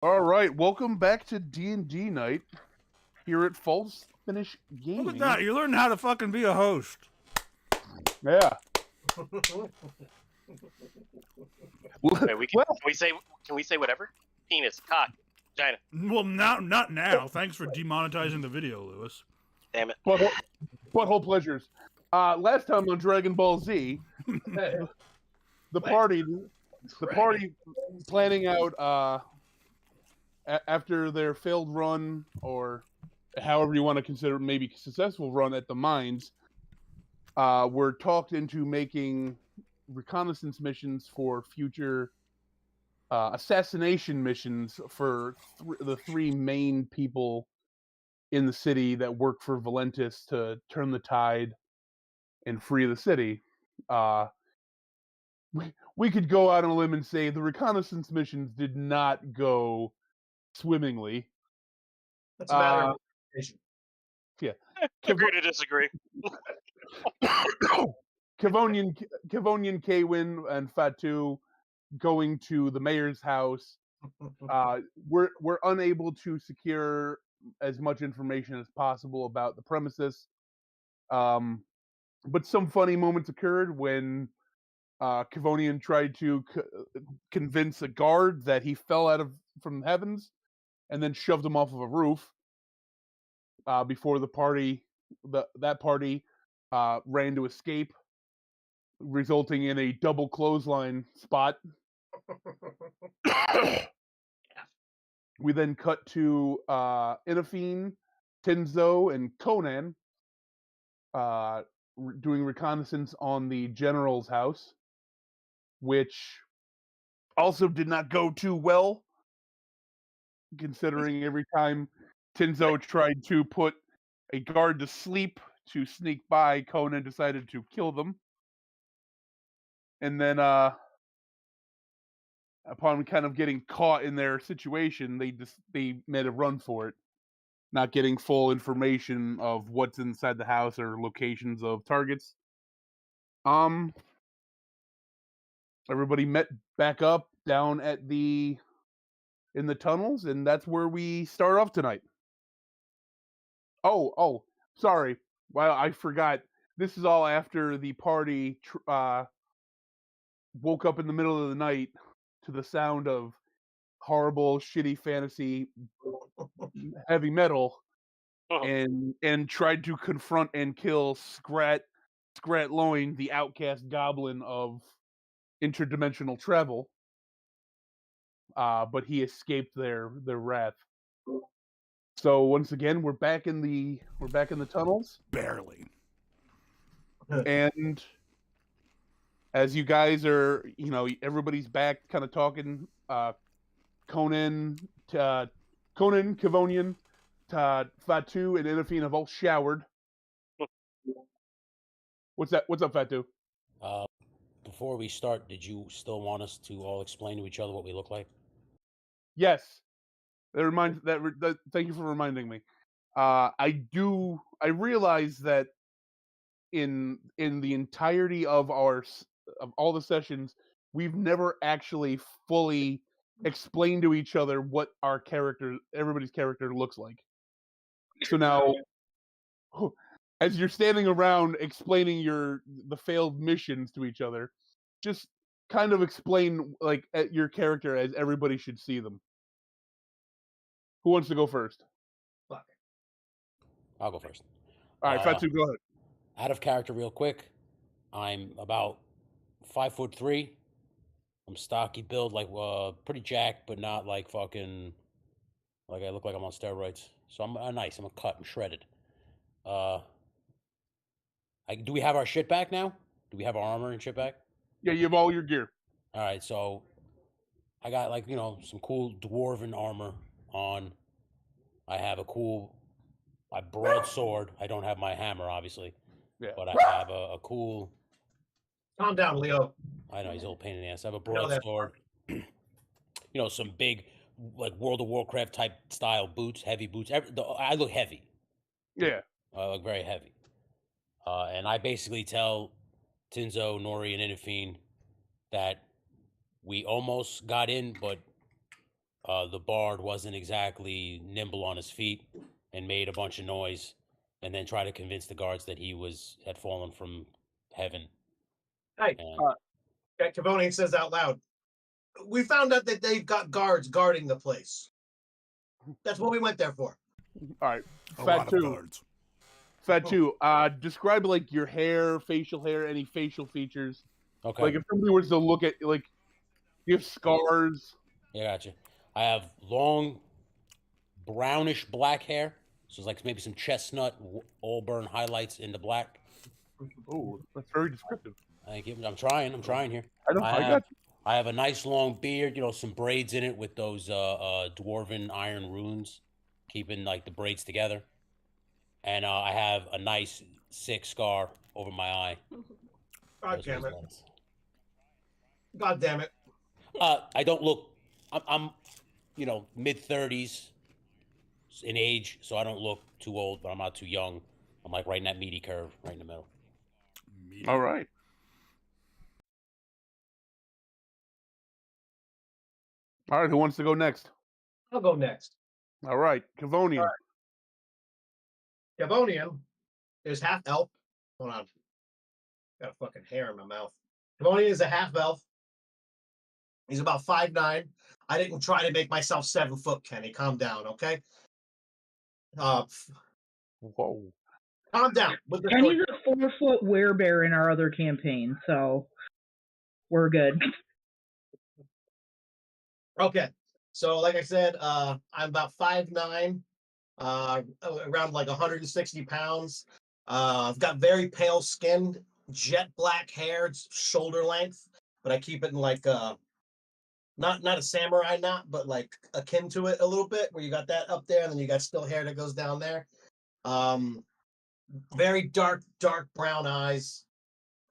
All right, welcome back to D&D night here at False Finish Gaming. Look at that! You're learning how to fucking be a host. Yeah. Wait, can we say whatever? Penis, cock, vagina. Well, not now. Thanks for demonetizing the video, Lewis. Damn it. Butthole pleasures. Last time on Dragon Ball Z, the party planning out after their failed run, or however you want to consider it, maybe successful run at the mines, were talked into making reconnaissance missions for future assassination missions for the three main people in the city that work for Valentis to turn the tide and free the city. We could go out on a limb and say the reconnaissance missions did not go swimmingly. That's a matter of interpretation. Yeah. Agree to disagree. Kavonian Kwin and Fatu going to the mayor's house. We're unable to secure as much information as possible about the premises. But some funny moments occurred when Kavonian tried to convince a guard that he fell from the heavens and then shoved him off of a roof before that party ran to escape, resulting in a double clothesline spot. We then cut to Inafine, Tenzo, and Conan doing reconnaissance on the general's house, which also did not go too well, considering every time Tenzo tried to put a guard to sleep to sneak by, Conan decided to kill them. And then upon kind of getting caught in their situation, they made a run for it, not getting full information of what's inside the house or locations of targets. Everybody met back up down in the tunnels, and that's where we start off tonight. Oh, sorry. Well, I forgot. This is all after the party woke up in the middle of the night to the sound of horrible, shitty fantasy heavy metal, and tried to confront and kill Scrat Loin, the outcast goblin of interdimensional travel. But he escaped their wrath. So once again, we're back in the tunnels. Barely. And as you guys are, everybody's back, kind of talking. Conan, Kavonian, Fatu, and Inafine have all showered. What's up, Fatu? Before we start, did you still want us to all explain to each other what we look like? Yes. Thank you for reminding me. I realize that in the entirety of all the sessions, we've never actually fully explained to each other what everybody's character looks like. So now, as you're standing around explaining the failed missions to each other, just kind of explain your character as everybody should see them. Who wants to go first? I'll go first. All right, Fatu, go ahead. Out of character real quick. I'm about 5'3". I'm stocky build, pretty jacked, but not like fucking, like I look like I'm on steroids. So I'm nice. I'm cut and shredded. Do we have our shit back now? Do we have our armor and shit back? Yeah, you have all your gear. All right, so I got some cool dwarven armor on. I have a cool broadsword. I don't have my hammer, obviously. Yeah. But I have a cool... Calm down, Leo. I know, he's a little pain in the ass. I have a broadsword. Some big, World of Warcraft type style boots, heavy boots. I look heavy. Yeah. I look very heavy. And I basically tell Tenzo, Nori, and Inafine that we almost got in, but the bard wasn't exactly nimble on his feet and made a bunch of noise, and then tried to convince the guards that he had fallen from heaven. Hey, Cavonian says out loud, we found out that they've got guards guarding the place. That's what we went there for. All right. A lot of guards. Fatu, describe like your hair, facial hair, any facial features. Okay. Like if somebody was to look at like, you have scars. Yeah, gotcha. I have long, brownish black hair. So it's like maybe some chestnut, auburn highlights into black. Oh, that's very descriptive. Thank you. I'm trying here. I got you. I have a nice long beard, some braids in it with those dwarven iron runes, keeping like the braids together. And I have a nice sick scar over my eye. God damn it. God damn it. I don't look. I'm mid-30s in age, so I don't look too old, but I'm not too young. I'm like right in that meaty curve, right in the middle. All right. All right, who wants to go next? I'll go next. All right, Cavonian. Cavonian is half elf. Hold on. Got a fucking hair in my mouth. Cavonian is a half elf. He's about 5'9". I didn't try to make myself 7 foot, Kenny. Calm down, okay? Whoa. Calm down. With the Kenny's a 4-foot werebear in our other campaign, so we're good. Okay. So, like I said, I'm about 5'9", around like 160 pounds. I've got very pale skin, jet black hair, it's shoulder length, but I keep it in like not a samurai knot, but like akin to it a little bit, where you got that up there, and then you got still hair that goes down there. Very dark brown eyes.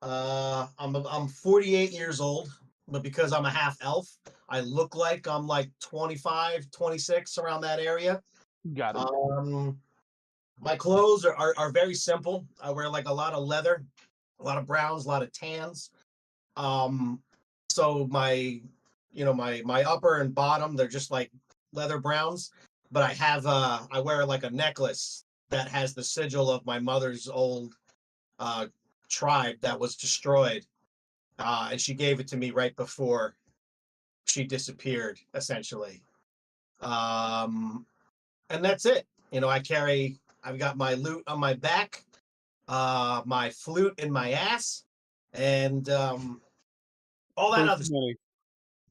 I'm 48 years old, but because I'm a half elf, I look like I'm like 25, 26, around that area. Got it. My clothes are very simple. I wear like a lot of leather, a lot of browns, a lot of tans. So my upper and bottom, they're just like leather browns, but I wear like a necklace that has the sigil of my mother's old tribe that was destroyed. And she gave it to me right before she disappeared, essentially. And that's it. I've got my lute on my back, my flute in my ass, and all that other stuff.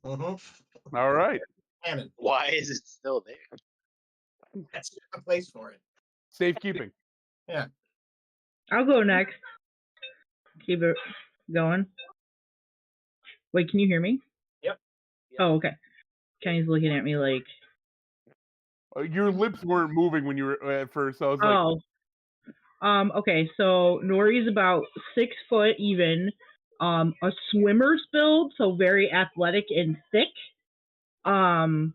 Mm-hmm. All right. Cannon. Why is it still there? That's a place for it. Safekeeping. Yeah. I'll go next. Keep it going. Wait, can you hear me? Yep. Oh, okay. Kenny's looking at me like... Your lips weren't moving when you were at first, so I was like... Okay, so Nori's about 6 foot even. A swimmer's build, so very athletic and thick. I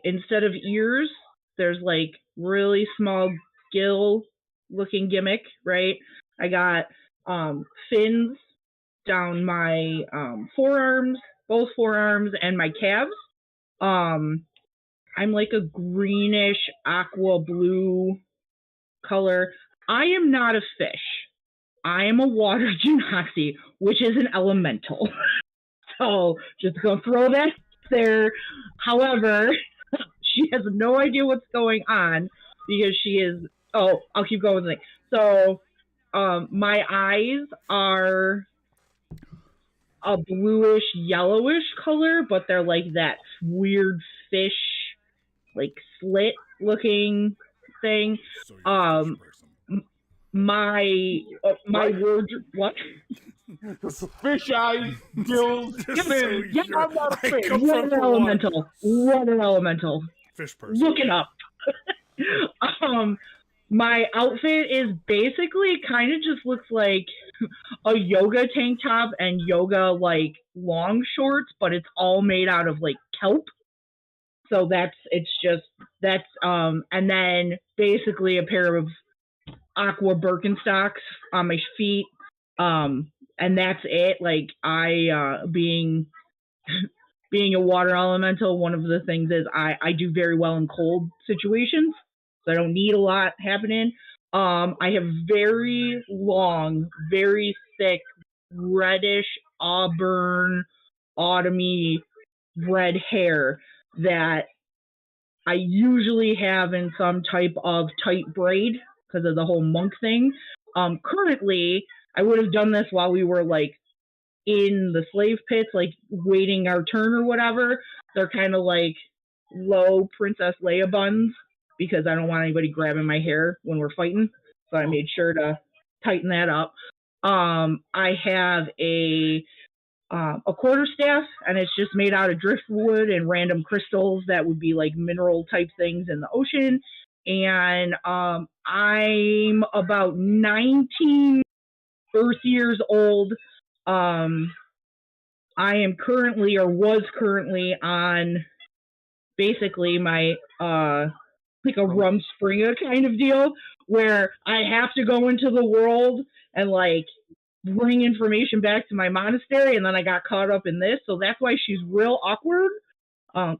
instead of ears, there's like really small gill looking gimmick, right? I got fins down my forearms, both forearms, and my calves. I'm like a greenish aqua blue color. I am not a fish. I am a water genasi, which is an elemental. So just gonna throw that there. However, she has no idea what's going on because she is. Oh, I'll keep going with it. So, my eyes are a bluish yellowish color, but they're like that weird fish, like slit looking thing. So you're a fish person. My word, what? Fish eyes, gills, Just fins. so Yeah, I'm not a I fish. come What from an the water. elemental. What an elemental. Fish person. Look it up. My outfit is basically kind of just looks like a yoga tank top and yoga like long shorts, but it's all made out of like kelp. So and then basically a pair of aqua Birkenstocks on my feet. And that's it. Like being being a water elemental, one of the things is I do very well in cold situations, so I don't need a lot happening. I have very long, very thick, reddish, auburn, autumny red hair that I usually have in some type of tight braid because of the whole monk thing. Currently, I would have done this while we were like in the slave pits, like waiting our turn or whatever. They're kind of like low Princess Leia buns because I don't want anybody grabbing my hair when we're fighting. So I made sure to tighten that up. I have a quarterstaff, and it's just made out of driftwood and random crystals that would be like mineral type things in the ocean. And I'm about 19 Earth years old. I am currently, or was currently, on basically my like a Rumspringa kind of deal, where I have to go into the world and like bring information back to my monastery, and then I got caught up in this, so that's why she's real awkward. And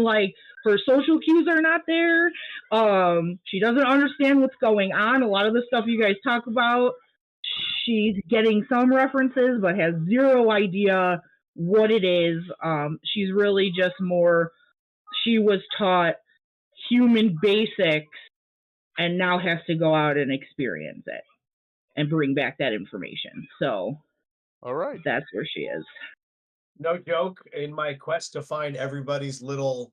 like her social cues are not there. She doesn't understand what's going on. A lot of the stuff you guys talk about, she's getting some references, but has zero idea what it is. She's really just more, she was taught human basics and now has to go out and experience it and bring back that information. So All right. that's where she is. No joke, in my quest to find everybody's little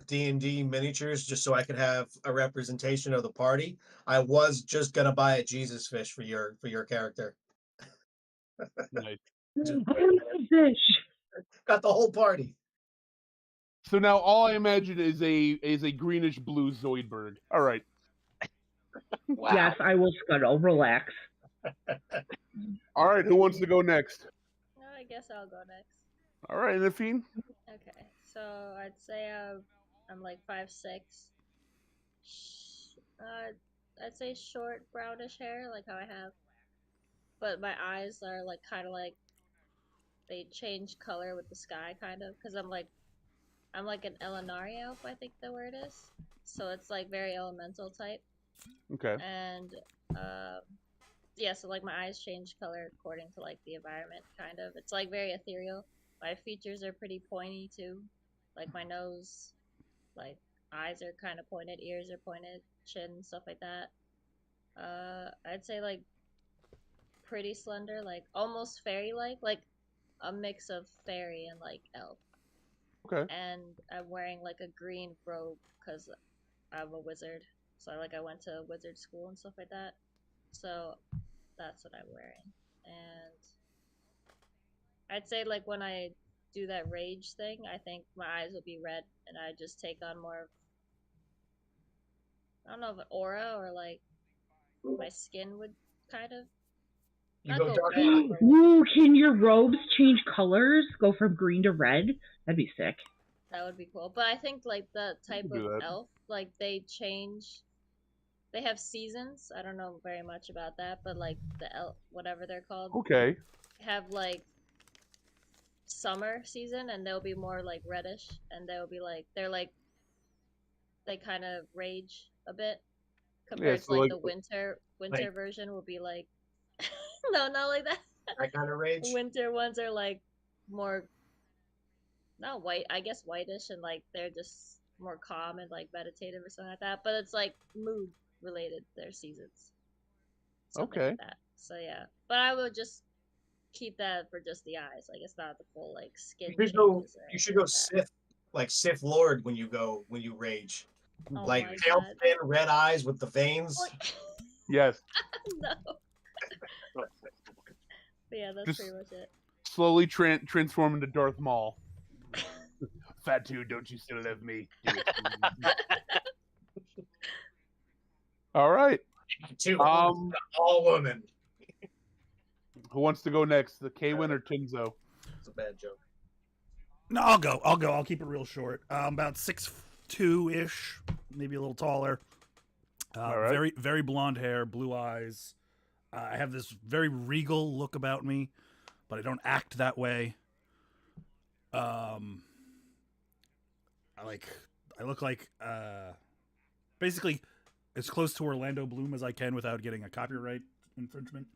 D&D miniatures just so I could have a representation of the party, I was just gonna buy a Jesus fish for your character. Nice. Fish. Got the whole party. So now all I imagine is a greenish blue Zoidberg. All right. Wow. Yes, I will scuttle. Relax. All right. Who wants to go next? No, I guess I'll go next. All right, Nafine. Okay, so I'd say I'm like 5'6". I'd say short brownish hair, like how I have, but my eyes are like kind of like they change color with the sky, kind of, because I'm like an Elinari elf, I think the word is. So it's like very elemental type, Okay. and yeah, so like my eyes change color according to like the environment, kind of. It's like very ethereal. My features are pretty pointy too, like my nose, like eyes are kind of pointed, ears are pointed, chin, stuff like that. I'd say like pretty slender, like almost fairy-like, like a mix of fairy and like elf. Okay. And I'm wearing like a green robe because I'm a wizard, so I went to wizard school and stuff like that. So that's what I'm wearing, and I'd say like when I do that rage thing, I think my eyes would be red, and I just take on more of, I don't know, of an aura, or like my skin would kind of You not go go dark. red, but Ooh, can your robes change colors? Go from green to red? That'd be sick. that would be cool. But I think like the type can do of that. elf, like they change. They have seasons. I don't know very much about that, but like the elf, whatever they're called, Okay. have like summer season, and they'll be more like reddish, and they'll be like they kind of rage a bit compared so to like like- the winter Like- version will be like no, not like that. That kind of rage. Winter ones are like more not white, I guess whitish, and like they're just more calm and like meditative or something like that. But it's like mood related, their seasons. Something Okay. like that. So yeah. But I would just keep that for just the eyes. Like it's not the full like skin. You should go. changes or You should anything go like that. Sith, like Sith Lord when you rage. Oh Like my pale God. skin, red eyes with the veins. Yes. No. But yeah, that's Just- pretty much it. Slowly transform into Darth Maul. Fatu, don't you still love me? Do it. All right. Two. Um, All women. who wants to go next? The Kwin or Tinzo? It's a bad joke. No, I'll go. I'll keep it real short. About 6'2" ish, maybe a little taller. All right. Very, very blonde hair, blue eyes. I have this very regal look about me, but I don't act that way. I look like basically as close to Orlando Bloom as I can without getting a copyright infringement.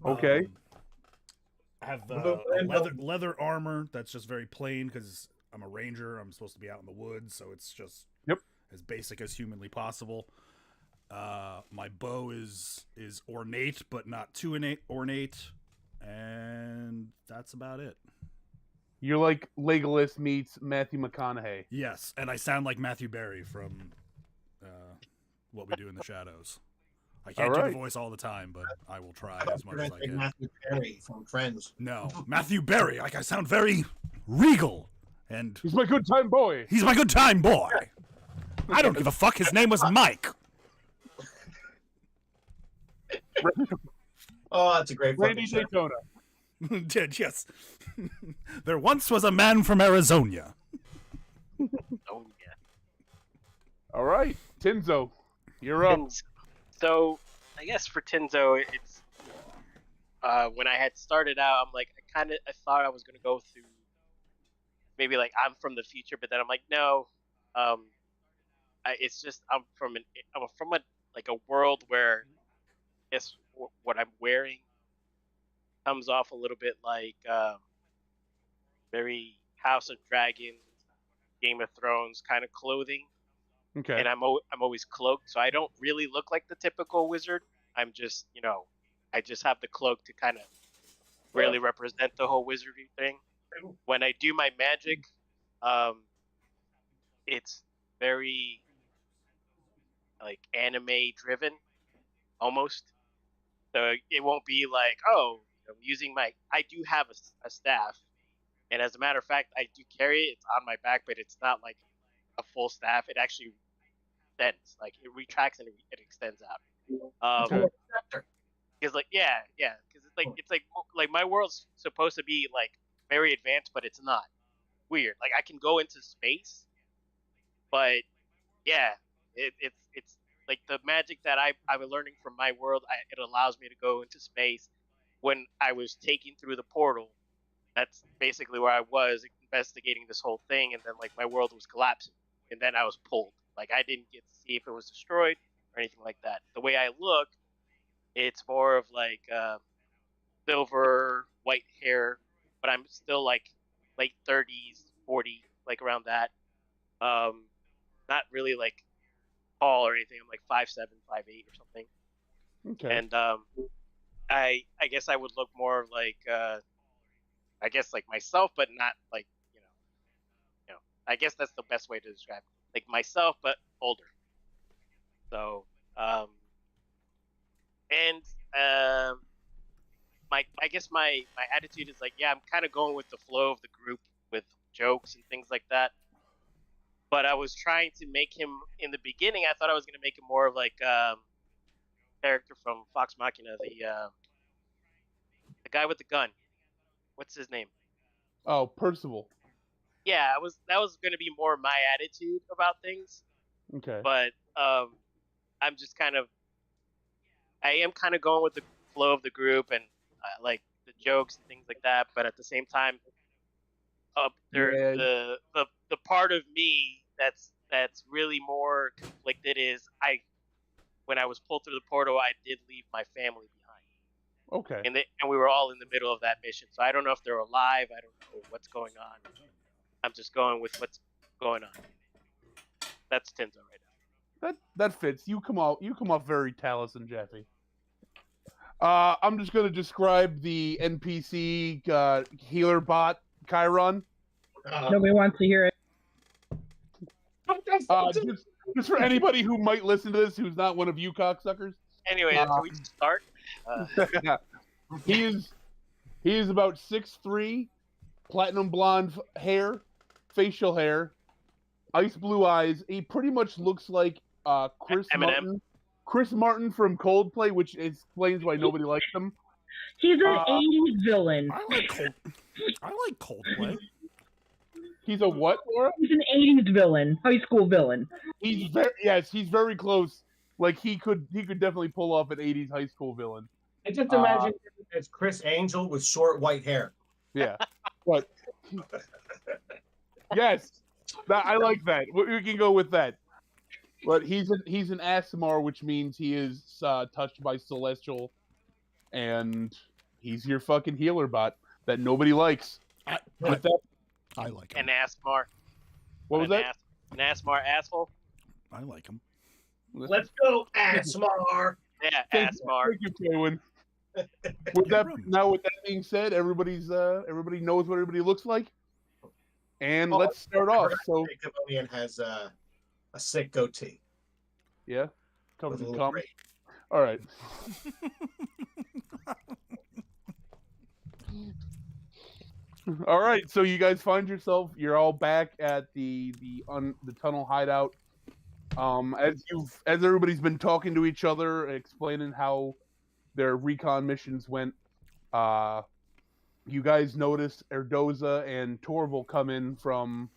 Okay. I have What about leather armor that's just very plain because I'm a ranger. I'm supposed to be out in the woods, so it's just as basic as humanly possible. My bow is ornate, but not too ornate, and that's about it. You're like Legolas meets Matthew McConaughey. Yes, and I sound like Matthew Berry from What We Do in the Shadows. I can't do the voice all the time, but I will try as much as I can. Matthew Perry from Friends. No, Matthew Berry. Like I sound very regal, and He's my good time boy. he's my good time boy. I don't give a fuck. His name was Mike. Oh, that's a great Randy fucking show. Daytona. Yes. There once was a man from Arizona. Oh yeah. All right, Tinzo, you're up. So I guess for Tinzo, it's when I had started out, I'm like I thought I was gonna go through maybe like I'm from the future, but then I'm like no, it's just I'm from a like a world where I guess what I'm wearing comes off a little bit like very House of Dragons, Game of Thrones kind of clothing. Okay. And I'm always cloaked, so I don't really look like the typical wizard. I'm just, I just have the cloak to kind of really represent the whole wizardry thing. When I do my magic, it's very like anime driven, almost. So it won't be like, oh, I'm using I do have a staff, and as a matter of fact, I do carry it. It's on my back, but it's not like a full staff. It actually extends, like it retracts and it extends out. Okay. Because because it's like my world's supposed to be like very advanced, but it's not. Weird. Like I can go into space, but yeah, it's like the magic that I've been learning from my world. It allows me to go into space. When I was taken through the portal, that's basically where I was investigating this whole thing, and then like my world was collapsing, and then I was pulled. Like I didn't get to see if it was destroyed or anything like that. The way I look, it's more of like silver, white hair, but I'm still like late 30s, 40, like around that. Not really like tall or anything. I'm like 5'7", 5'8", or something. Okay. And I guess I would look more like I guess like myself, but not like I guess that's the best way to describe it. Like myself, but older. So I guess my attitude is like, yeah, I'm kind of going with the flow of the group with jokes and things like that. But I was trying to make him in the beginning. I thought I was going to make him more of like character from Vox Machina, the guy with the gun. What's his name? Oh, Percival. Yeah, that was going to be more my attitude about things. Okay. But I'm just I am kind of going with the flow of the group and like the jokes and things like that. But at the same time, the part of me that's really more conflicted is when I was pulled through the portal, I did leave my family behind. Okay. And we were all in the middle of that mission, so I don't know if they're alive. I don't know what's going on. I'm just going with what's going on. That's Tinzo right now. That fits. You come off very Talus and Jeffy. I'm just gonna describe the NPC healer bot Chiron. Nobody wants to hear it. Just for anybody who might listen to this who's not one of you cocksuckers. Anyway, can we just start? He is about 6'3", platinum blonde hair, facial hair, ice blue eyes. He pretty much looks like Chris Eminem. Martin. Chris Martin from Coldplay, which explains why nobody likes him. He's an 80s villain. I like Coldplay. He's a what, Laura? He's an 80s villain, high school villain. He's very close. Like he could definitely pull off an 80s high school villain. I just imagine him as Chris Angel with short white hair. Yeah. What? Yes, I like that. We can go with that. But he's an Aasimar, which means he is touched by Celestial, and he's your fucking healer bot that nobody likes. I With that, like him. An Asmar. what was that? An Asmar asshole. I like him. Let's go, Asmar. Yeah, Thank Asmar. you, Kaywin. With that being said, everybody knows what everybody looks like, and let's start off. So, Cavonian has a sick goatee. yeah, covered with a in little cum. braid. All right. All right, so you guys find yourself. You're all back at the tunnel hideout. As everybody's been talking to each other, explaining how their recon missions went. You guys noticed Erdoza and Torval come in from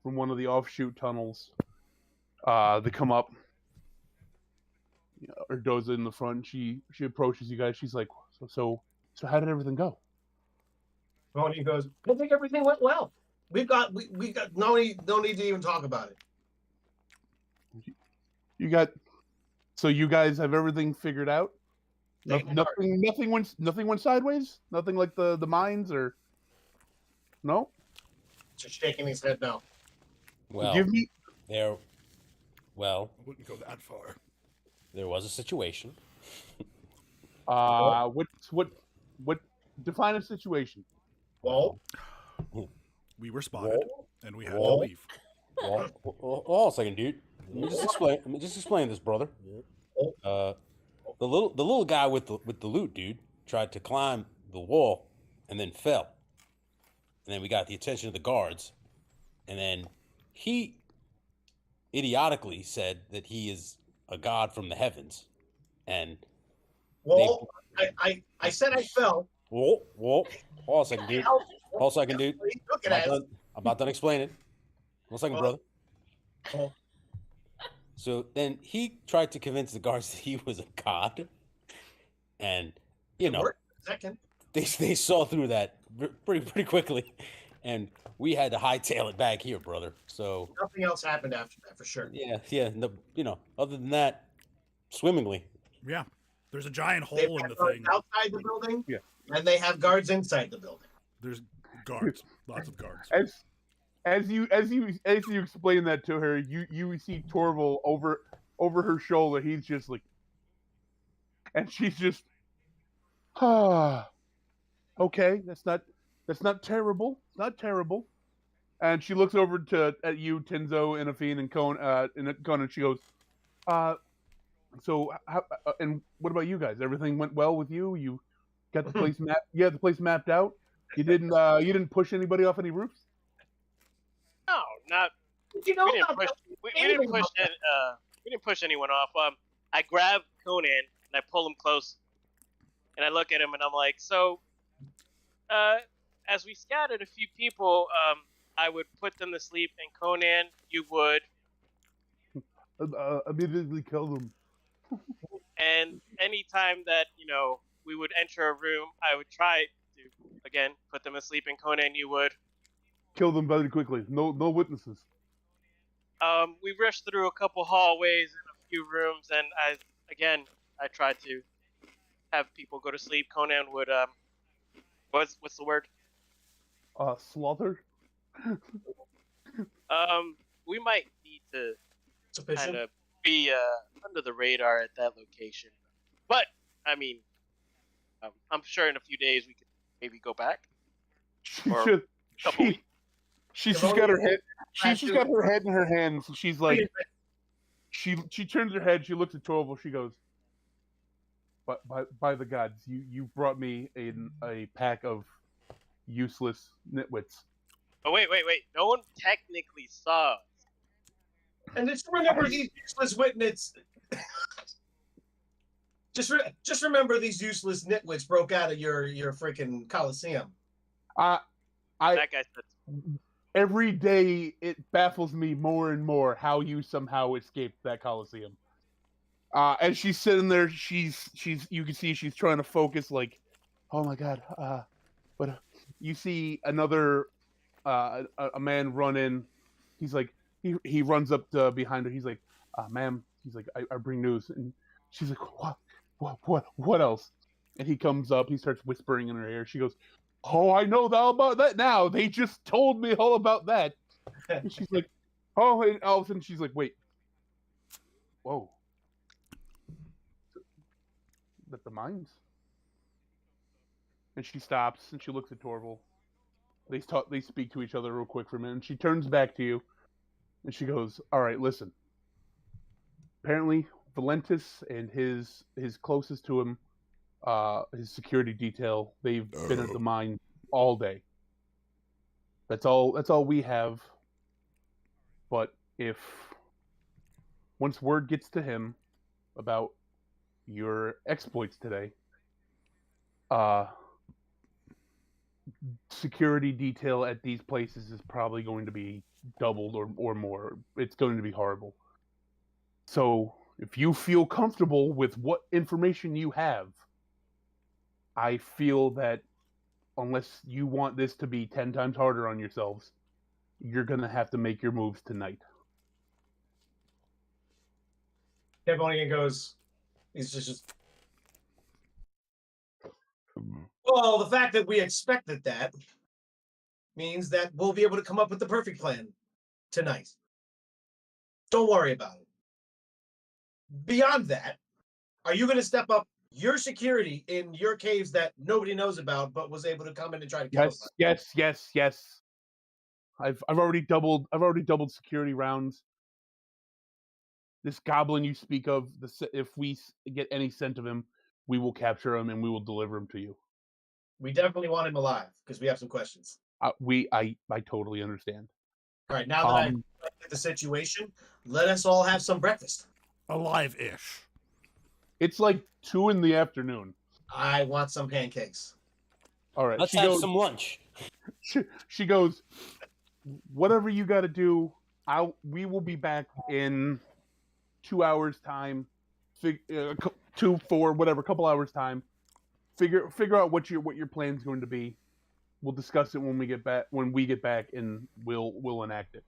one of the offshoot tunnels. They come up. Erdoza in the front. She approaches you guys. She's like, so how did everything go? Cavonian goes, I think everything went well. We got no need to even talk about it. You guys have everything figured out? Nothing went sideways? Nothing like the mines or no? Just shaking his head no. Well, Give me I wouldn't go that far. there was a situation. what define a situation? Well, We were spotted, and we had to Whoa. leave. Well, hold on a second, dude. Let me just explain this, brother. The little guy with the loot, dude, tried to climb the wall and then fell. And then we got the attention of the guards, and then he idiotically said that he is a god from the heavens, and I said I fell. whoa, hold on a second, dude. Hold on a second, dude. Look at that. I'm not done explaining. 1 second, brother. Oh. So then he tried to convince the guards that he was a god, and you know Second. they saw through that pretty quickly, and we had to hightail it back here, brother. So Nothing else happened after that for sure. yeah. Other than that, swimmingly. Yeah, there's a giant They hole in have the guards thing. outside the building, Yeah. and they have guards inside the building. There's guards, lots of guards. As you explain that to her, you see Torval over her shoulder. He's just like, and she's just, okay, that's not terrible. It's not terrible. And she looks over at you, Tenzo, Inafine, and Conan. She goes, so and what about you guys? Everything went well with you? You got the place mapped? You had the place mapped out? You didn't push anybody off any roofs? No, not. You know, We didn't push anyone off. I grab Conan and I pull him close, and I look at him and I'm like, so, as we scattered a few people, I would put them to sleep, and Conan, you would. Immediately kill them. And anytime that we would enter a room, I would try to again put them asleep, and Conan, you would. Kill them very quickly. No witnesses. We rushed through a couple hallways and a few rooms, and I tried to have people go to sleep. Conan would what's the word? Slaughter. We might need to Sufficient. kind of be under the radar at that location, but I mean, I'm sure in a few days we could maybe go back. Or couple weeks. She's just got her head. She's just got her head in her hands. She's like, she turns her head. She looks at Torval. She goes, "But by the gods, you brought me a pack of useless nitwits." Oh wait! No one technically saw us. And just remember these useless witness. Just remember these useless nitwits broke out of your freaking Coliseum. That guy said. Every day it baffles me more and more how you somehow escaped that Coliseum. And she's sitting there. She's you can see she's trying to focus. Like, oh my god, you see another a man run in. He's like he runs up to behind her. He's like, "Ma'am," he's like, I bring news," and she's like, what else?" And he comes up. He starts whispering in her ear. She goes, "Oh, I know all about that now. They just told me all about that." And she's like, "Oh," and all of a sudden she's like, "Wait, whoa, that the mines?" And she stops and she looks at Torval. They speak to each other real quick for a minute, and she turns back to you, and she goes, "All right, listen. Apparently, Valentis and his closest to him, his security detail, they've been at the mine all day. That's all we have. But if once word gets to him about your exploits today, security detail at these places is probably going to be doubled or more. It's going to be horrible. So if you feel comfortable with what information you have, I feel that unless you want this to be 10 times harder on yourselves, you're going to have to make your moves tonight." Devonian goes, he's just, well, the fact that we expected that means that we'll be able to come up with the perfect plan tonight. Don't worry about it. Beyond that, are you going to step up your security in your caves that nobody knows about, but was able to come in and try to kill us? Yes. I've already doubled security rounds. This goblin you speak of, if we get any scent of him, we will capture him and we will deliver him to you. We definitely want him alive because we have some questions. I totally understand. All right, now that I get the situation, let us all have some breakfast. Alive-ish. It's like 2 p.m. I want some pancakes. All right, Let's have some lunch. She goes, "Whatever you got to do, we will be back in 2 hours time, 2, 4, whatever, couple hours time. Figure out what your plan's going to be. We'll discuss it when we get back, and we'll enact it."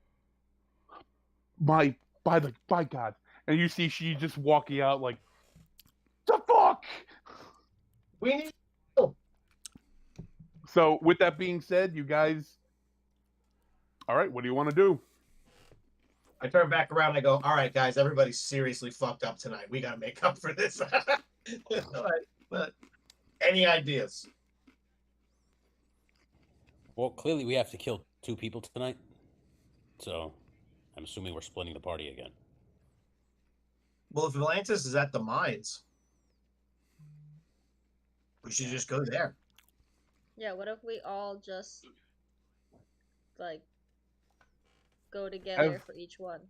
By God. And you see she just walking out like, "The fuck?" We need help. So with that being said, you guys, all right, what do you want to do? I turn back around and I go, all right, guys, everybody's seriously fucked up tonight. We got to make up for this. All right, but any ideas? Well, clearly we have to kill 2 people tonight. So I'm assuming we're splitting the party again. Well, if Atlantis is at the mines, we should just go there. Yeah, what if we all just like go together for each one?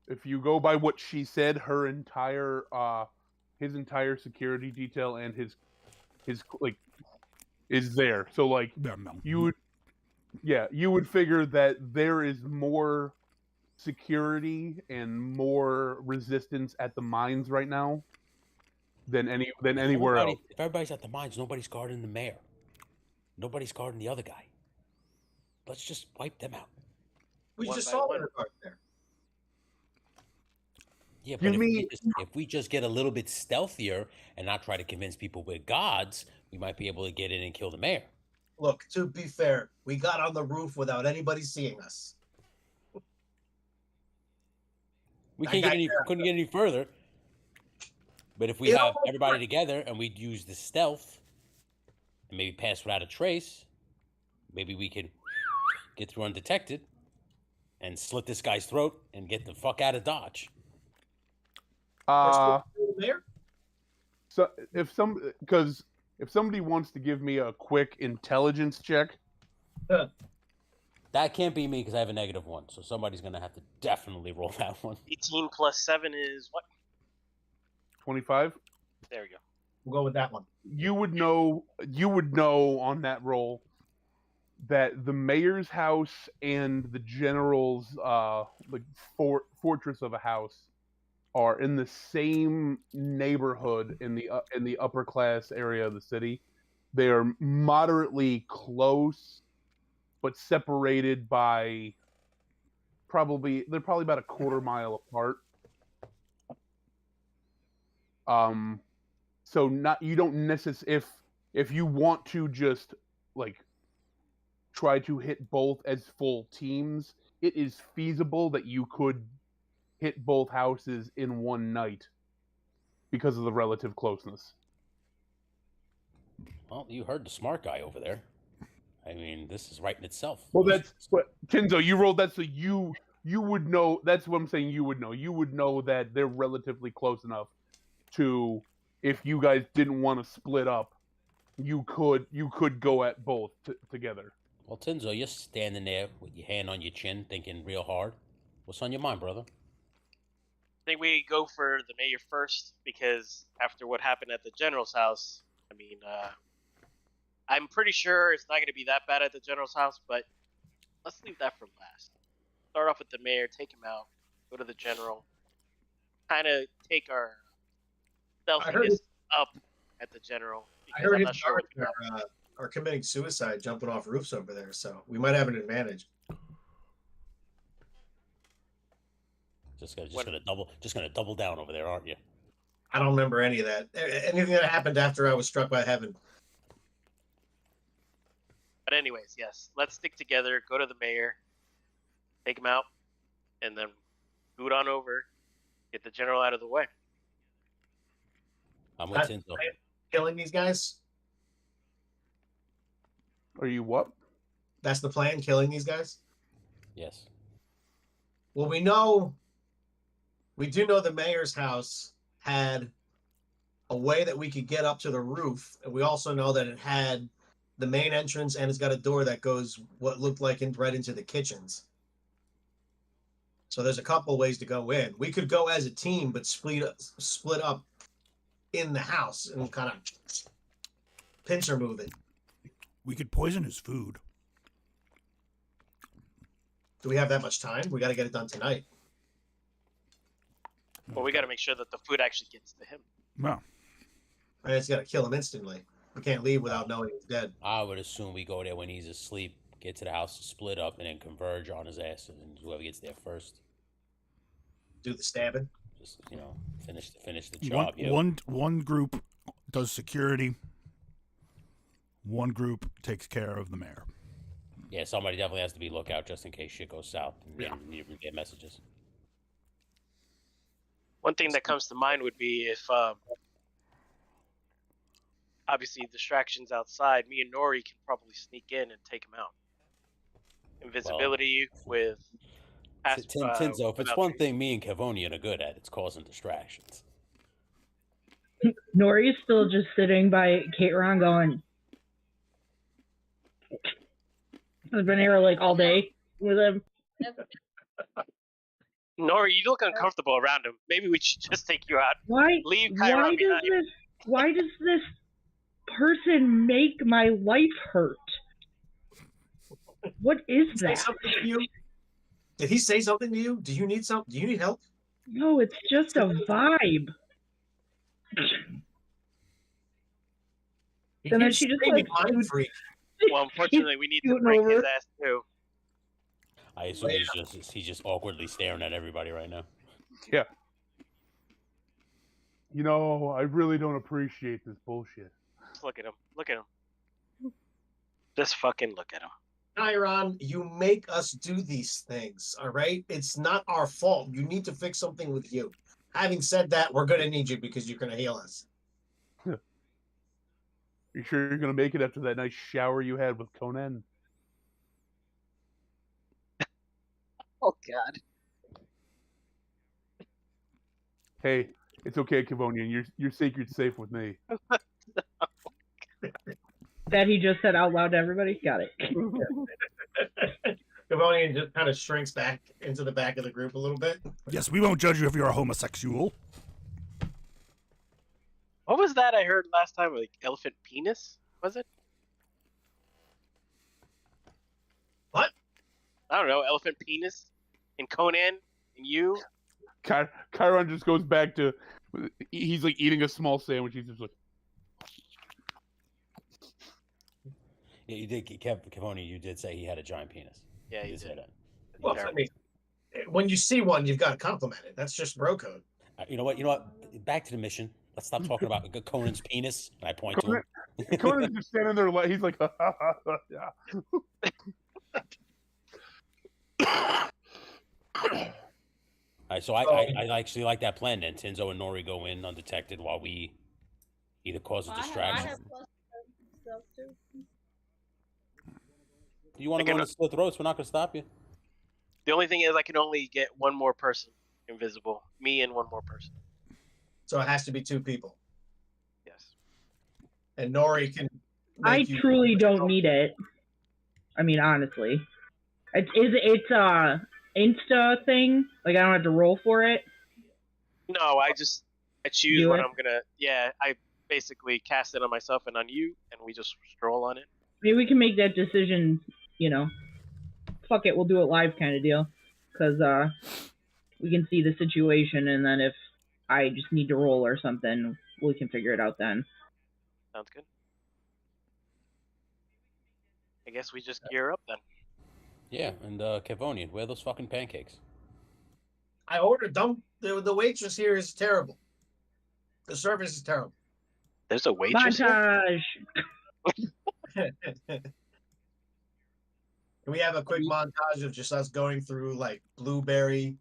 If you go by what she said, his entire security detail and his like is there. So like you would figure that there is more security and more resistance at the mines right now than anywhere else. If everybody's at the mines, nobody's guarding the mayor. Nobody's guarding the other guy. Let's just wipe them out. We just saw one guard there. Yeah, but if we just get a little bit stealthier and not try to convince people we're gods, we might be able to get in and kill the mayor. Look, to be fair, we got on the roof without anybody seeing us. We couldn't get any further. But if we have everybody together and we use the stealth and maybe pass without a trace, maybe we can get through undetected and slit this guy's throat and get the fuck out of Dodge. There? So if somebody wants to give me a quick intelligence check. That can't be me because I have a -1, so somebody's going to have to definitely roll that one. 18 plus 7 is what? 25? There we go. We'll go with that one. You would know on that roll that the mayor's house and the general's fortress of a house are in the same neighborhood in the upper class area of the city, They are moderately close, but separated by they're probably about a quarter mile apart. So you don't necessarily, if you want to just like try to hit both as full teams, it is feasible that you could hit both houses in one night because of the relative closeness. Well, you heard the smart guy over there. I mean, this is right in itself. Well, that's what Kinzo, you rolled that, so you would know. That's what I'm saying. You would know. You would know that they're relatively close enough to, if you guys didn't want to split up, you could go at both together. Well, Tinzo, you're standing there with your hand on your chin, thinking real hard. What's on your mind, brother? I think we go for the mayor first, because after what happened at the general's house, I mean, I'm pretty sure it's not going to be that bad at the general's house, but let's leave that for last. Start off with the mayor, take him out, go to the general, kind of take our selfishness up at the general. I heard his guards are committing suicide jumping off roofs over there, so we might have an advantage. Just gonna double down over there, aren't you? I don't remember any of that. Anything that happened after I was struck by heaven. But anyways, yes, let's stick together, go to the mayor, take him out, and then boot on over, get the general out of the way. I'm with Tinzo. Killing these guys? Are you what? That's the plan, killing these guys? Yes. Well, we do know the mayor's house had a way that we could get up to the roof, and we also know that it had the main entrance, and it's got a door that goes what looked like right into the kitchens. So there's a couple ways to go in. We could go as a team, but split up in the house and kind of pincer move it. We could poison his food. Do we have that much time? We got to get it done tonight. Well, we got to make sure that the food actually gets to him. Well, And it's got to kill him instantly. We can't leave without knowing he's dead. I would assume we go there when he's asleep, get to the house, split up, and then converge on his ass, and whoever gets there first. Do the stabbing. Just, finish the job. One group does security. One group takes care of the mayor. Yeah, somebody definitely has to be lookout just in case shit goes south and you get messages. One thing that comes to mind would be if, obviously, distractions outside, me and Nori can probably sneak in and take him out. Invisibility with... Tinzo, if it's one thing me and Kevonian are good at, it's causing distractions. Nori's still just sitting by Kate Ron going, I've been here like all day with him. Nori, you look uncomfortable around him. Maybe we should just take you out. Leave Chiron behind. Why does this person make my life hurt? What is that? Did he say something to you? Do you need something? Do you need help? No, it's just a vibe. And then she just like, mind freak. Well, unfortunately, we need to break his ass too. I assume he's just awkwardly staring at everybody right now. Yeah. You know, I really don't appreciate this bullshit. Just look at him. Look at him. Just fucking look at him. Chiron, you make us do these things, all right? It's not our fault. You need to fix something with you. Having said that, we're going to need you because you're going to heal us. You sure you're going to make it after that nice shower you had with Conan? Oh, God. Hey, it's okay, Kevonian. Your secret's safe with me. that he just said out loud to everybody? Got it. Kevonian just kind of shrinks back into the back of the group a little bit. Yes, we won't judge you if you're a homosexual. What was that I heard last time? Like elephant penis? Was it? What? I don't know. Elephant penis? And Conan? And you? Chiron just goes back to... He's like eating a small sandwich. He's just like... Yeah, you did, Cavoni. You did say he had a giant penis. Yeah, you you did say did. that. Well, I mean, when you see one, you've got to compliment it. That's just bro code. You know what? Back to the mission. Let's stop talking about Conan's penis. And I point to him. Conan's just standing there like he's like, yeah. All right, so I actually like that plan. Then Tinzo and Nori go in undetected while we either cause a Well, I distraction. have plus stuff too. You want to go to slit throats? We're not going to stop you. The only thing is, I can only get one more person invisible. Me and one more person. So it has to be 2 people. Yes. And Nori can. I truly don't need it. I mean, honestly, it's a Insta thing. Like I don't have to roll for it. No, I choose Do when it? I'm gonna. Yeah, I basically cast it on myself and on you, and we just stroll on it. Maybe we can make that decision. You know, fuck it, we'll do it live, kind of deal. Because we can see the situation, and then if I just need to roll or something, we can figure it out then. Sounds good. I guess we just gear up then. Yeah, and Cavonian, where are those fucking pancakes? I ordered them. The waitress here is terrible. The service is terrible. There's a waitress here? Montage. Can we have a quick montage of just us going through like blueberry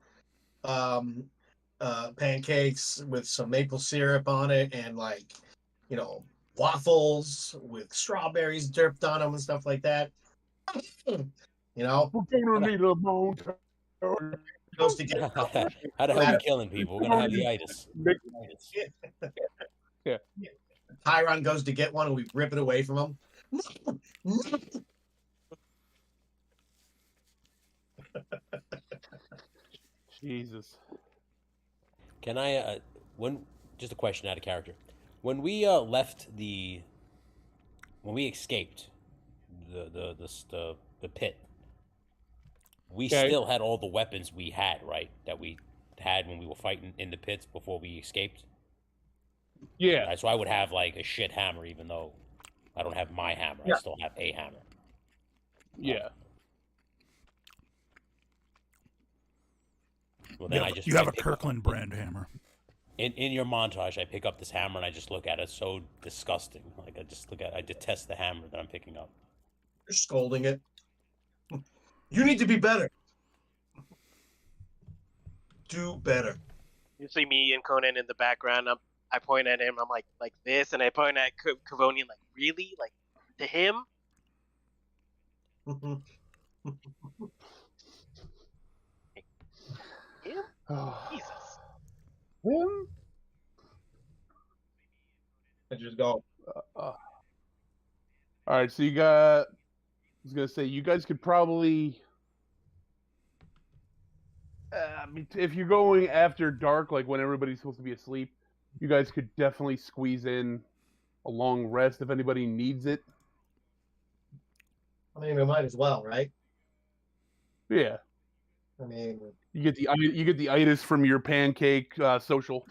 pancakes with some maple syrup on it and like, you know, waffles with strawberries dripped on them and stuff like that. You know, we're gonna need a montage. Goes to get How the hell are you killing people? We're gonna have the itis. Yeah. Chiron goes to get one and we rip it away from him. Jesus. Can I just a question out of character. When we left when we escaped the pit, we still had all the weapons we had, right? That we had when we were fighting in the pits before we escaped. Yeah. Right, so I would have like a shit hammer, even though I don't have my hammer. Yeah. I still have a hammer. Yeah. Well, then you have a Kirkland brand hammer. In your montage, I pick up this hammer and I just look at it. It's so disgusting. Like I detest the hammer that I'm picking up. You're scolding it. You need to be better. Do better. You see me and Conan in the background. I point at him. I'm like this, and I point at Cavonian like, really, like to him. Mm-hmm. Him? Jesus. Him? I just go. All right, so you got. I was gonna say you guys could probably. I mean, if you're going after dark, like when everybody's supposed to be asleep, you guys could definitely squeeze in a long rest if anybody needs it. I mean, we might as well, right? Yeah. I mean, you get the itis from your pancake social.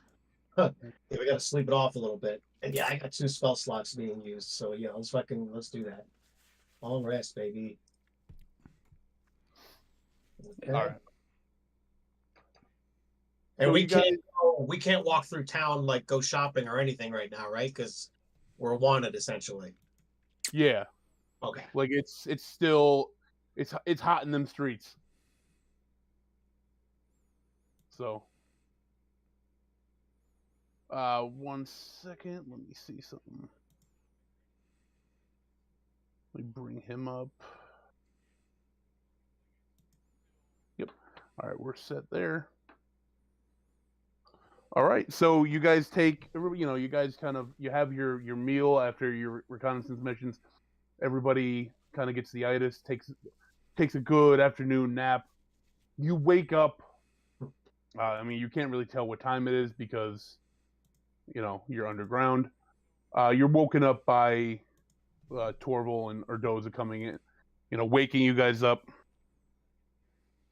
Yeah, we got to sleep it off a little bit. And yeah, I got 2 spell slots being used, so yeah, let's do that. Long rest, baby. Okay. All right. And So we can't walk through town like go shopping or anything right now, right? Because we're wanted essentially. Yeah. Okay. Like it's still it's hot in them streets. So 1 second, let me see something. Let me bring him up. Yep. All right, we're set there. All right, so you guys you guys you have your meal after your reconnaissance missions. Everybody kind of gets the itis, takes a good afternoon nap. You wake up. I mean, you can't really tell what time it is because, you're underground. You're woken up by Torval and Urdoza coming in, waking you guys up.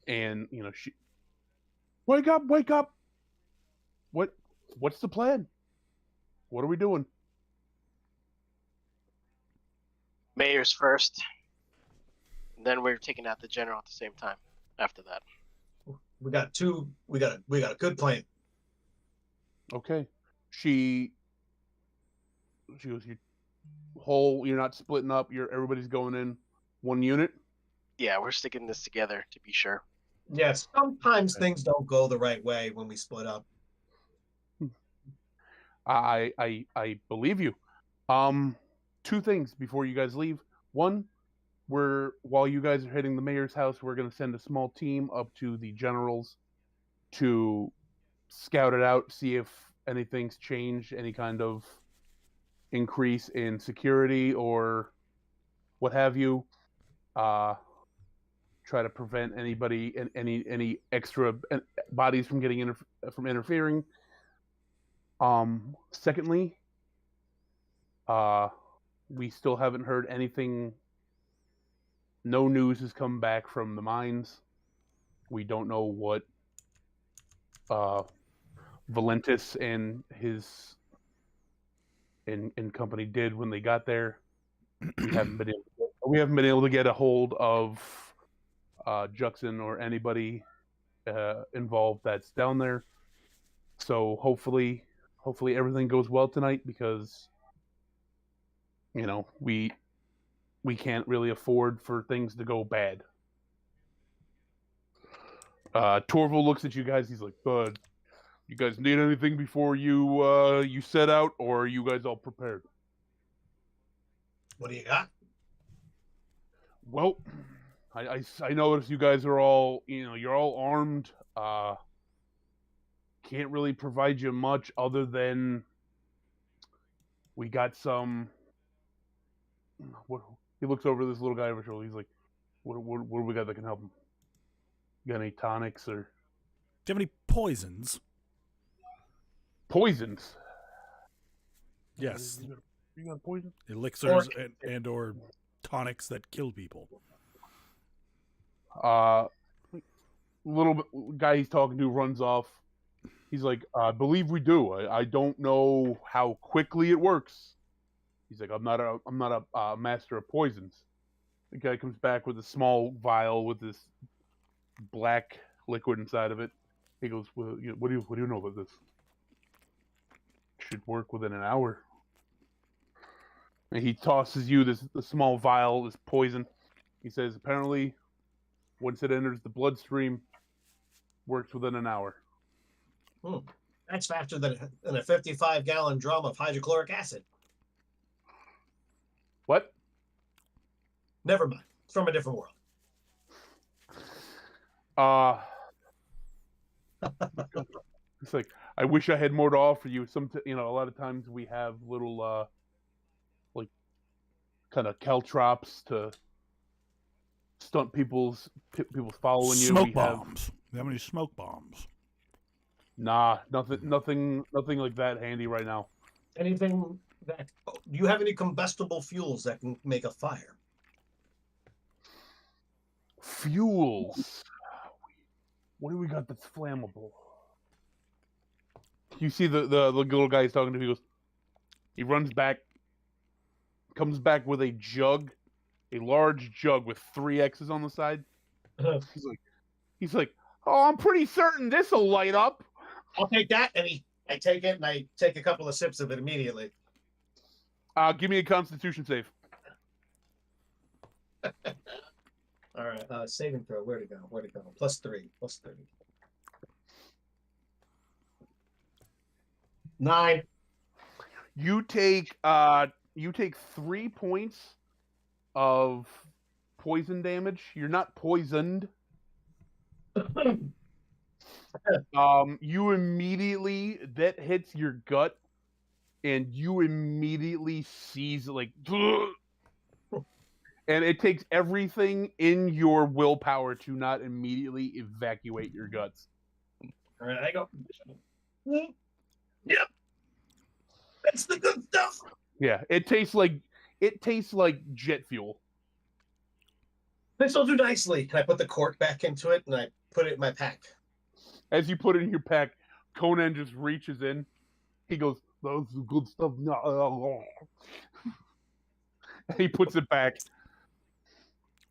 And, she, wake up. What's the plan? What are we doing? Mayor's first. And then we're taking out the general at the same time. After that, We got two. We got a good plan. Okay. She goes, you're not splitting up, everybody's going in one unit? yeah, we're sticking this together to be sure. Yes, sometimes things don't go the right way when we split up. I believe you. Two things before you guys leave. One, while you guys are hitting the mayor's house, we're gonna send a small team up to the generals to scout it out, see if anything's changed, any kind of increase in security or what have you. Try to prevent anybody and any extra bodies from getting from interfering. Secondly, we still haven't heard anything. No news has come back from the mines. We don't know what Valentis and his and company did when they got there. We haven't been able to get a hold of Juxon or anybody involved that's down there. So hopefully everything goes well tonight, because we can't really afford for things to go bad. Torval looks at you guys. He's like, "Bud, you guys need anything before you set out, or are you guys all prepared?" What do you got? Well, I noticed you guys are all, you're all armed. Can't really provide you much other than we got some. What, he looks over this little guy over his shoulder. He's like, what do we got that can help him? You got any tonics or? Do you have any poisons? Poisons? Yes. You got poison? Elixirs and or tonics that kill people. Little guy he's talking to runs off. He's like, I believe we do. I don't know how quickly it works. He's like, I'm not a master of poisons. The guy comes back with a small vial with this black liquid inside of it. He goes, well, what do you know about this? Should work within an hour. And he tosses you the small vial, this poison. He says, apparently, once it enters the bloodstream, works within an hour. That's faster than a 55-gallon drum of hydrochloric acid. What? Never mind. It's from a different world. It's like, I wish I had more to offer you. A lot of times we have little, like, kind of caltrops to stunt people's following you. Smoke bombs. Do you have any smoke bombs? Nah, nothing like that handy right now. Anything that? Do you have any combustible fuels that can make a fire? Fuels. What do we got that's flammable? You see the little guy he's talking to. He runs back, comes back with a jug, a large jug with 3 X's on the side. He's like, oh, I'm pretty certain this'll light up. I'll take that, and I take it, and I take a couple of sips of it immediately. Give me a Constitution save. All right, saving throw. Where'd it go? +3. 9. You take 3 points of poison damage. You're not poisoned. You immediately, that hits your gut, and you immediately seize, like, and it takes everything in your willpower to not immediately evacuate your guts. All right, I go. Yep, that's the good stuff. Yeah, it tastes like jet fuel. This will do nicely. And I put the cork back into it, and I put it in my pack. As you put it in your pack, Conan just reaches in. He goes, "That's the good stuff." He puts it back.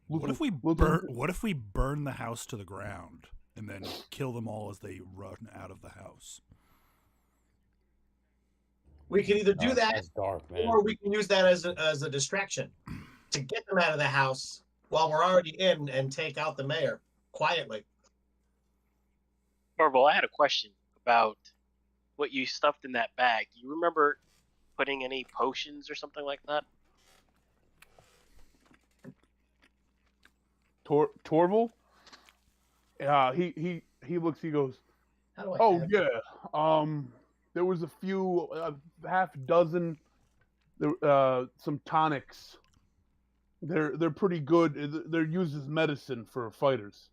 What if we burn the house to the ground and then kill them all as they run out of the house? We can either do that, That's dark, man. or we can use that as a distraction to get them out of the house while we're already in and take out the mayor quietly. Marvel, I had a question about what you stuffed in that bag. Do you remember putting any potions or something like that? Torval? He looks. He goes. How do I? Oh have- yeah. There was a few, half dozen. Some tonics. They're pretty good. They're used as medicine for fighters.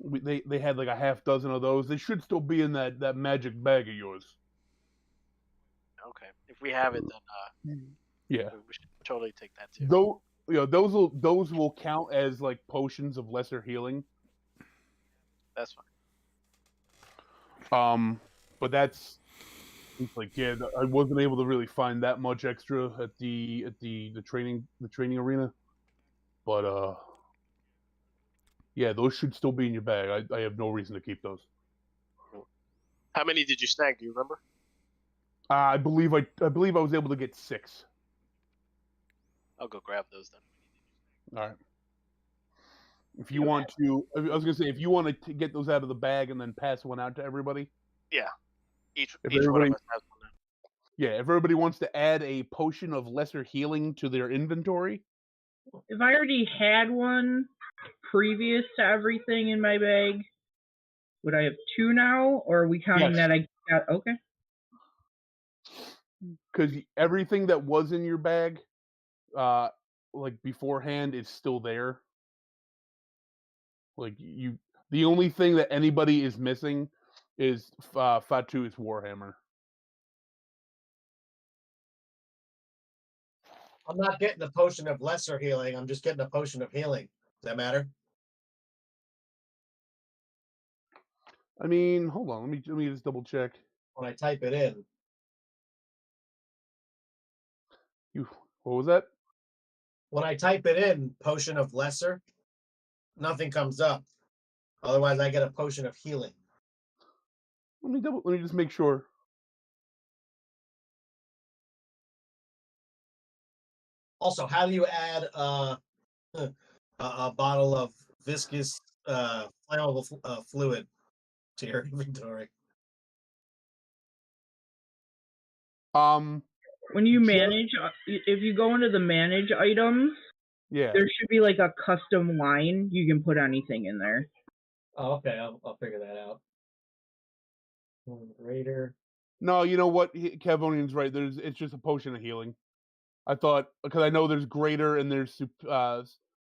They had like a half dozen of those. They should still be in that magic bag of yours. Okay, if we have it, then Yeah. we should totally take that too. Though those will count as like potions of lesser healing. That's fine. But it's like, yeah, I wasn't able to really find that much extra at the training arena. But yeah, those should still be in your bag. I have no reason to keep those. How many did you snag? Do you remember? I believe I was able to get 6. I'll go grab those then. All right. If you want to, I was gonna say, if you want to get those out of the bag and then pass one out to everybody. Yeah. Each one everybody- of us has one. Yeah, if everybody wants to add a potion of lesser healing to their inventory. If I already had one previous to everything in my bag, would I have 2 now, or are we counting Yes. that I got? Okay. Because everything that was in your bag, like beforehand, is still there. Like the only thing that anybody is missing is Fatu's Warhammer. I'm not getting a potion of lesser healing. I'm just getting a potion of healing. Does that matter? I mean, hold on. Let me just double check. When I type it in, What was that? when I type it in, potion of lesser, nothing comes up. Otherwise, I get a potion of healing. Let me just make sure. Also, how do you add a bottle of viscous flammable fluid to your inventory? When you manage, if you go into the manage items, Yeah. there should be like a custom line. You can put anything in there. Oh, okay. I'll figure that out. Raider. No, you know what? Cavonian's right. It's just a potion of healing. I thought, because I know there's greater and there's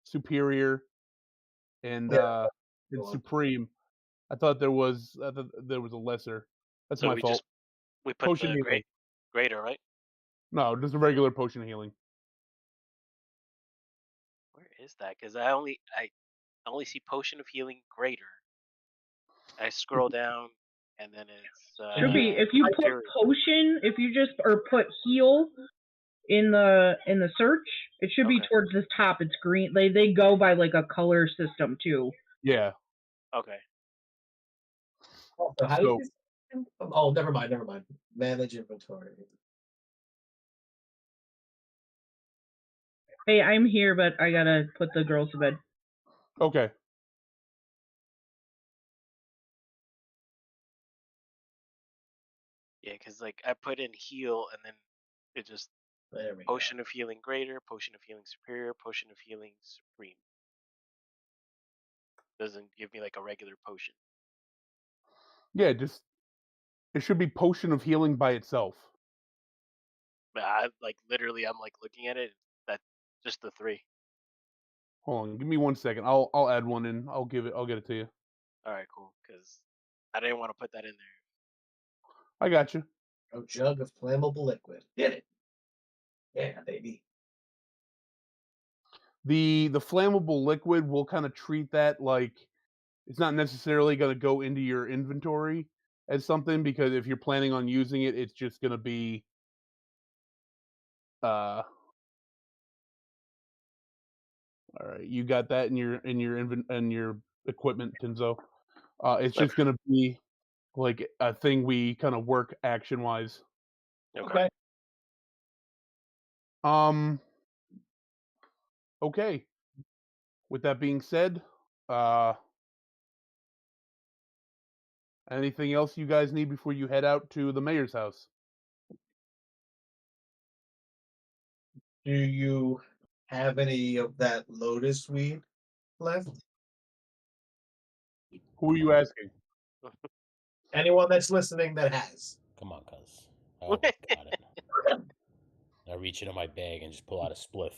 superior and Go on. supreme. I thought there was a lesser. That's So my we fault. we put Potion the healing. greater, right? No, just a regular potion of healing. Where is that? Because I only see potion of healing greater. I scroll down, and then it's Should be if you put superior. potion, if you just or put heal in the search, it should be Okay. towards the top. It's green. They go by like a color system too. Yeah. Okay. Also, how do you? Oh, never mind. Manage inventory. Hey, I'm here, but I gotta put the girls to bed. Okay. Yeah, because like I put in heal, and then it just There we go. potion of healing greater, potion of healing superior, potion of healing supreme. Doesn't give me like a regular potion. Yeah, just it should be potion of healing by itself. But I like literally, I'm like looking at it. That's just the 3. Hold on, give me 1 second. I'll add one in. I'll get it to you. All right, cool. Because I didn't want to put that in there. I got you. A jug of flammable liquid. Get it? Yeah, baby. The flammable liquid will kind of treat that like it's not necessarily going to go into your inventory as something, because if you're planning on using it, it's just going to be All right, you got that in your equipment, Tinzo. It's just gonna be like a thing we kind of work action wise. Okay. Okay. With that being said, anything else you guys need before you head out to the mayor's house? Do you have any of that lotus weed left? Who are you asking? Anyone that's listening that has. Come on, cuz. I already got it. I reach into my bag and just pull out a spliff.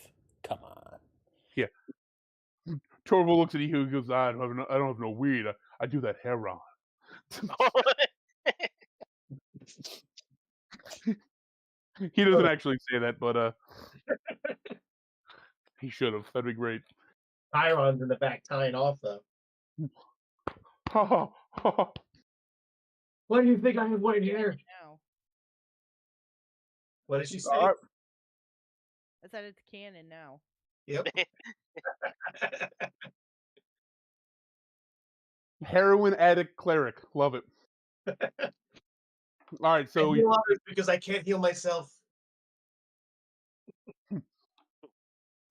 Come on. Yeah. Torval looks at you and goes, I don't have no weed. I do that heroin. He doesn't actually say that, but he should have. That'd be great. Chiron's in the back tying off though. What do you think I have white hair? Now. What did she say? All right. I said it's canon now. Yep. Heroin addict cleric. Love it. All right, so I heal others because I can't heal myself. all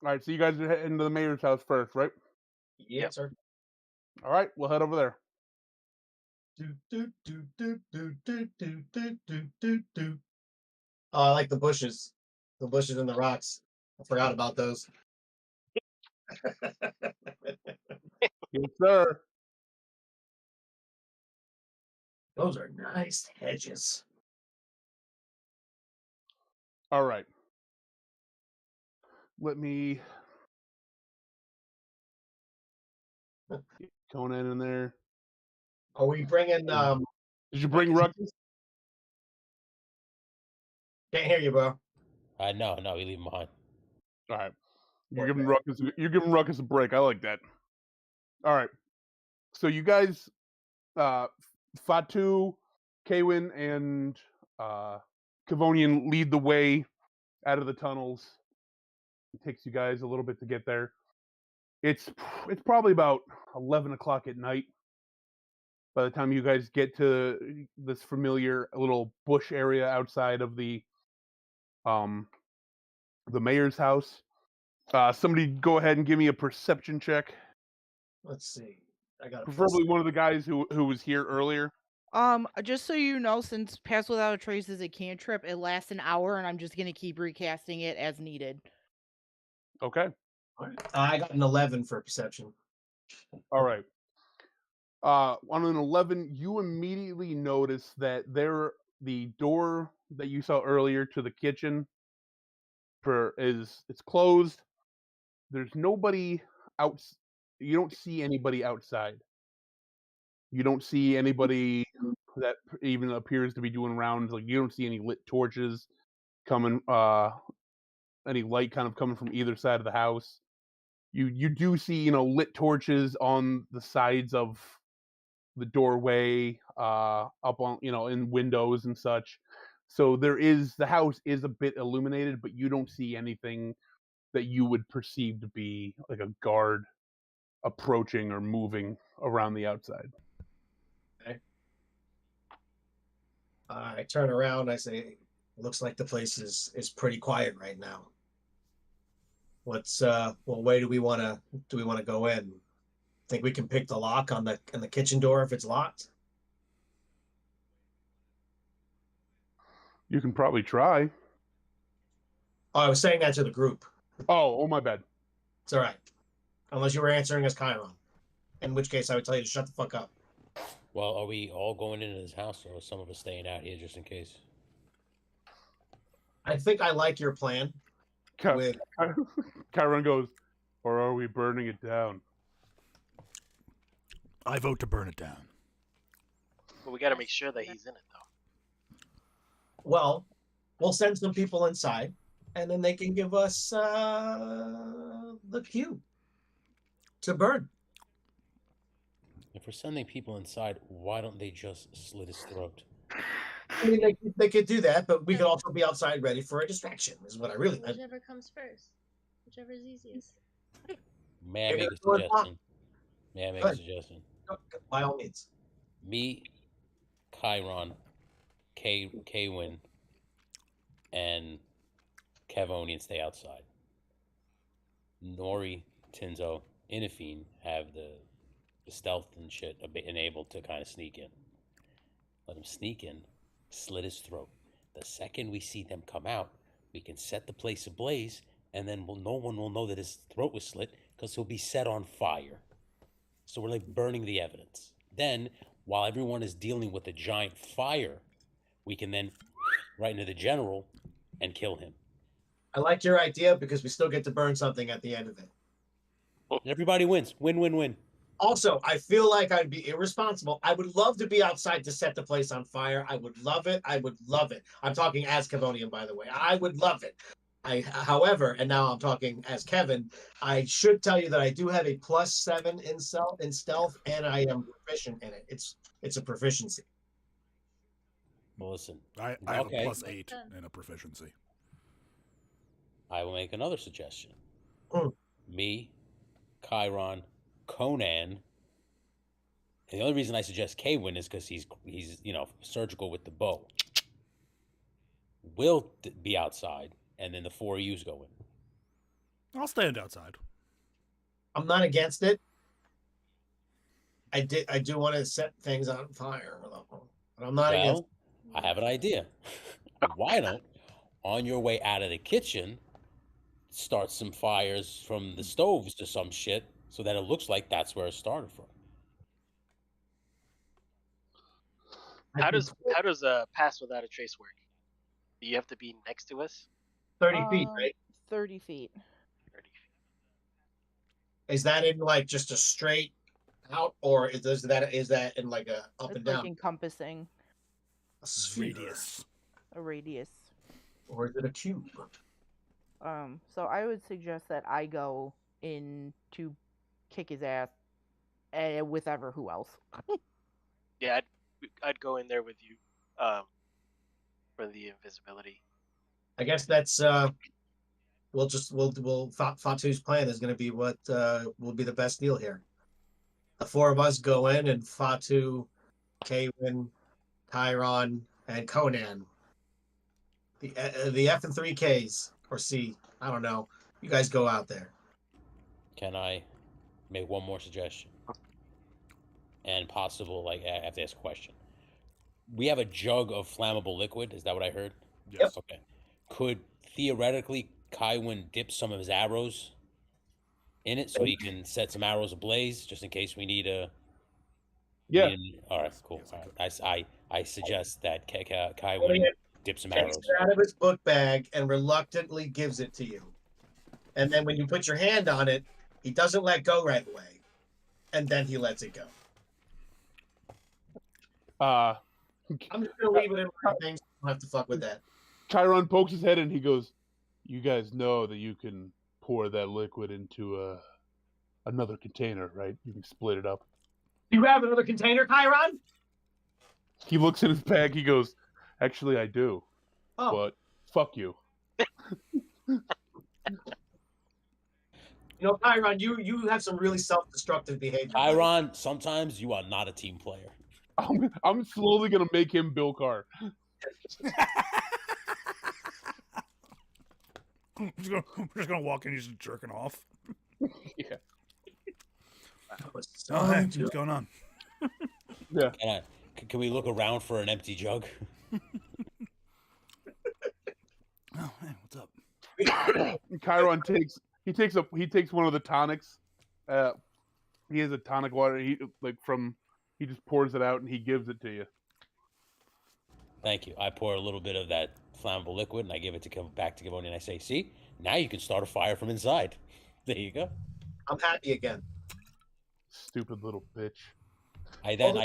right, so you guys are heading to the mayor's house first, right? Yes, sir. All right, we'll head over there. Oh, I like the bushes. The bushes and the rocks. I forgot about those. Yes, sir. Those are nice hedges. All right. Let me get Conan in there. Are we bringing? Did you bring Ruckus? Can't hear you, bro. No, you leave him behind. All right. You're giving Ruckus a break. I like that. All right. So you guys, Fatu, Kaywin, and Kavonian lead the way out of the tunnels. It takes you guys a little bit to get there. It's probably about 11 o'clock at night by the time you guys get to this familiar little bush area outside of the mayor's house. Somebody go ahead and give me a perception check. Let's see. I got preferably one of the guys who was here earlier. Just so you know, since Pass Without a Trace is a cantrip, it lasts an hour, and I'm just gonna keep recasting it as needed. Okay. I got an 11 for perception. All right. On an 11, you immediately notice that the door that you saw earlier to the kitchen it's closed. There's nobody out. You don't see anybody outside. You don't see anybody that even appears to be doing rounds. Like, you don't see any lit torches coming, any light kind of coming from either side of the house. You do see, lit torches on the sides of the doorway, up on, in windows and such. So the house is a bit illuminated, but you don't see anything that you would perceive to be like a guard approaching or moving around the outside. Okay. I turn around. I say, "Looks like the place is pretty quiet right now. What way do we want to go in? Think we can pick the lock on the kitchen door if it's locked?" You can probably try. Oh, I was saying that to the group. Oh, my bad. It's all right. Unless you were answering as Chiron. In which case, I would tell you to shut the fuck up. Well, are we all going into his house, or are some of us staying out here just in case? I think I like your plan. Chiron goes, or are we burning it down? I vote to burn it down. But we got to make sure that he's in it, though. Well, we'll send some people inside, and then they can give us the cue to burn. If we're sending people inside, why don't they just slit his throat? I mean, they could do that, but we could also be outside ready for a distraction. Is what I really meant. Whichever comes first. Whichever is easiest. May I Maybe make a that's what I suggestion? May I make Go a ahead. suggestion? By all means. Me, Chiron, Kwin, and Kevonian stay outside. Nori, Tinzo, Inafine have the stealth and shit enabled to kind of sneak in. Let him sneak in, slit his throat. The second we see them come out, we can set the place ablaze, and then no one will know that his throat was slit because he'll be set on fire. So we're like burning the evidence. Then, while everyone is dealing with a giant fire, we can then right into the general and kill him. I like your idea because we still get to burn something at the end of it. And everybody wins. Win, win, win. Also, I feel like I'd be irresponsible. I would love to be outside to set the place on fire. I would love it. I would love it. I'm talking as Kevonian, by the way. I would love it. However, and now I'm talking as Kevin, I should tell you that I do have a +7 in stealth, and I am proficient in it. It's a proficiency. Well, listen. I have a +8 and a proficiency. I will make another suggestion. Mm. Me, Chiron, Conan. And the only reason I suggest Kwin is because he's surgical with the bow. We'll be outside, and then the 4 of yous go in. I'll stand outside. I'm not against it. I do want to set things on fire, but I'm not against it. I have an idea. Why don't, on your way out of the kitchen, start some fires from the stoves to some shit so that it looks like that's where it started from. How does pass without a trace work? Do you have to be next to us? 30 feet, right? 30 feet. 30 feet. Is that in like just a straight out, or is that in like a up and down? Like encompassing A sphere. Radius. a radius. Or is it a cube? So I would suggest that I go in to kick his ass, with ever who else. Yeah, I'd go in there with you, for the invisibility. I guess that's Fatu's plan is going to be what will be the best deal here. The 4 of us go in, and Fatu, Kwin, Chiron, and Conan. The F and 3 Ks or C, I don't know. You guys go out there. Can I make one more suggestion? And possible, I have to ask a question. We have a jug of flammable liquid. Is that what I heard? Yes. Okay. Could theoretically Kywin dip some of his arrows in it so he can set some arrows ablaze just in case we need a? Yeah. All right. Cool. Yes, All right. I suggest that Kywin dip some arrows. Takes it out of his book bag and reluctantly gives it to you. And then when you put your hand on it, he doesn't let go right away. And then he lets it go. I'm just going to leave it in my things. I don't have to fuck with that. Chiron pokes his head and he goes, "You guys know that you can pour that liquid into another container, right? You can split it up." Do you have another container, Chiron? He looks in his bag. He goes, "Actually, I do. Oh. But fuck you." You know, Chiron, you have some really self-destructive behavior. Chiron, sometimes you are not a team player. I'm slowly gonna make him Bill Carr. We're just gonna walk in. He's just jerking off. Yeah. Oh, hey, what's going on? Yeah. Can we look around for an empty jug? Oh, hey, what's up? Chiron takes one of the tonics. He has a tonic water. He just pours it out and he gives it to you. Thank you. I pour a little bit of that flammable liquid and I give it back to Gavoni and I say, "See, now you can start a fire from inside." There you go. I'm happy again. Stupid little bitch. I then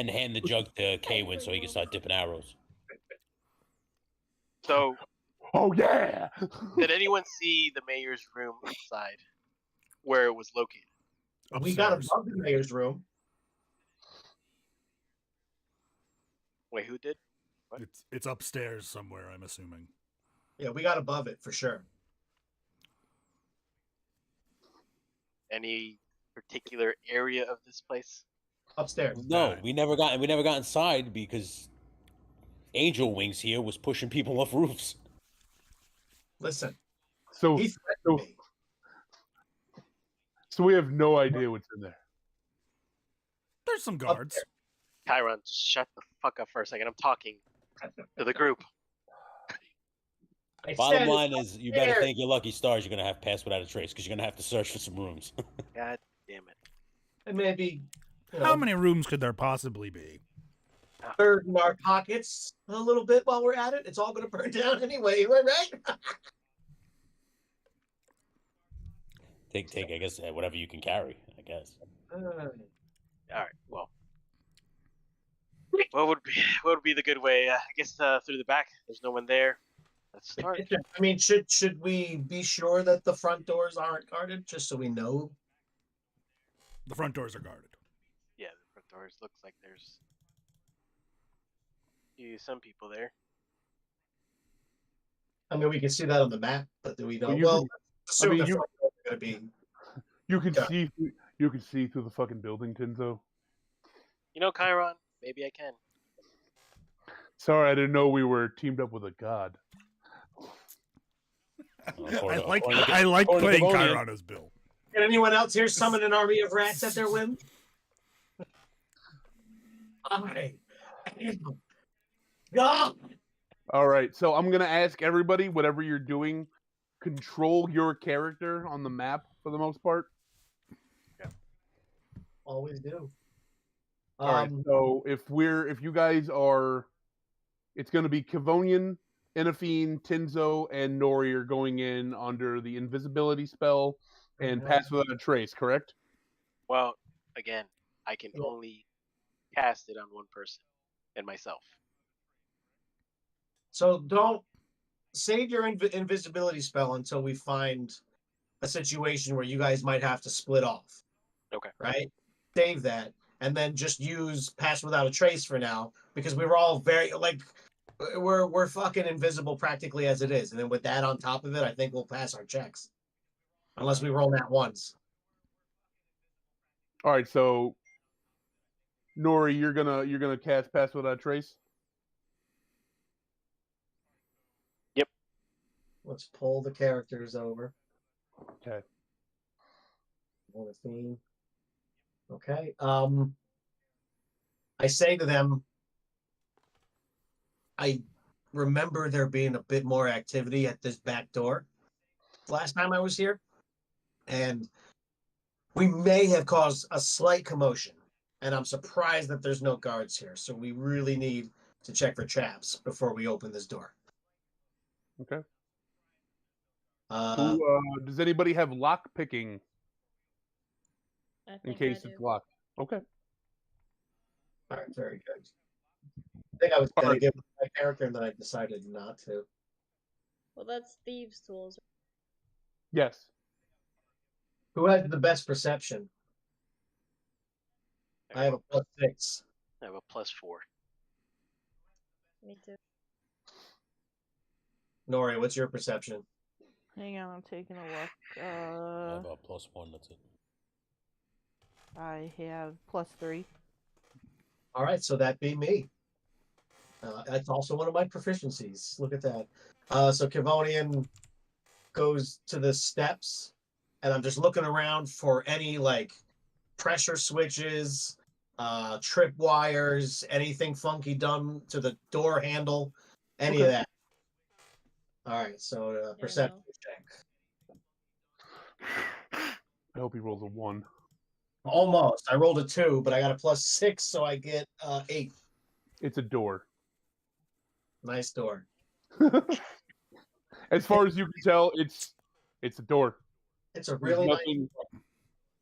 hand the jug to Kwin so he can start dipping arrows. So, Oh yeah. did anyone see the mayor's room outside, where it was located? We got Upstairs. above the mayor's room. Wait, who did? It's upstairs somewhere, I'm assuming. Yeah, we got above it for sure. Any particular area of this place? Upstairs. No, Nine. we never got inside because Angel Wings here was pushing people off roofs. Listen, So, he threatened me. so we have no idea what's in there. There's some guards. Chiron, just shut the fuck up for a second. I'm talking to the group. I Bottom said line it's is, you better upstairs. thank your lucky stars you're gonna have Pass Without a Trace because you're gonna have to search for some rooms. God damn it. And maybe, How many rooms could there possibly be? burden our pockets a little bit while we're at it. It's all going to burn down anyway, right? take, I guess, whatever you can carry. I guess. All right. Well, what would be the good way? I guess through the back. There's no one there. Let's start. I mean, should we be sure that the front doors aren't guarded, just so we know? The front doors are guarded. Yeah, the front doors looks like there's some people there. I mean, we can see that on the map, but do we know? Well, you Well, can- assume mean, the you- front doors are going to be. You can Yeah. see. You can see through the fucking building, Tinzo. You know, Chiron, maybe I can. Sorry, I didn't know we were teamed up with a god. According to- I according to- like according to playing Devonian. Chiron as Bill. Can anyone else here summon an army of rats at their whim? I am God. All right, so I'm gonna ask everybody, whatever you're doing, control your character on the map for the most part. Always do. All right, so if you guys are, it's gonna be Kavonian, Inafine, Tinzo, and Nori are going in under the invisibility spell and Pass Without a Trace, correct? Well, again, I can Yeah. only cast it on one person and myself. So don't save your invisibility spell until we find a situation where you guys might have to split off. Okay. Right? Save that, and then just use Pass Without a Trace for now, because we were all very we're fucking invisible practically as it is, and then with that on top of it, I think we'll pass our checks, unless we roll that once. All right, so Nori, you're gonna cast Pass Without a Trace. Let's pull the characters over. Okay. Okay. I say to them, I remember there being a bit more activity at this back door last time I was here, and we may have caused a slight commotion, and I'm surprised that there's no guards here, so we really need to check for traps before we open this door. Okay. Does anybody have lock picking I in think case I it's do. locked? Okay. All right, very good. I think I was going Alright. to give my character, and then I decided not to. Well, that's thieves' tools. Yes. Who has the best perception? I have a +6. I have a +4. Me too. Nori, what's your perception? Hang on, I'm taking a look. I have a +1. That's it. I have +3. All right, so that be me. That's also one of my proficiencies. Look at that. So Kivonian goes to the steps, and I'm just looking around for any pressure switches, trip wires, anything funky done to the door handle, any of Okay. that. All right, so perception check. I hope he rolls a 1. Almost. I rolled a 2, but I got a +6, so I get 8. It's a door. Nice door. As far as you can tell, it's a door. It's a There's really nice. nothing.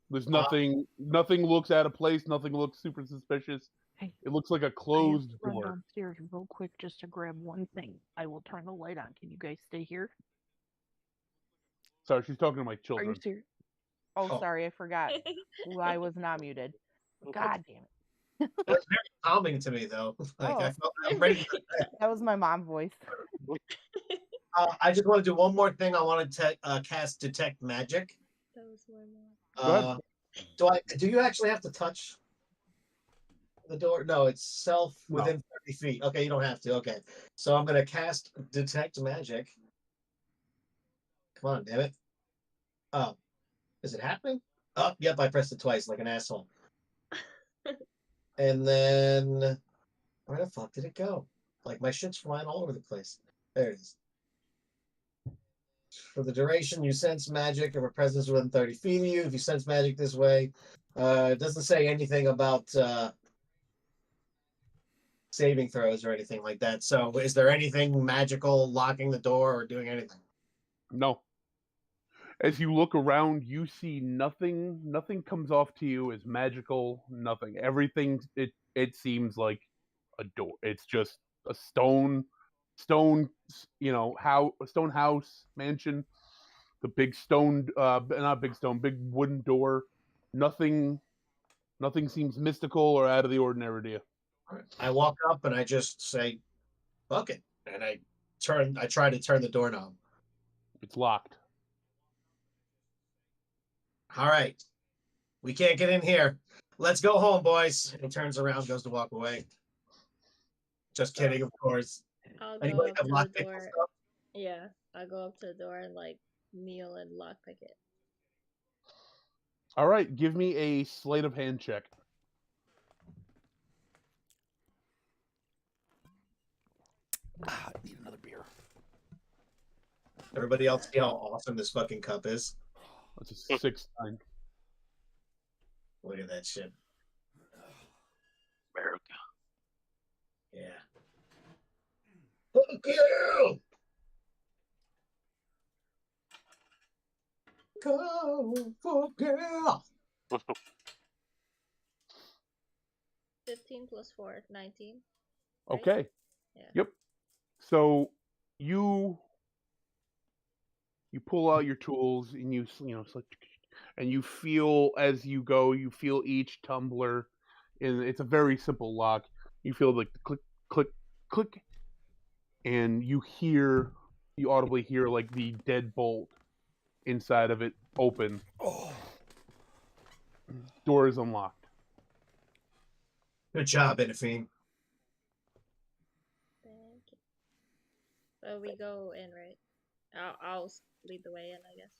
There's nothing. Nothing looks out of place. Nothing looks super suspicious. Hey, It looks like a I have closed to run door. downstairs real quick just to grab one thing. I will turn the light on. Can you guys stay here? Sorry, she's talking to my Are you children. serious? Oh, Oh. sorry, I forgot. I was not muted. Okay. God damn it. It was very calming to me, though. Like I Oh. felt I'm ready. That was my mom voice. I just want to do one more thing. I want to cast detect magic. That was my mom. Go ahead. Do you actually have to touch the door? No, it's self No. within 30 feet. Okay, you don't have to. Okay, so I'm gonna cast detect magic. Come on, damn it! Oh, is it happening? Oh, yep, I pressed it twice like an asshole. And then where the fuck did it go? Like my shit's flying all over the place. There it is. For the duration, you sense magic of a presence within 30 feet of you. If you sense magic this way, it doesn't say anything about saving throws or anything like that. So, is there anything magical locking the door or doing anything? No. As you look around, you see nothing. Nothing comes off to you as magical. Nothing. Everything. It seems like a door. It's just a stone. A stone house mansion. The big stone. Not big stone. Big wooden door. Nothing. Nothing seems mystical or out of the ordinary to you. I walk up and I just say, "Fuck it," and I try to turn the doorknob. It's locked. All right, we can't get in here. Let's go home, boys. And he turns around, goes to walk away. Just kidding, of course. I'll go Anybody up have to the lockpick and door. stuff? Yeah, I'll go up to the door and like kneel and lockpick it. All right, give me a sleight of hand check. I need another beer. Everybody else see how awesome this fucking cup is? That's a 6-9. Look at that shit. America. Yeah. Fuck you! Go for girl. 15 plus 4, 19. Right? Okay. Yeah. Yep. So you pull out your tools and and you feel as you go, you feel each tumbler, and it's a very simple lock. You feel like the click, click, click, and you audibly hear like the deadbolt inside of it open. Oh. Door is unlocked. Good job, Benafine. Thank you. So we go in, right? I'll lead the way in, I guess.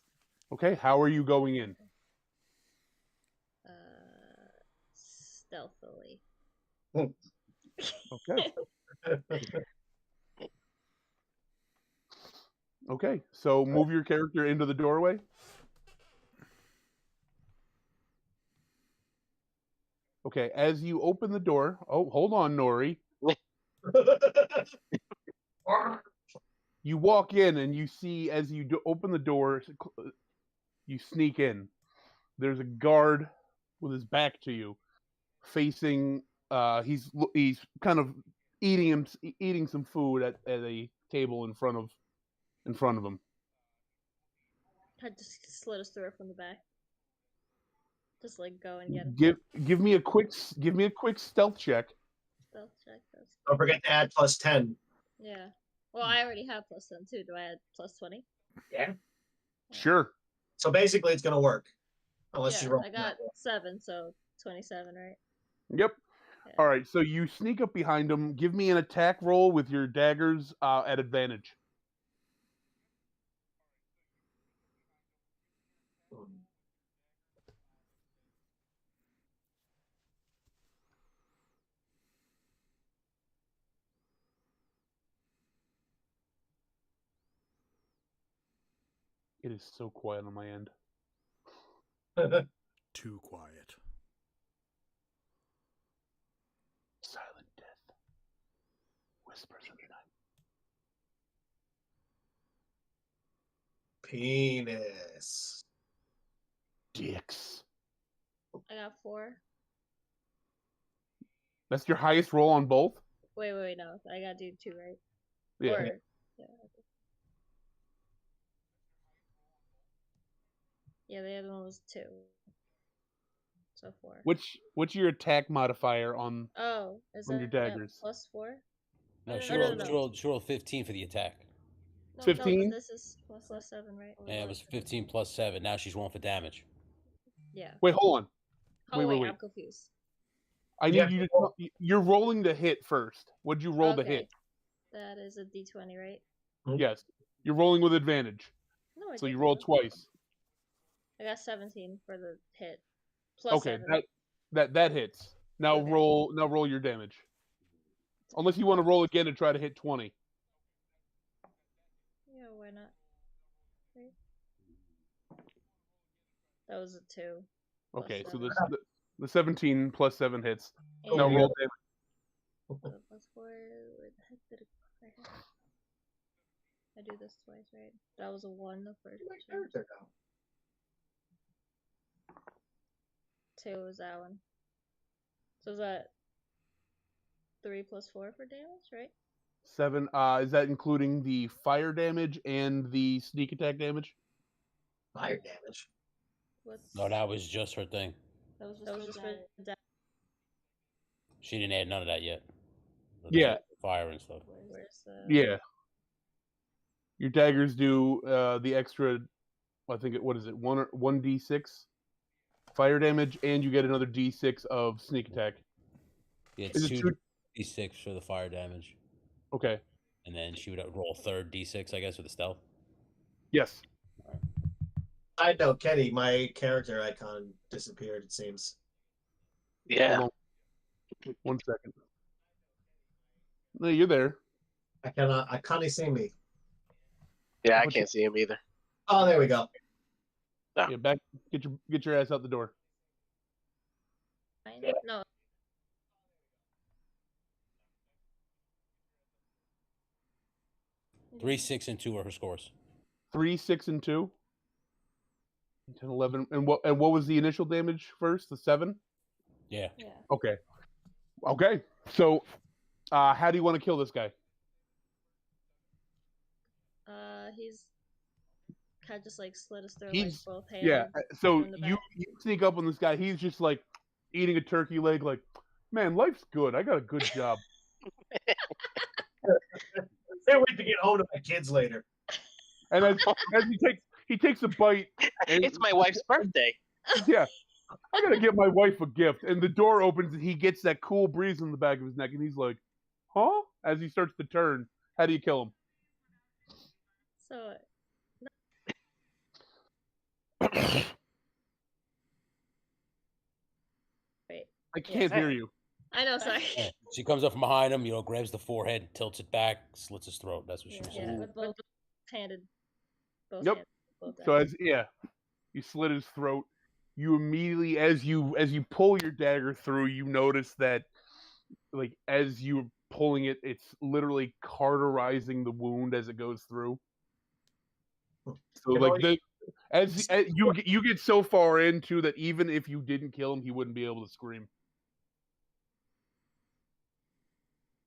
Okay, how are you going in? Stealthily. Okay. Okay, so move your character into the doorway. Okay, as you open the door, hold on, Nori. You walk in and you see as you open the door, you sneak in. There's a guard with his back to you, facing. He's kind of eating some food at a table in front of him. I just slit his throat from the back. Just like go and get him. Give me a quick stealth check. Stealth check. Don't forget to add +10. Yeah. Well, I already have +10 too. Do I add +20? Yeah. Sure. So basically, it's gonna work, unless yeah, you roll. I got 7, so 27, right? Yep. Yeah. All right. So you sneak up behind him. Give me an attack roll with your daggers at advantage. It is so quiet on my end. Too quiet. Silent death. Whispers in the night. Penis. Dicks. I got 4. That's your highest roll on both? Wait, no. I gotta do 2, right? Yeah. Or, yeah. Yeah, the other one was 2. So 4. What's your attack modifier on Oh, is on your that daggers? +4? No, she no, rolled, no. she rolled 15 for the attack. No, 15? but this is +7, right? Yeah, it was 15 plus 7. Now she's rolling for damage. Yeah. Wait, hold on. Oh, Wait. I'm confused. I Yeah. need you to. You're rolling to hit first. What'd you roll to Okay. hit? That is a D20, right? Yes. You're rolling with advantage. No, I So you didn't. rolled twice. I got 17 for the hit. Okay, +7. that hits. Now Okay. roll your damage. Unless you want to roll again to try to hit 20. Yeah, why not? Right. That was a 2. Okay, so +7. the 17 plus 7 hits. And Now roll damage. +4. Where the heck did I hit? I do this twice, right? That was a 1 the first one. 2 was that one. So is that 3 + 4 for damage, right? 7. Is that including the fire damage and the sneak attack damage? Fire damage. What's No, that was just her thing. that was just for damage. She didn't add none of that yet. Yeah. Fire and stuff. Where's the Yeah. Your daggers do the extra. I think what is it? 1d6 fire damage, and you get another d6 of sneak attack. Yeah, Is it 2d6 for the fire damage. Okay. And then she would roll a third d6, I guess, with the stealth. Yes. I know, Kenny, my character icon disappeared, it seems. Yeah. Hold on. 1 second. No, you're there. I can't see me. Yeah, I can't see him either. Oh, there we go. Yeah, back. Get your ass out the door. No. 3, 6, and 2 are her scores. 3, 6, and 2. 10, 11. And what was the initial damage first? The 7? Yeah. Yeah. Okay. Okay. So, how do you want to kill this guy? He's kind of just like slit his throat He's like both hands. yeah. So from the you sneak up on this guy. He's just like eating a turkey leg. Like, man, life's good. I got a good job. Can't wait to get home to my kids later. And as he takes a bite. And, It's my wife's birthday. Yeah. I gotta get my wife a gift. And the door opens and he gets that cool breeze in the back of his neck and he's like, huh? As he starts to turn. How do you kill him? So wait. I can't hear you. I know, sorry. Yeah. She comes up from behind him, grabs the forehead, tilts it back, slits his throat. That's what she was Yeah, saying. with both handed. Both Yep. hands, both So hands. you slit his throat. You immediately, as you pull your dagger through, you notice that, like, as you're pulling it, it's literally cauterizing the wound as it goes through. So, like, as you get so far into that, even if you didn't kill him, he wouldn't be able to scream.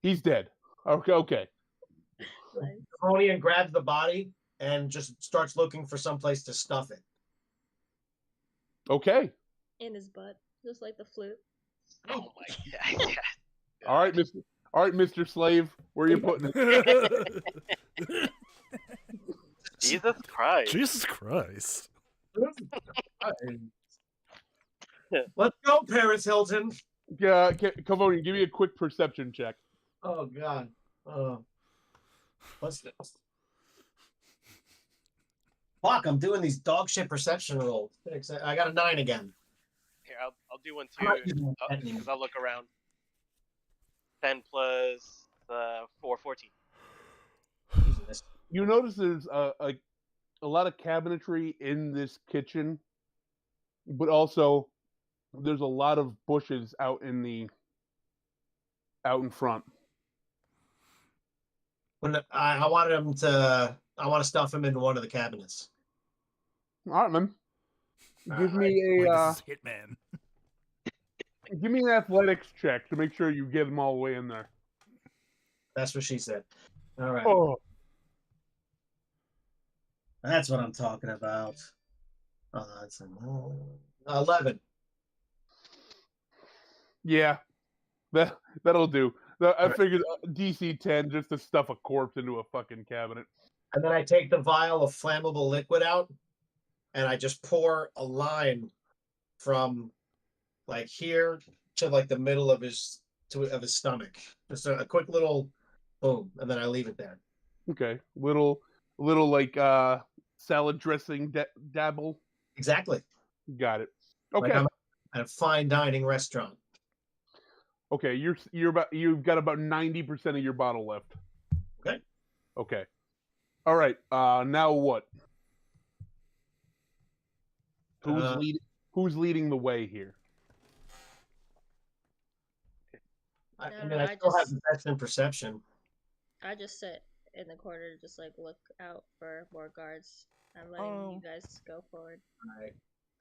He's dead. Okay. Devonian grabs the body and just starts looking for someplace to stuff it. Okay. In his butt, just like the flute. Oh my god. All right, Mr. Slave, where are you putting it? Jesus Christ. Jesus Christ. Let's go, Paris Hilton. Yeah, Cavoni, give me a quick perception check. Oh God. What's this? Fuck! I'm doing these dog shit perception rolls. I got a 9 again. Here, I'll do one I'm not too. using that anymore. Because I'll look around. 10 plus 4, 14. Jesus. You notice there's a lot of cabinetry in this kitchen, but also there's a lot of bushes out in front. When I wanted him to, I want to stuff him in one of the cabinets. All right, man. Give me This is Hitman. give me an athletics check to make sure you get them all the way in there. That's what she said. All right. Oh, That's what I'm talking about. It's 11. Yeah, that'll do. I figured DC 10 just to stuff a corpse into a fucking cabinet. And then I take the vial of flammable liquid out, and I just pour a line from like here to like the middle of his stomach. Just a quick little boom, and then I leave it there. Okay, little like salad dressing dabble. Exactly. Got it. Like Okay. I'm at a fine dining restaurant. Okay, you've got about 90% of your bottle left. Okay. Okay. All right. Now what? Who's leading the way here? I No, mean, no, I I still have just- the best in perception. I just sit in the corner to just like look out for more guards. I'm letting you guys go forward. Right.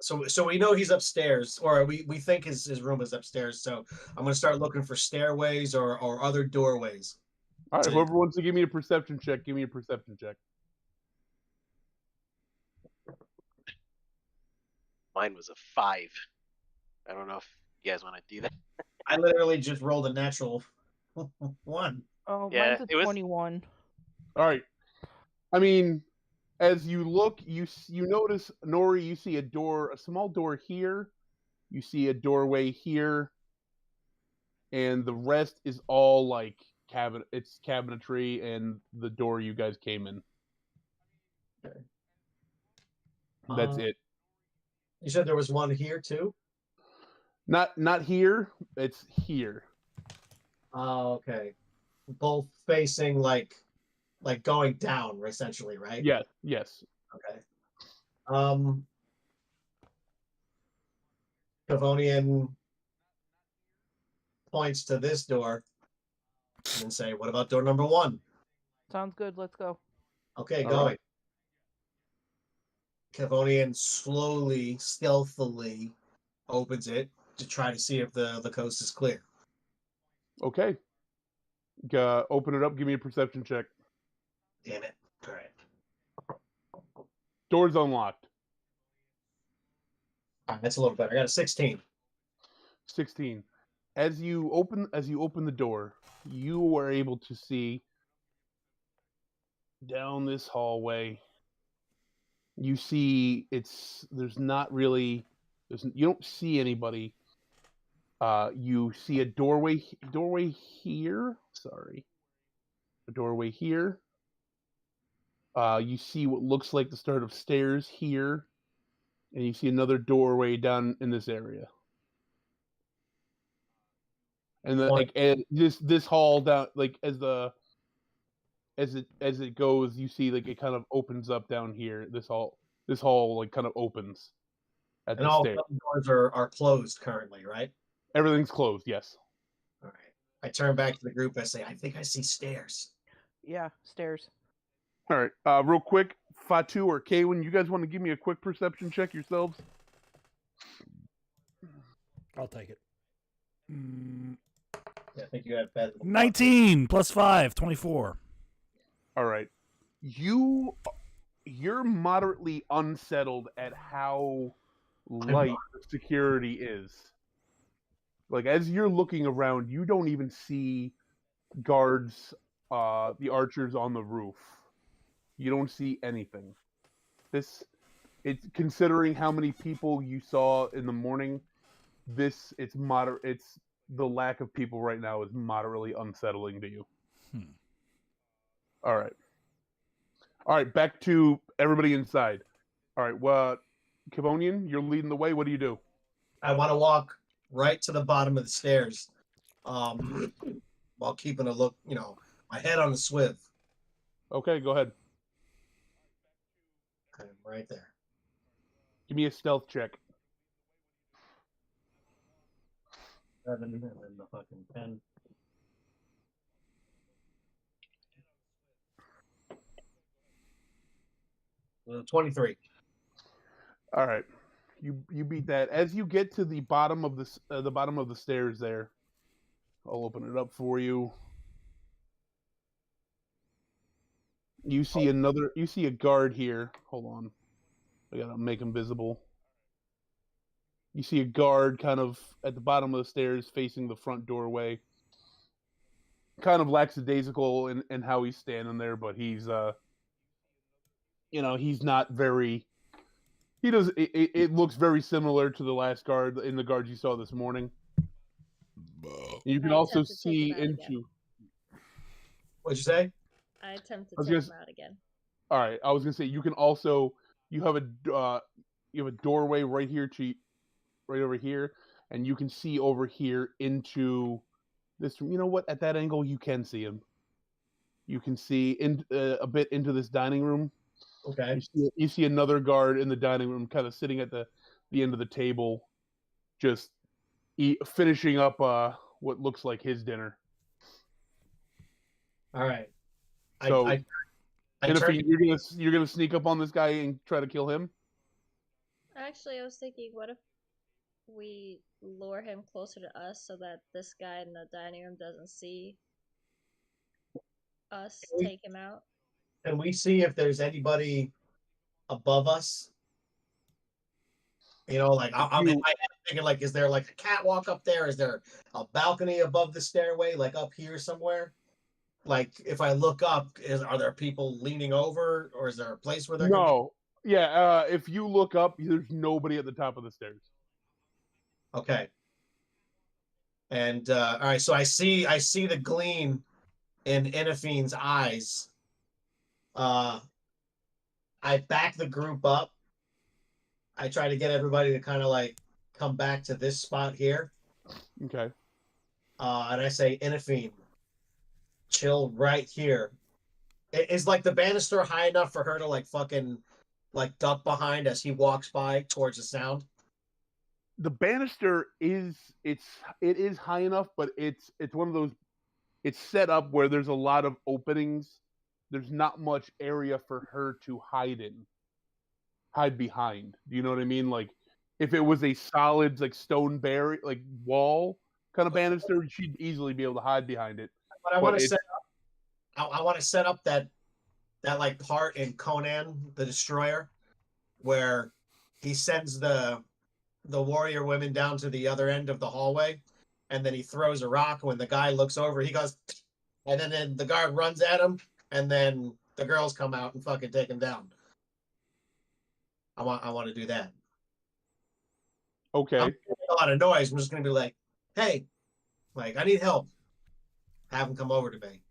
So we know he's upstairs, or we think his room is upstairs. So I'm gonna start looking for stairways or other doorways. All right. to- Whoever wants to give me a perception check, give me a perception check. Mine was a 5. I don't know if you guys want to do that. I literally just rolled a natural 1. Oh, Yeah, mine's it a was- 21. All right. I mean, as you look, you notice, Nori, you see a small door here. You see a doorway here, and the rest is all like it's cabinetry and the door you guys came in. Okay. That's it. You said there was one here too? Not here. It's here. Oh, okay. Both facing like going down, essentially, right? Yes. Yes. Okay. Cavonian points to this door and then say, "What about door number 1?" Sounds good. Let's go. Okay, All going. right. Cavonian slowly, stealthily opens it to try to see if the coast is clear. Okay. Open it up. Give me a perception check. Damn it. All right. Door's unlocked. All right, that's a little better. I got a 16. 16. As you open the door, you are able to see down this hallway. You see you don't see anybody. You see a doorway here. Sorry. A doorway here. You see what looks like the start of stairs here. And you see another doorway down in this area. And this hall down, like as it goes, you see like it kind of opens up down here. This hall like kind of opens at And the all stairs. doors are closed currently, right? Everything's closed. Yes. All right. I turn back to the group. I say, "I think I see stairs." Yeah, stairs. All right. Real quick, Fatu or Kaywin, you guys want to give me a quick perception check yourselves? I'll take it. Yeah, I think you have better. 19 plus 5, 24. All right. You're moderately unsettled at how light the security is. Like as you're looking around, you don't even see guards, the archers on the roof. You don't see anything. It's considering how many people you saw in the morning. It's the lack of people right now is moderately unsettling to you. All right. Back to everybody inside. All right. Well, Cavonian, you're leading the way. What do you do? I want to walk right to the bottom of the stairs, while keeping a look, my head on the swivel. Okay, go ahead. I'm right there. Give me a stealth check. 7 and then the fucking 10. 23. All right, you beat that. As you get to the bottom of the stairs, there, I'll open it up for you. You see a guard here. Hold on, I gotta make him visible. You see a guard kind of at the bottom of the stairs facing the front doorway. Kind of lackadaisical in how he's standing there, but he's he's not very. He does. It looks very similar to the last guard in the guards you saw this morning. You can also see into. What'd you say? I attempt to take him out again. All right, I was gonna say you can also you have a doorway right here right over here, and you can see over here into this. You know what? At that angle, you can see him. You can see a bit into this dining room. Okay. You see another guard in the dining room, kind of sitting at the end of the table, just finishing up what looks like his dinner. All right. So, you're gonna sneak up on this guy and try to kill him? Actually, I was thinking, what if we lure him closer to us so that this guy in the dining room doesn't see us take him out? Can we see if there's anybody above us? You know, like I'm in my head thinking, like, is there like a catwalk up there? Is there a balcony above the stairway, like up here somewhere? Like, if I look up, are there people leaning over, or is there a place where they're? No. Yeah. If you look up, there's nobody at the top of the stairs. Okay. And all right, so I see the gleam in Inafene's eyes. I back the group up. I try to get everybody to kind of like come back to this spot here. Okay. And I say, Inafene, chill right here. Is like the banister high enough for her to like fucking like duck behind as he walks by towards the sound? The banister it is high enough, but it's one of those. It's set up where there's a lot of openings. There's not much area for her to hide behind. Do you know what I mean? Like, if it was a solid like stone barrier, like wall kind of banister, she'd easily be able to hide behind it. But I want to set up. I want to set up that like part in Conan the Destroyer where he sends the warrior women down to the other end of the hallway, and then he throws a rock. When the guy looks over, he goes, and then the guard runs at him, and then the girls come out and fucking take him down. I want to do that. Okay. I'm making a lot of noise. I'm just gonna be like, hey, like, I need help. Have him come over to me,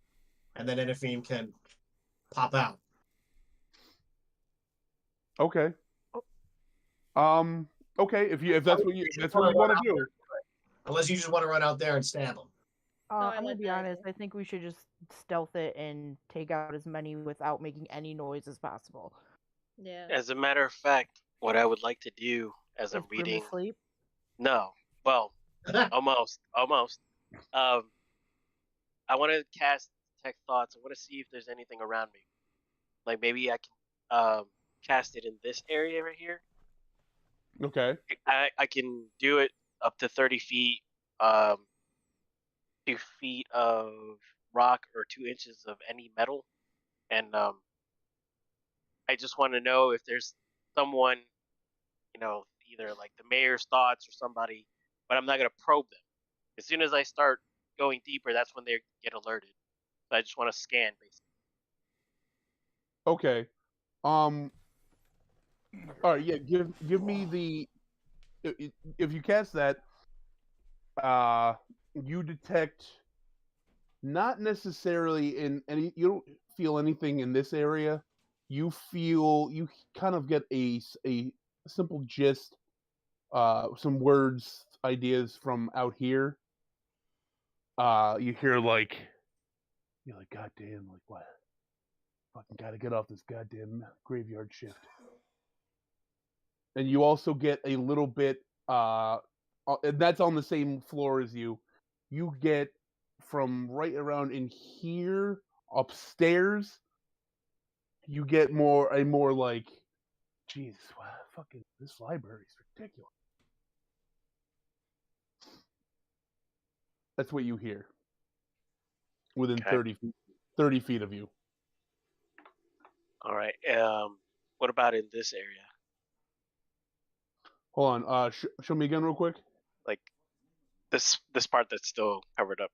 and then Inafene can pop out. Okay. Okay. If that's what you want to do. Unless you just want to run out there and stab him. I'm gonna be honest. I think we should just stealth it and take out as many without making any noise as possible. Yeah. As a matter of fact, what I would like to do as I'm reading. Sleep? No. Well, almost. I want to cast Detect Thoughts. I want to see if there's anything around me. Like, maybe I can cast it in this area right here. Okay. I can do it up to 30 feet, 2 feet of rock or 2 inches of any metal. And I just want to know if there's someone, either like the mayor's thoughts or somebody, but I'm not going to probe them. As soon as I start going deeper, that's when they get alerted. So I just want to scan, basically. Okay. All right. Yeah. Give me the. If you cast that, you detect not necessarily in any. You don't feel anything in this area. You kind of get a simple gist, some words, ideas from out here. You hear like, you're like, goddamn, like what? Fucking gotta get off this goddamn graveyard shift. And you also get a little bit, and that's on the same floor as you. You get from right around in here upstairs. You get a more like, Jesus, wow, fucking this library is ridiculous. That's what you hear. Within 30 feet of you. All right. What about in this area? Hold on. Show me again real quick. Like this part that's still covered up.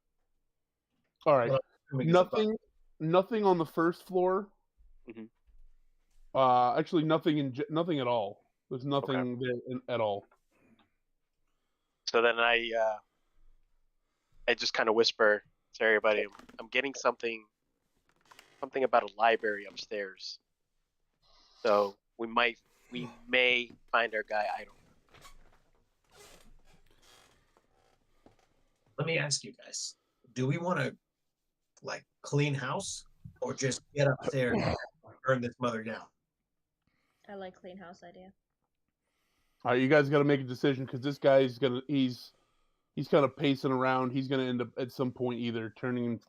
All right. Well, assuming it's above. Nothing on the first floor. Mhm. Actually, nothing at all. There's nothing there at all. So then I just kind of whisper to everybody, I'm getting something about a library upstairs. So we may find our guy. I don't know. Let me ask you guys: do we want to like clean house, or just get upstairs and burn this mother down? I like clean house idea. All right, you guys got to make a decision because this guy's he's kind of pacing around. He's gonna end up at some point either turning,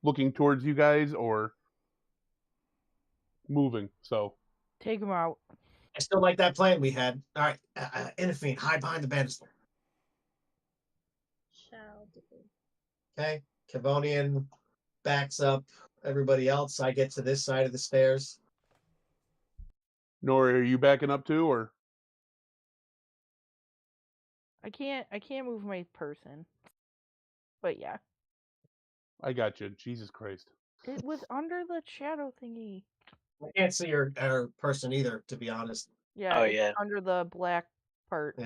looking towards you guys, or moving. So Take him out. I still like that plan we had. All right, Inafine, hide behind the banister. Shall do. Okay, Kavonian backs up everybody else. I get to this side of the stairs. Nori, are you backing up too, or? I can't move my person. But yeah. I got you. Jesus Christ. It was under the shadow thingy. I can't see your person either, to be honest. Yeah, Oh, it's yeah. under the black part. Yeah.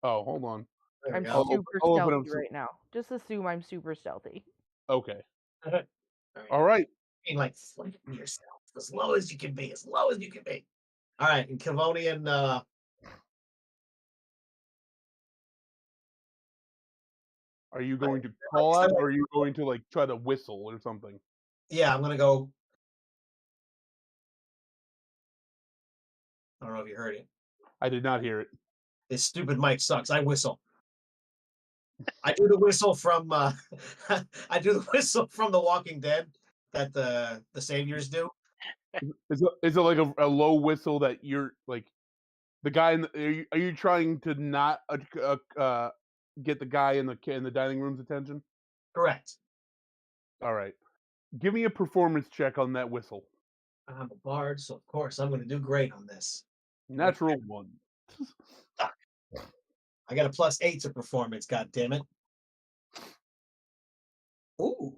Oh, hold on. There we I'm go. super I'll open stealthy up right now. Just assume I'm super stealthy. Okay. All All right. Being like flanking yourself as low as you can be, as low as you can be. All right, and Kavonian. Are you going to call out, or are you going to like try to whistle or something? Yeah, I'm gonna go. I don't know if you heard it. I did not hear it. This stupid mic sucks. I whistle. I do the whistle from I do the whistle from The Walking Dead that the saviors do. Is it like a low whistle that you're like the guy in the, are you trying to not get the guy in the dining room's attention? Correct. All right. Give me a performance check on that whistle. I'm a bard, so of course I'm going to do great on this. Natural 1. I got a +8 to performance. God damn it! Ooh,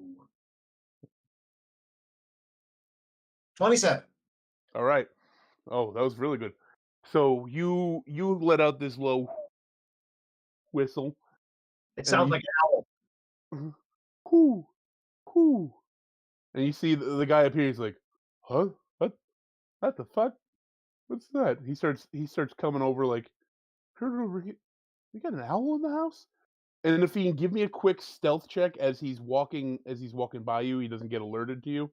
27. All right. Oh, that was really good. So you let out this low whistle. It sounds like an owl. Whoo, whoo, and you see the guy up here. He's like, "Huh? What the fuck? What's that?" He starts coming over like, "Heard over here. We got an owl in the house." And if he can give me a quick stealth check as he's walking by you, he doesn't get alerted to you.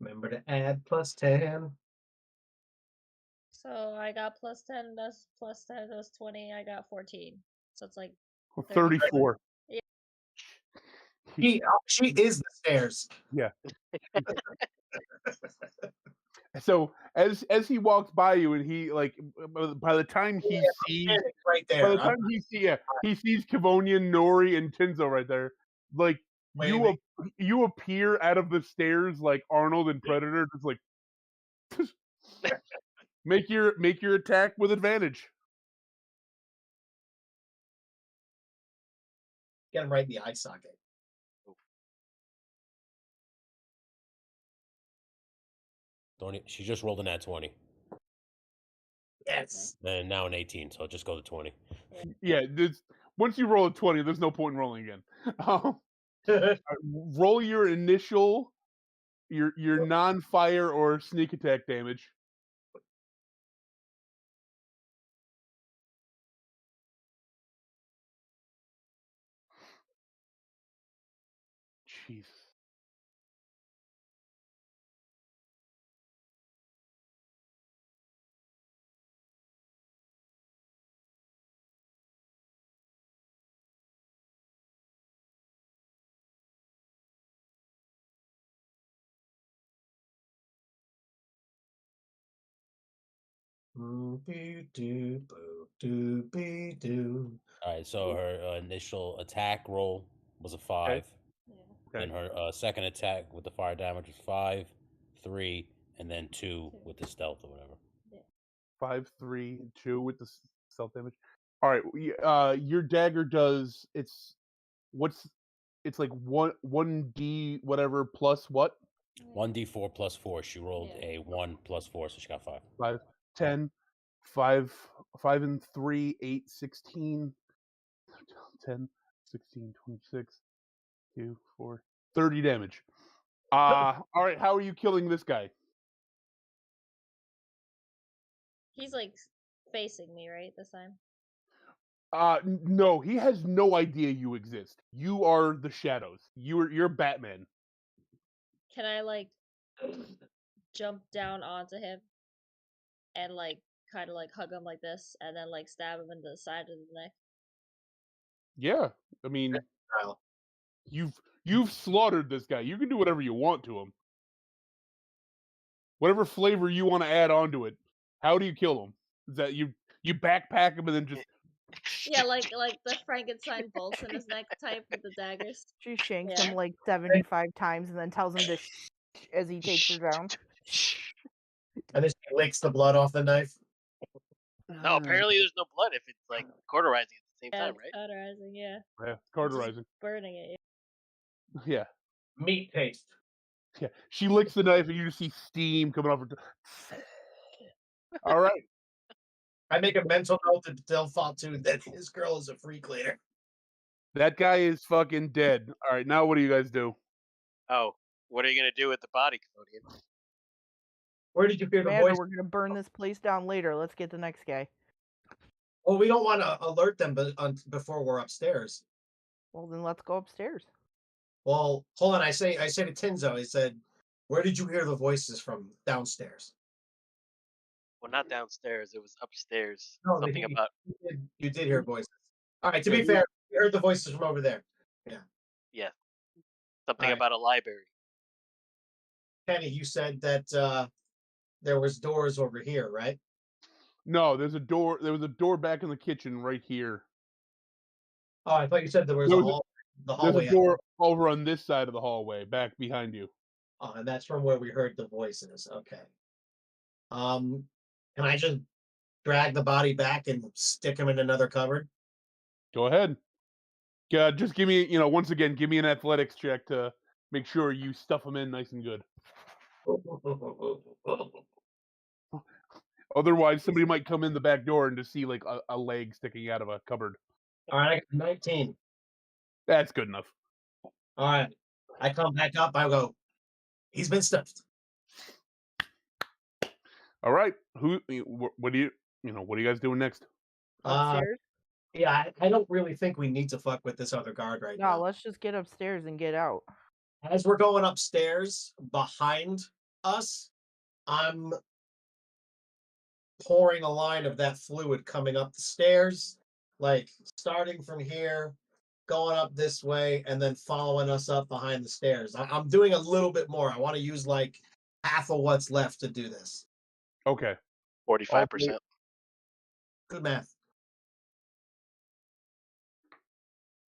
Remember to add +10. So I got +10. That's +10. That's 20. I got 14. So it's like 34. Yeah. She is the stairs. Yeah. So as he walks by you, and he like by the time he sees right there, by the time he sees Kavonian, Nori, and Tinzo right there, like you appear out of the stairs like Arnold and Predator, just like make your attack with advantage. Get him right in the eye socket. She just rolled a nat 20. Yes. And now an 18, so just go to 20. Yeah, once you roll a 20, there's no point in rolling again. Roll your initial, your non-fire or sneak attack damage. Jeez. Alright, so her initial attack roll was a 5. Okay. Then her second attack with the fire damage was 5, 3, and then 2 with the stealth or whatever. 5, 3, 2 with the stealth damage. All right, your dagger does it's like 1d whatever plus what? 1d4 plus 4. She rolled Yeah. a 1 plus 4, so she got 5. 5, 10, 5 and 3, 8, 16, 10, 16, 26, 2, 4, 30 damage. All right, how are you killing this guy? He's like facing me, right, this time? No, he has no idea you exist. You are the shadows. You're Batman. Can I like jump down onto him and like kind of like hug him like this and then like stab him in the side of the neck? Yeah, I mean, Kyle. you've slaughtered this guy. You can do whatever you want to him. Whatever flavor you want to add onto it. How do you kill him? Is that you backpack him and then just Yeah, like the Frankenstein bolts in his neck type with the daggers. She shanks Yeah. him like 75 times and then tells him to as he takes her down. And then she licks the blood off the knife. No, apparently there's no blood if it's like cauterizing at the same Yeah, time, it's right? cauterizing, yeah. yeah, cauterizing. Burning it. Yeah, Meat taste. yeah. She licks the knife and you just see steam coming off her. All right. I make a mental note to tell Fatu that his girl is a freak later. That guy is fucking dead. All right, now what do you guys do? Oh, what are you gonna do with the body, Cambodian? Where did you hear the Commander, voice? we're gonna burn this place down later. Let's get the next guy. Well, we don't want to alert them before we're upstairs. Well, then let's go upstairs. Well, hold on. I say to Tinzo, I said, where did you hear the voices from downstairs? Well, not downstairs. It was upstairs. No, Something about you did hear voices. All right, to Yeah, be fair, you heard the voices from over there. something Alright. about a library. Kenny, you said that there was doors over here, right? No, there's a door. There was a door back in the kitchen right here. Oh, I thought you said there was There a was a- hall, the There's hallway. a door over on this side of the hallway, back behind you. Oh, and that's from where we heard the voices. Okay. Can I just drag the body back and stick him in another cupboard? Go ahead. Just give me, once again, give me an athletics check to make sure you stuff them in nice and good. Otherwise, somebody might come in the back door and just see like a leg sticking out of a cupboard. All right, I got 19. That's good enough. All right. I come back up. I go, he's been stuffed. All right. What do you guys doing next? Upstairs? Yeah, I don't really think we need to fuck with this other guard right No, now. let's just get upstairs and get out. As we're going upstairs, behind us, I'm pouring a line of that fluid coming up the stairs, like starting from here, going up this way, and then following us up behind the stairs. I'm doing a little bit more. I want to use like half of what's left to do this. Okay. 45%. Good math.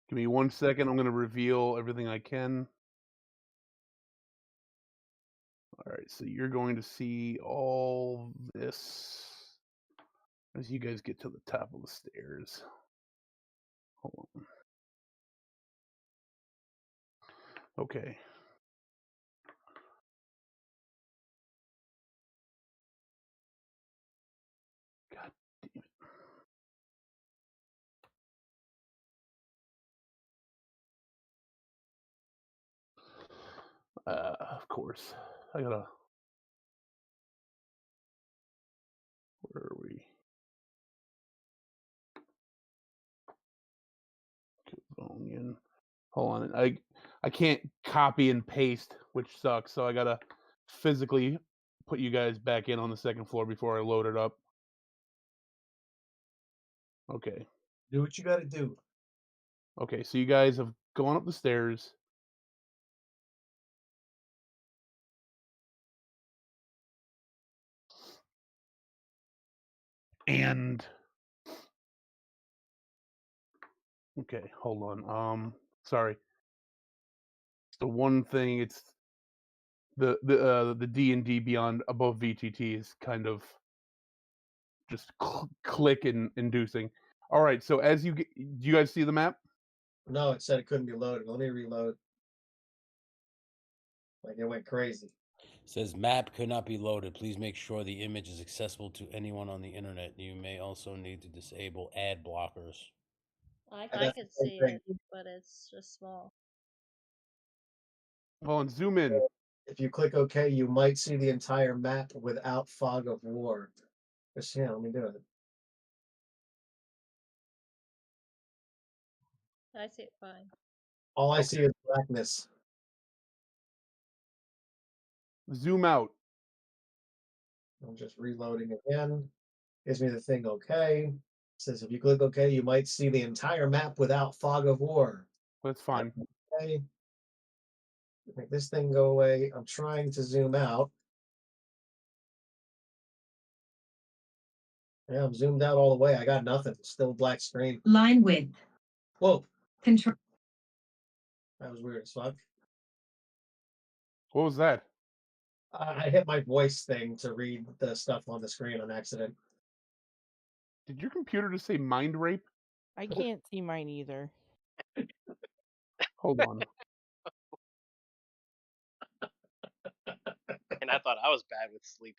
Give me 1 second. I'm going to reveal everything I can. All right. So you're going to see all this as you guys get to the top of the stairs. Hold on. Okay. God damn it. Of course. I gotta. Where are we? Cavonian. Hold on. I can't copy and paste, which sucks. So I gotta physically put you guys back in on the second floor before I load it up. Okay. Do what you got to do. Okay. So you guys have gone up the stairs. And okay, hold on. Sorry. The one thing it's the D&D Beyond above VTT is kind of just click and inducing. All right, so as do you guys see the map? No, it said it couldn't be loaded. Let me reload. Like it went crazy. It says map could not be loaded. Please make sure the image is accessible to anyone on the internet. You may also need to disable ad blockers. I that's could the same see thing. it, but it's just small. Well, and zoom in. If you click OK, you might see the entire map without fog of war. Just yeah, let me do it. I see it fine. All I see is blackness. Zoom out. I'm just reloading again. Gives me the thing OK. Says if you click OK, you might see the entire map without fog of war. That's fine. Okay. Make this thing go away. I'm trying to zoom out. Yeah, I'm zoomed out all the way. I got nothing. Still black screen. Line width. Whoa, Control. that was weird as fuck. What was that? I hit my voice thing to read the stuff on the screen on accident. Did your computer just say mind rape? I can't see mine either. Hold on. And I thought I was bad with sleep.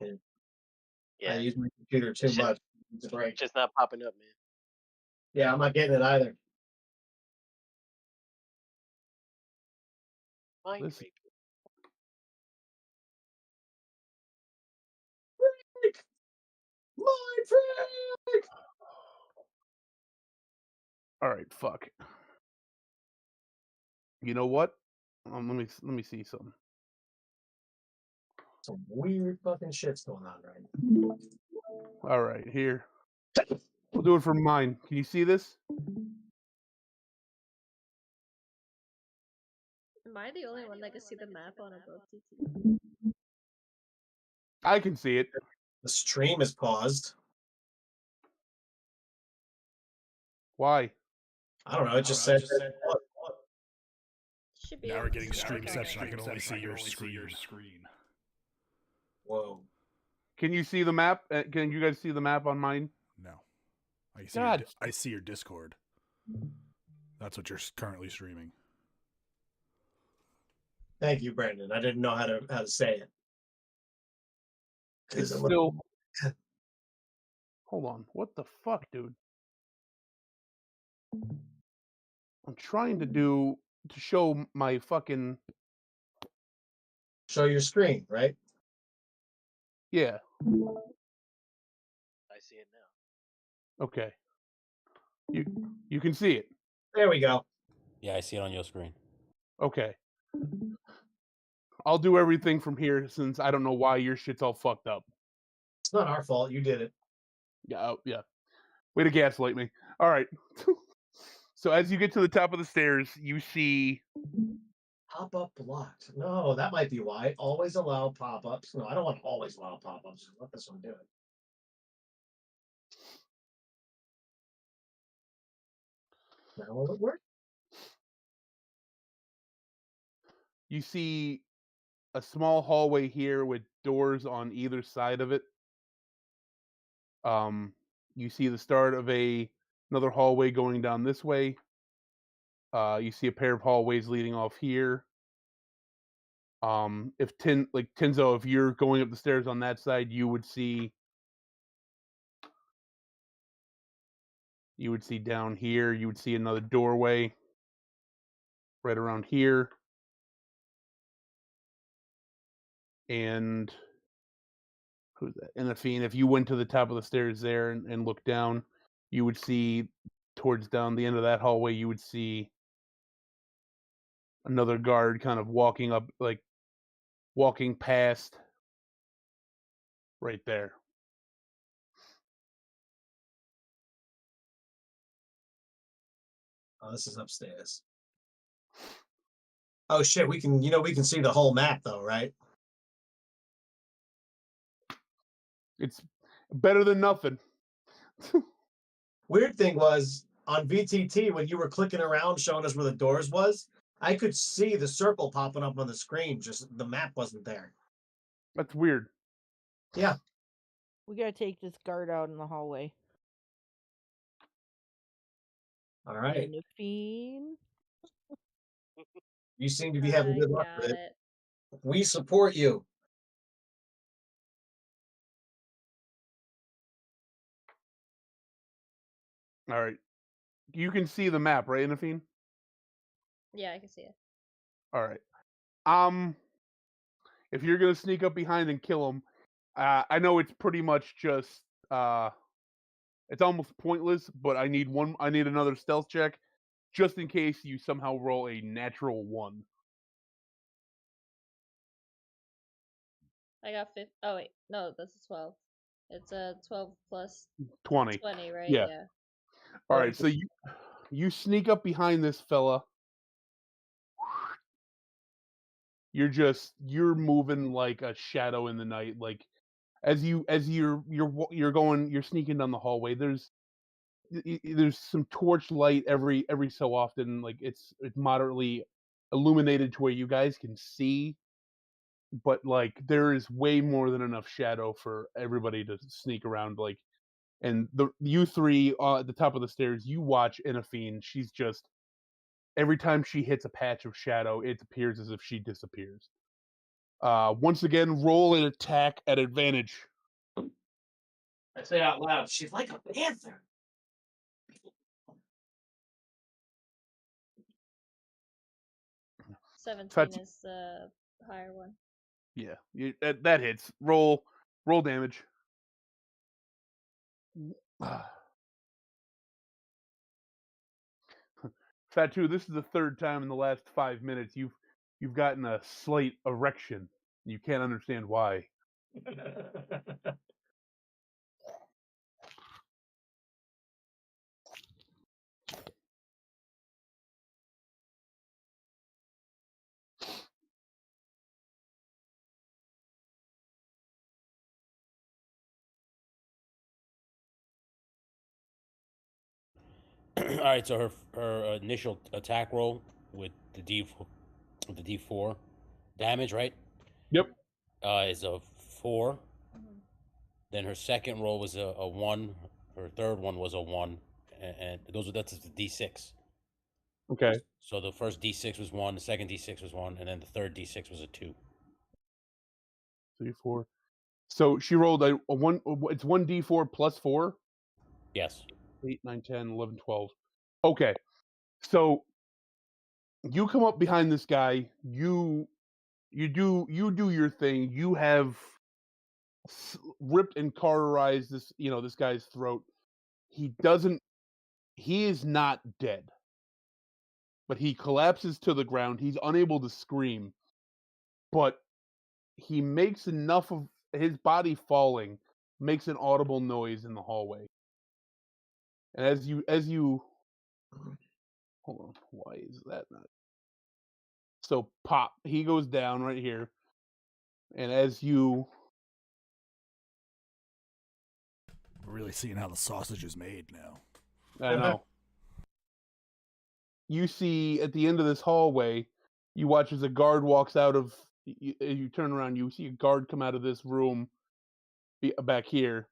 I Yeah, use my computer too Shit. much. It's great. it's just not popping up, man. Yeah, I'm not getting it either. Mind Listen. rape. Mind freak! All right, fuck. You know what? Let me see something. Some weird fucking shit's going on right now. All right, here. We'll do it from mine. Can you see this? Am I the only one that can see the map on above TT? I can see it. The stream is paused. Why? I don't know. It just said. Should be Now able we're to getting see stream it. inception. I can only see your screen. Whoa. Can you see the map? Can you guys see the map on mine? No, I see. God. I see your Discord. That's what you're currently streaming. Thank you, Brandon. I didn't know how to say it. It's 'Cause I'm still. Hold on. What the fuck, dude? I'm trying to show my fucking. show your screen, right? Yeah. I see it now. Okay. You can see it. There we go. Yeah, I see it on your screen. Okay. I'll do everything from here since I don't know why your shit's all fucked up. It's not our fault. You did it. Yeah, yeah. Way to gaslight me. All right. So as you get to the top of the stairs, you see. Pop-up blocked. No, that might be why. Always allow pop-ups. No, I don't want to always allow pop-ups. Let this one do it. Now will it work? You see a small hallway here with doors on either side of it. You see the start of another hallway going down this way. You see a pair of hallways leading off here. If Tinzo, if you're going up the stairs on that side, you would see down here. You would see another doorway right around here. And who's that? And if you went to the top of the stairs there and looked down, you would see towards down the end of that hallway, you would see another guard kind of walking up, like walking past right there. Oh, this is upstairs. Oh shit, we can see the whole map though, right? It's better than nothing. Weird thing was on VTT when you were clicking around showing us where the doors was, I could see the circle popping up on the screen, just the map wasn't there. That's weird. Yeah. We gotta take this guard out in the hallway. All right. Fiend. You seem to be having good luck got with it. it. We support you. All right. You can see the map, right, Inafine? Yeah, I can see it. All right. If you're gonna sneak up behind and kill him, I know it's pretty much just it's almost pointless, but I need another stealth check, just in case you somehow roll a natural 1. I got 50. Oh wait, no, that's a 12. It's a 12 plus 20. 20, right? Yeah. Yeah. All right, so you sneak up behind this fella. You're moving like a shadow in the night. Like as you're sneaking down the hallway. There's some torch light every so often. Like it's moderately illuminated to where you guys can see, but like there is way more than enough shadow for everybody to sneak around. Like, and you three at the top of the stairs, you watch Inafine. She's just every time she hits a patch of shadow, it appears as if she disappears. Once again, roll an attack at advantage. I say out loud, she's like a panther. $17 is the higher one. Yeah, that hits. Roll damage. Fatu, this is the third time in the last 5 minutes you've gotten a slight erection. You can't understand why. All right, so her initial attack roll with the D4 damage, right? Yep. Is a 4. Then her second roll was a 1. Her third one was a 1, and that's the D6. Okay. So the first D6 was 1, the second D6 was 1, and then the third D6 was a 2. 3, 4. So she rolled a 1. It's 1d4 plus 4. Yes. 8, 9, 10, 11, 12. Okay. So you come up behind this guy. You do your thing. You have ripped and cauterized this guy's throat. He is not dead, but he collapses to the ground. He's unable to scream, but he makes enough of his body falling makes an audible noise in the hallway. And as you hold on, why is that not? So pop, he goes down right here. And as you We're really seeing how the sausage is made now. I know. You see at the end of this hallway, you watch as a guard walks out of. You turn around, you see a guard come out of this room back here.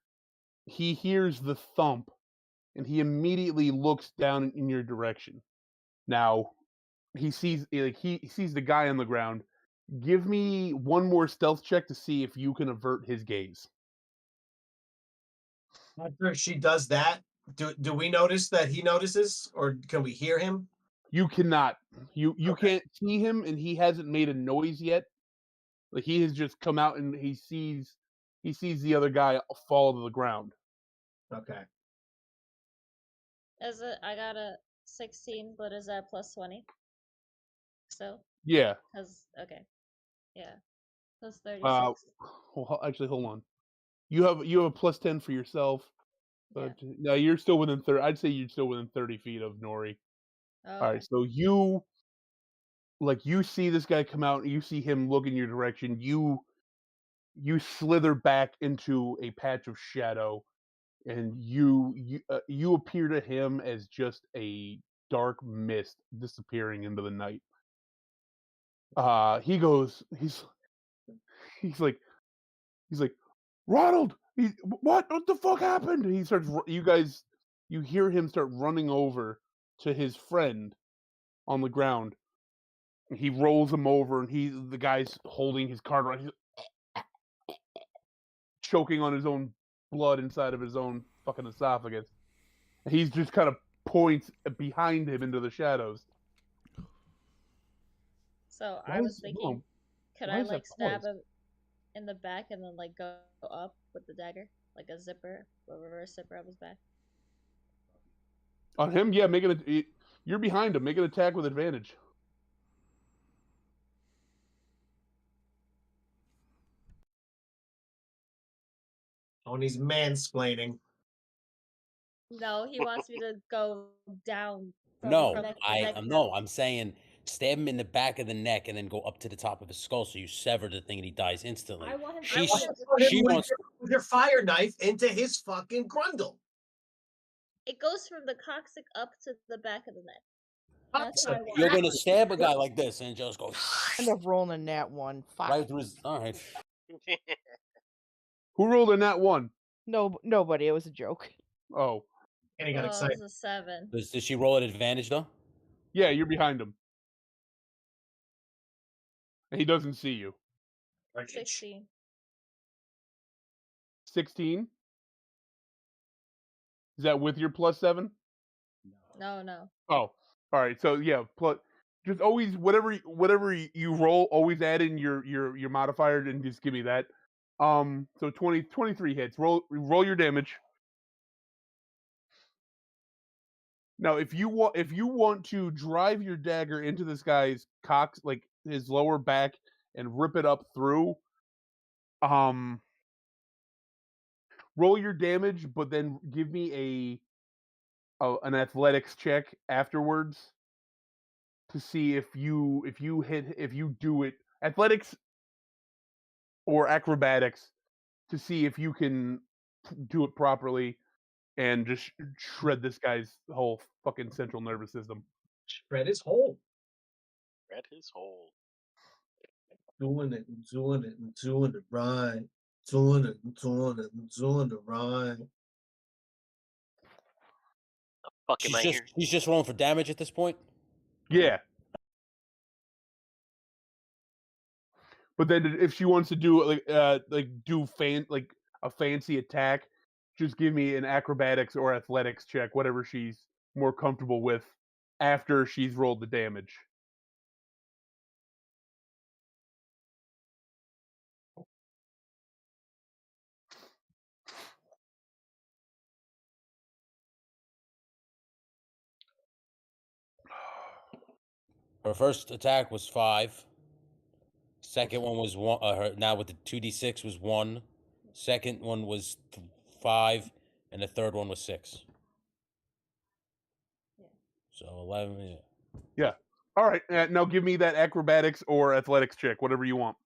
He hears the thump, and he immediately looks down in your direction. Now, he sees the guy on the ground. Give me one more stealth check to see if you can avert his gaze. After she does that, do we notice that he notices, or can we hear him? You cannot. You Okay. can't see him, and he hasn't made a noise yet. Like he has just come out and he sees the other guy fall to the ground. Okay. I got a 16, but is that plus 20? So Yeah. Okay. Yeah. Plus 36. Well, actually, hold on. You have a plus 10 for yourself, but no, you're still within 30. I'd say you're still within 30 feet of Nori. Oh, All right, so you see this guy come out, and you see him look in your direction. You slither back into a patch of shadow, and you appear to him as just a dark mist disappearing into the night. He's like, He's like, Ronald, what the fuck happened? And he starts. You hear him start running over to his friend on the ground. He rolls him over, and the guy's holding his card right. He's choking on his own blood inside of his own fucking esophagus. And he's just kind of points behind him into the shadows. So I was thinking, could I like stab him in the back and then like go up with the dagger, like a zipper, a reverse zipper of his back? On him, yeah, you're behind him. Make an attack with advantage. Tony's mansplaining. No, he wants me to go down. I'm saying stab him in the back of the neck and then go up to the top of his skull so you sever the thing and he dies instantly. I want him. She wants with your fire knife into his fucking grundle. It goes from the coccyx up to the back of the neck. That's so you're gonna stab a guy like this and just go. End up rolling a nat 1. Right through his. All right. Who rolled a nat 1? No, nobody. It was a joke. Oh. And he got excited. It was a 7. Does she roll at advantage though? Yeah, you're behind him. And he doesn't see you. 16. 16? Is that with your +7? No. Oh, all right. So yeah, just always whatever you roll, always add in your modifier and just give me that. So 23 hits. Roll your damage. Now, if you want to drive your dagger into this guy's cock, like his lower back, and rip it up through, roll your damage, but then give me an athletics check afterwards to see if you do it, athletics or acrobatics, to see if you can do it properly and just shred this guy's whole fucking central nervous system. Shred his hole. Shred his hole. Doing it right. Doing it right. He's just rolling for damage at this point? Yeah. But then if she wants to do a fancy attack, just give me an acrobatics or athletics check, whatever she's more comfortable with, after she's rolled the damage. Her first attack was 5. Second one was 1. Now with the 2d6 was 1. Second one was 5, and the third one was 6. Yeah. So 11. Yeah. Yeah. All right. Now give me that acrobatics or athletics check, whatever you want.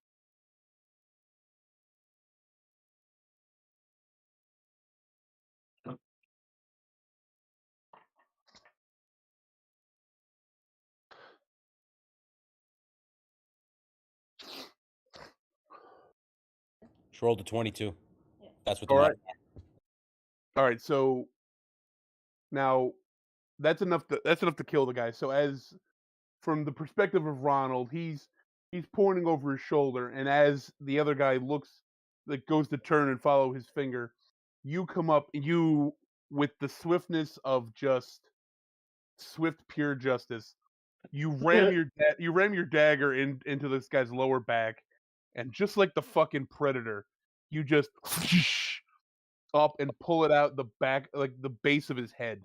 She rolled a 22. Yeah. That's what the All right. All right. So now that's enough to kill the guy. So as from the perspective of Ronald, he's pointing over his shoulder, and as the other guy goes to turn and follow his finger, you come up, with the swiftness of just swift pure justice, you ram your dagger into this guy's lower back, and just like the fucking Predator, you just up and pull it out the back, like the base of his head.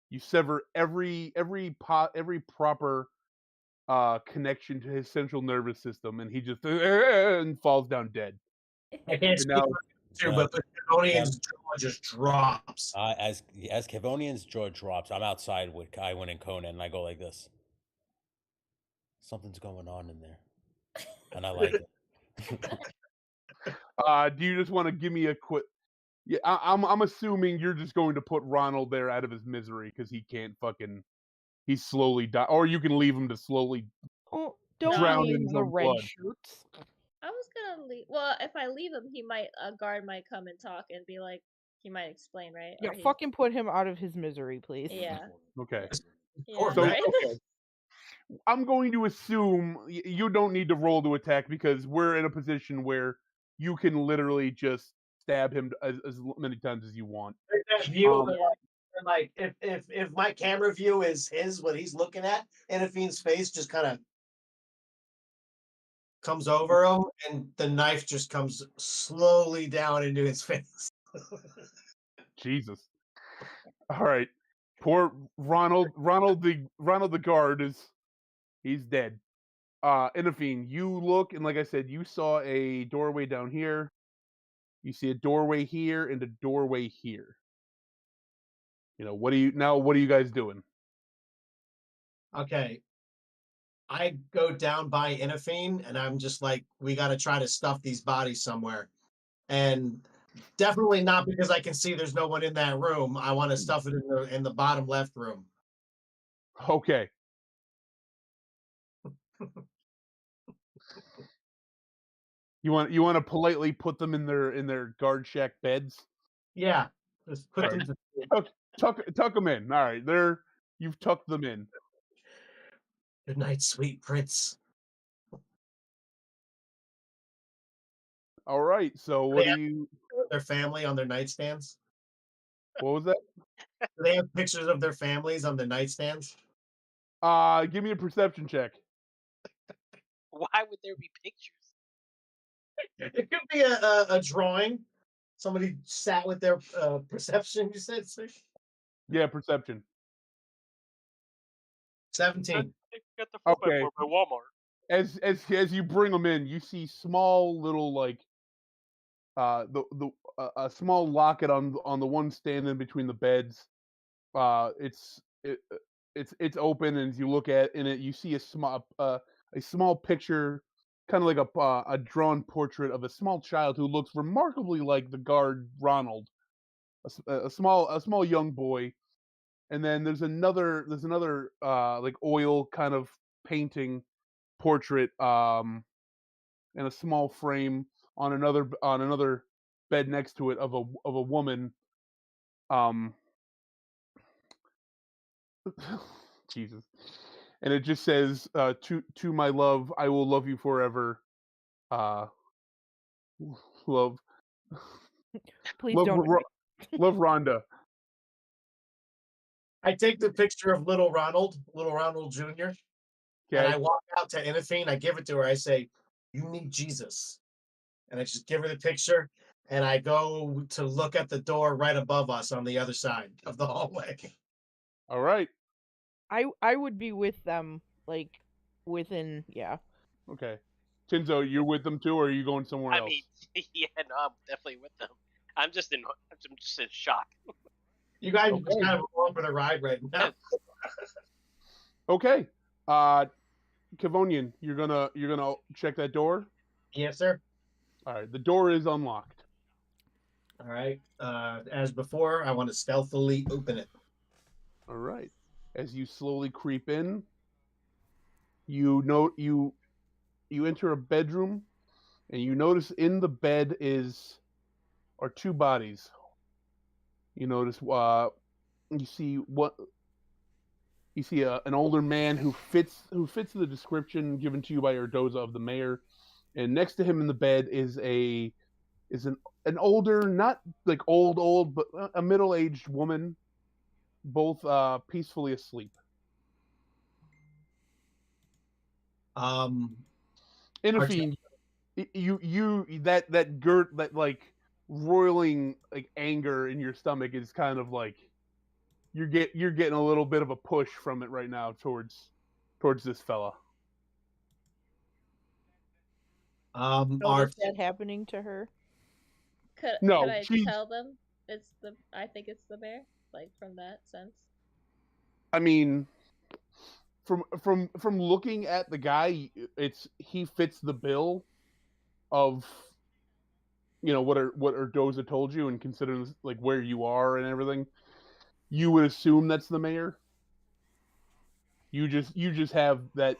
You sever every proper connection to his central nervous system, and he just and falls down dead. I can't speak but the Kevonian's jaw just drops. As Kevonian's jaw drops, I'm outside with Kaiwin and Conan, and I go like this. Something's going on in there, and I like it. Do you just want to give me a quick? Yeah, I'm assuming you're just going to put Ronald there out of his misery because he can't fucking. He's slowly die, or you can leave him to slowly don't drown leave in his the own red blood. shirts. I was gonna leave. Well, if I leave him, a guard might come and talk and be like, he might explain, right? Yeah, Or he, fucking put him out of his misery, please. yeah, Okay. yeah, So right. okay. I'm going to assume you don't need to roll to attack because we're in a position where you can literally just stab him as many times as you want. That view, Yeah. like if my camera view is what he's looking at, Anafine's face just kind of comes over him, and the knife just comes slowly down into his face. Jesus. All right. Poor Ronald the guard he's dead. Inafine, you look and like I said, you saw a doorway down here. You see a doorway here and a doorway here. You know, what are you guys doing? Okay. I go down by Inafine and I'm just like, we got to try to stuff these bodies somewhere. And definitely not because I can see there's no one in that room. I want to stuff it in the bottom left room. Okay. You want to politely put them in their guard shack beds? Yeah. Just put Right. them Tuck them in. All right. You've tucked them in. Good night, sweet prince. All right. So what do you? Their family on their nightstands. What was that? Do they have pictures of their families on the nightstands? Give me a perception check. Why would there be pictures? It could be a drawing. Somebody sat with their perception. You said sir? Yeah, perception. 17. Got the 4x4 Okay. by Walmart. As you bring them in, you see small little like a small locket on the one stand in between the beds. It's open, and as you look at in it, you see a small picture, kind of like a drawn portrait of a small child who looks remarkably like the guard Ronald, a small young boy. And then there's another like oil kind of painting portrait in a small frame on another bed next to it of a woman. Jesus. And it just says to my love, I will love you forever. Love Please love don't. love Rhonda. I take the picture of little Ronald Jr. And I walk out to Inafine. I give it to her. I say, "You need Jesus," and I just give her the picture. And I go to look at the door right above us on the other side of the hallway. All right. I would be with them, like within, yeah. Okay. Tinzo, you're with them too, or are you going somewhere else? I mean, yeah, no, I'm definitely with them. I'm just in shock. You guys are just kind of along for the ride right now. Okay. Kevonian, you're gonna check that door? Yes, sir. All right. The door is unlocked. All right. As before, I want to stealthily open it. All right. As you slowly creep in, you enter a bedroom, and you notice in the bed are two bodies. You notice you see an older man who fits the description given to you by Urdoza of the mayor, and next to him in the bed is an older, not like old, but a middle-aged woman, both peacefully asleep. Inafine, you that like roiling like anger in your stomach is kind of like you're getting a little bit of a push from it right now towards this fella. Is that happening to her? Could No, I she's- tell them I think it's the bear, like from that sense? I mean, from looking at the guy, he fits the bill of what Urdoza told you, and considering like where you are and everything, you would assume that's the mayor. You just have that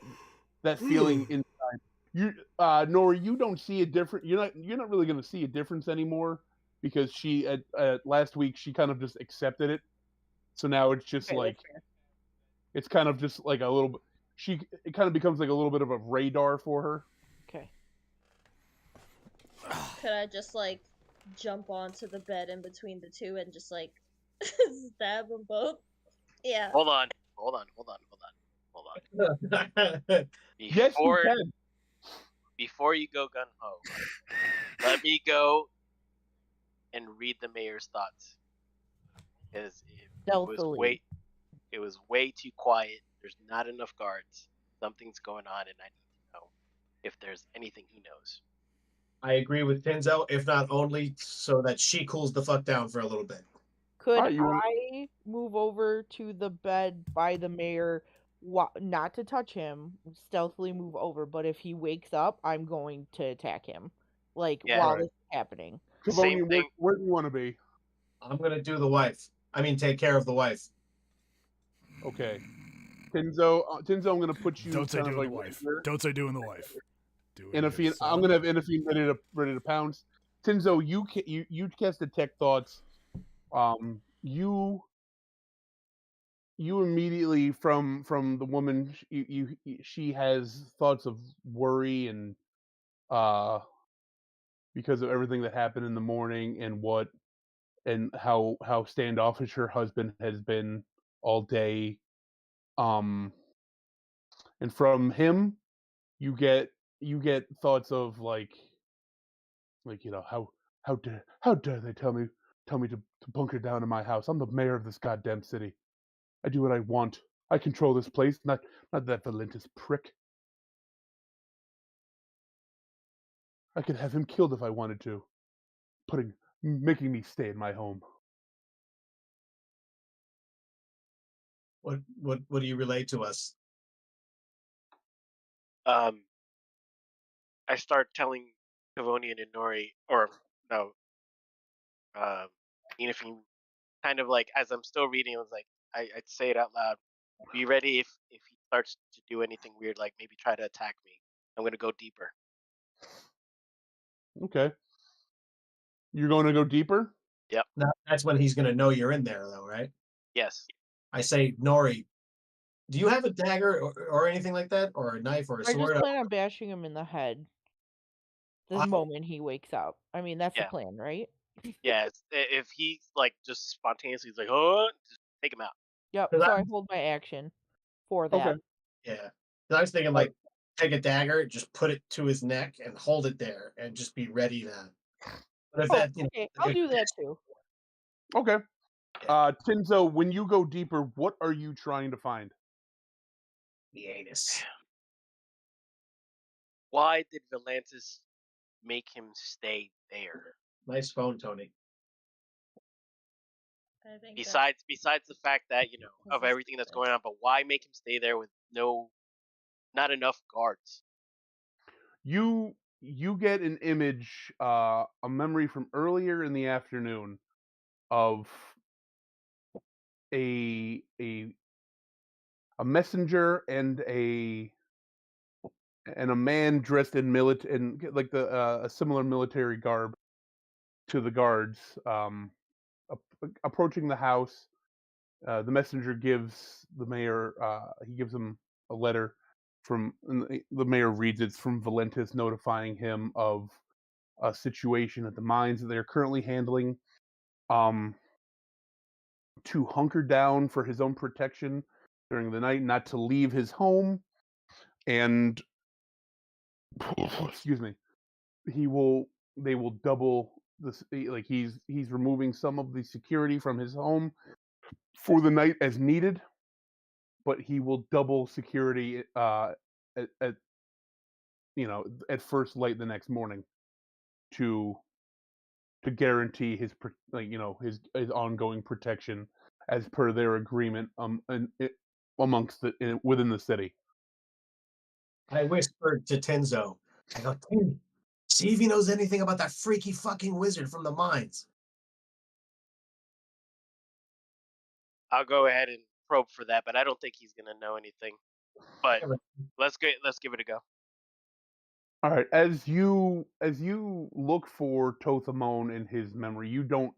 feeling inside. Nora, you don't see a different. You're not really going to see a difference anymore because she at last week she kind of just accepted it. So now it's just Okay, like that's fair. it's kind of just like a little bit. It kind of becomes like a little bit of a radar for her. Okay. Could I just like jump onto the bed in between the two and just like stab them both? Yeah. Hold on. Yes, you Before can. before you go gun ho, let me go and read the mayor's thoughts. Because Stealthily. it was way too quiet. There's not enough guards. Something's going on, and I need to know if there's anything he knows. I agree with Tenzo, if not only so that she cools the fuck down for a little bit. Could Alright, you wanna- I move over to the bed by the mayor, not to touch him, stealthily move over, but if he wakes up, I'm going to attack him, like Yeah. while Right. this is happening. Same Cavonian, thing. where do you want to be? I'm gonna do the wife. I mean, take care of the wife. Okay, Tinzo, I'm going to put you. Don't say kind of doing like the wife. here. Don't say doing the wife. Doing Inafine, his I'm son. gonna have Inafine ready to pounce. Tinzo, you casted tech thoughts. You immediately from the woman she has thoughts of worry and because of everything that happened in the morning and how standoffish her husband has been all day. And from him you get thoughts of like how dare they tell me to bunker down in my house. I'm the mayor of this goddamn city. I do what I want. I control this place, not that Valentis prick. I could have him killed if I wanted to. Making me stay in my home. What do you relate to us? I start telling Cavonian and Nori, or no, Inafine, kind of like as I'm still reading, I was like, I'd say it out loud. Be ready if he starts to do anything weird, like maybe try to attack me. I'm gonna go deeper. Okay. You're going to go deeper? Now, that's when he's gonna know you're in there, though, right? Yes. I say, Nori, do you have a dagger or anything like that, or a knife or a I just sword? plan on bashing him in the head the Wow. moment he wakes up. I mean, that's the Yeah. plan, right? Yeah. If he's like just spontaneously, he's like, oh, just take him out. Yep. 'Cause So I I'm- hold my action for that. Okay. Yeah. 'Cause I was thinking like take a dagger, just put it to his neck and hold it there, and just be ready to. But if Oh, that, okay, I'll do that too. Okay. Tinzo, when you go deeper, what are you trying to find? the anus. Why did Valantis make him stay there? Nice phone, Tony. I think Besides the fact that This of is everything that's stupid. going on, but why make him stay there with not enough guards? You get an image, a memory from earlier in the afternoon of a messenger and a man dressed in like a similar military garb to the guards, approaching the house. The messenger gives the mayor he gives him a letter and the mayor reads it. It's from Valentis notifying him of a situation at the mines that they're currently handling, to hunker down for his own protection during the night, not to leave his home, and excuse me, they will double this. Like he's removing some of the security from his home for the night as needed, but he will double security at at first light the next morning to guarantee his his ongoing protection as per their agreement within the city. I whispered to Tenzo. I go, Tenny, see if he knows anything about that freaky fucking wizard from the mines. I'll go ahead and probe for that, but I don't think he's gonna know anything. But let's give it a go. All right. As you look for Tothamon in his memory, you don't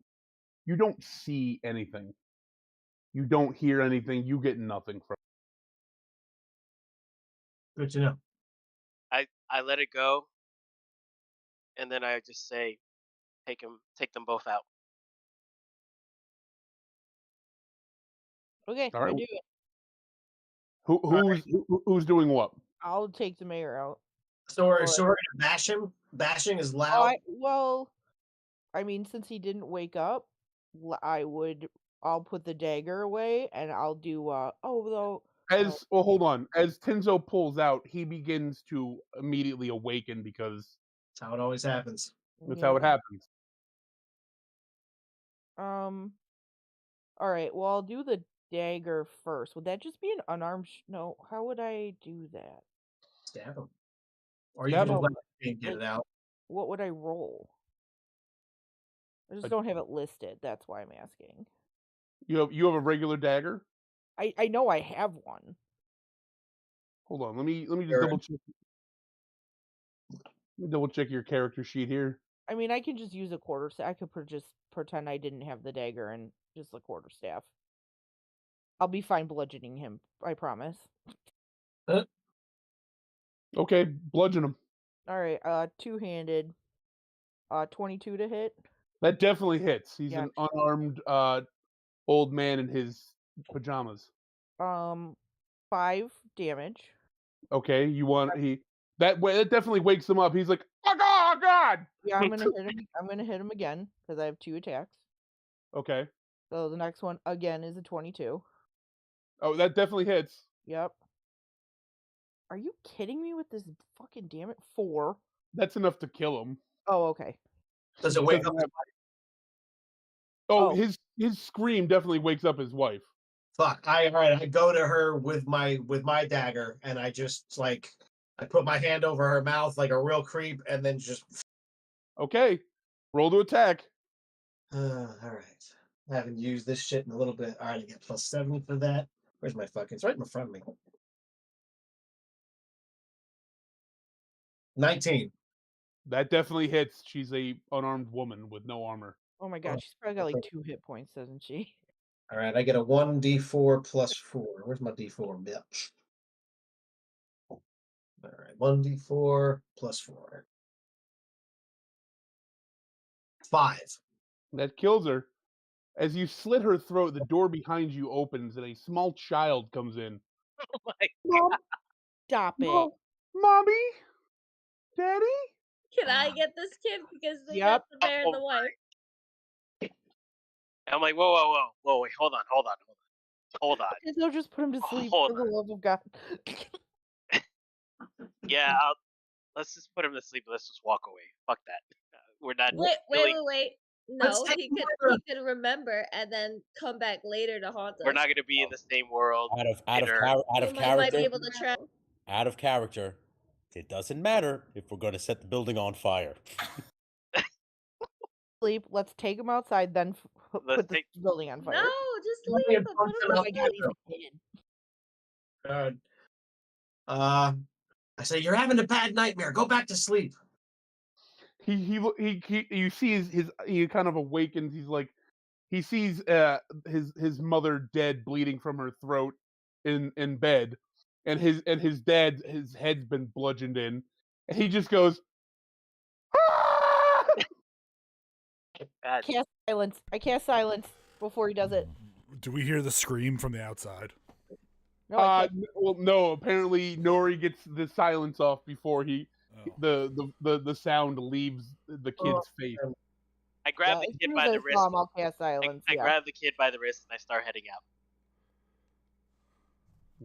see anything. You don't hear anything. You get nothing from. Good to know. I let it go, and then I just say, take them both out. Okay, All right. I do it. Who's doing what? I'll take the mayor out. So we're Or- gonna bash him. Bashing is Oh, loud. I mean, since he didn't wake up, I'll put the dagger away and I'll do. Well, Hold on. As Tenzo pulls out, he begins to immediately awaken because That's how it always happens. that's how it happens. All right. Well, I'll do the dagger first. Would that just be an unarmed? No. How would I do that? Stab him. Or you Stab can him. let him get it out. What would I roll? I just don't have it listed. That's why I'm asking. You have a regular dagger? I know I have one. Hold on. Let me just Sure. double check. Let me double check your character sheet here. I mean, I can just use a quarterstaff. I could just pretend I didn't have the dagger and just the quarterstaff. I'll be fine bludgeoning him. I promise. Okay, bludgeon him. All right. Two-handed. 22 to hit. That definitely hits. He's Yeah. an unarmed old man in his pajamas. 5 damage. Okay, that definitely wakes him up. He's like, oh God! Yeah, I'm gonna hit him. I'm gonna hit him again because I have 2 attacks. Okay. So the next one again is a 22. Oh, that definitely hits. Yep. Are you kidding me with this fucking damn it? 4. That's enough to kill him. Oh, okay. Does it wake up? His scream definitely wakes up his wife. Fuck. All right. I go to her with my dagger, and I just I put my hand over her mouth like a real creep, and then just. Okay, roll to attack. All right. I haven't used this shit in a little bit. All right, I get +7 for that. Where's my fucking? It's right in front of me. 19. That definitely hits. She's a unarmed woman with no armor. Oh my god, she's probably got like 2 hit points, doesn't she? All right, I get a 1d4 + 4. Where's my d4, bitch? All right, 1d4 + 4. 5. That kills her. As you slit her throat, the door behind you opens and a small child comes in. Oh my Mom, Stop it. Mommy? Daddy? Can I get this kid because they Yep. got the bear and the wife? I'm like, whoa, wait, hold on. They'll just put him to sleep Hold for the love of God. Yeah, let's just put him to sleep. Let's just walk away. Fuck that. We're not. Wait. Let's No, take he more. could remember and then come back later to haunt us. We're not going to be in the same world. Out of We might be character. able to track. Out of character. It doesn't matter if we're going to set the building on fire. Sleep. Let's take him outside, then put the building on fire. No, just Let me leave him. punch Put him him out to my God, sleep. he's a kid. God. I say you're having a bad nightmare. Go back to sleep. He you see his he kind of awakens. He's like, he sees his mother dead, bleeding from her throat in bed, and his head's been bludgeoned in, and he just goes, "Ah!" Cast silence. I cast silence before he does it. Do we hear the scream from the outside? No, I can't. Well, no. Apparently, Nori gets the silence off before the sound leaves the kid's face. I grab Yeah, the as kid soon by as the I wrist. saw him, I'll cast silence. I yeah. grab the kid by the wrist and I start heading out.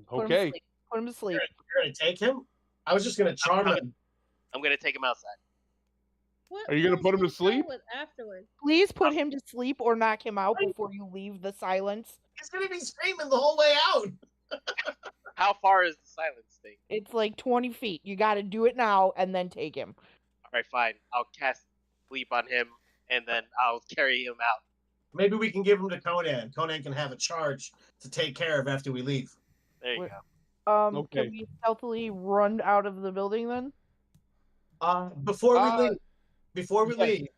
Put him to Okay. sleep. Put him to sleep. You're gonna take him? I was just gonna charm him. I'm gonna take him outside. What Are you gonna else put him do to you sleep? go with afterwards? Please put him to sleep or knock him out before you leave the silence. He's gonna be screaming the whole way out. How far is the silence thing? It's like 20 feet. You got to do it now and then take him. All right, fine. I'll cast sleep on him and then I'll carry him out. Maybe we can give him to Conan. Conan can have a charge to take care of after we leave. There you Wait. go. Okay. Can we stealthily run out of the building then? Before we Uh, yes. leave,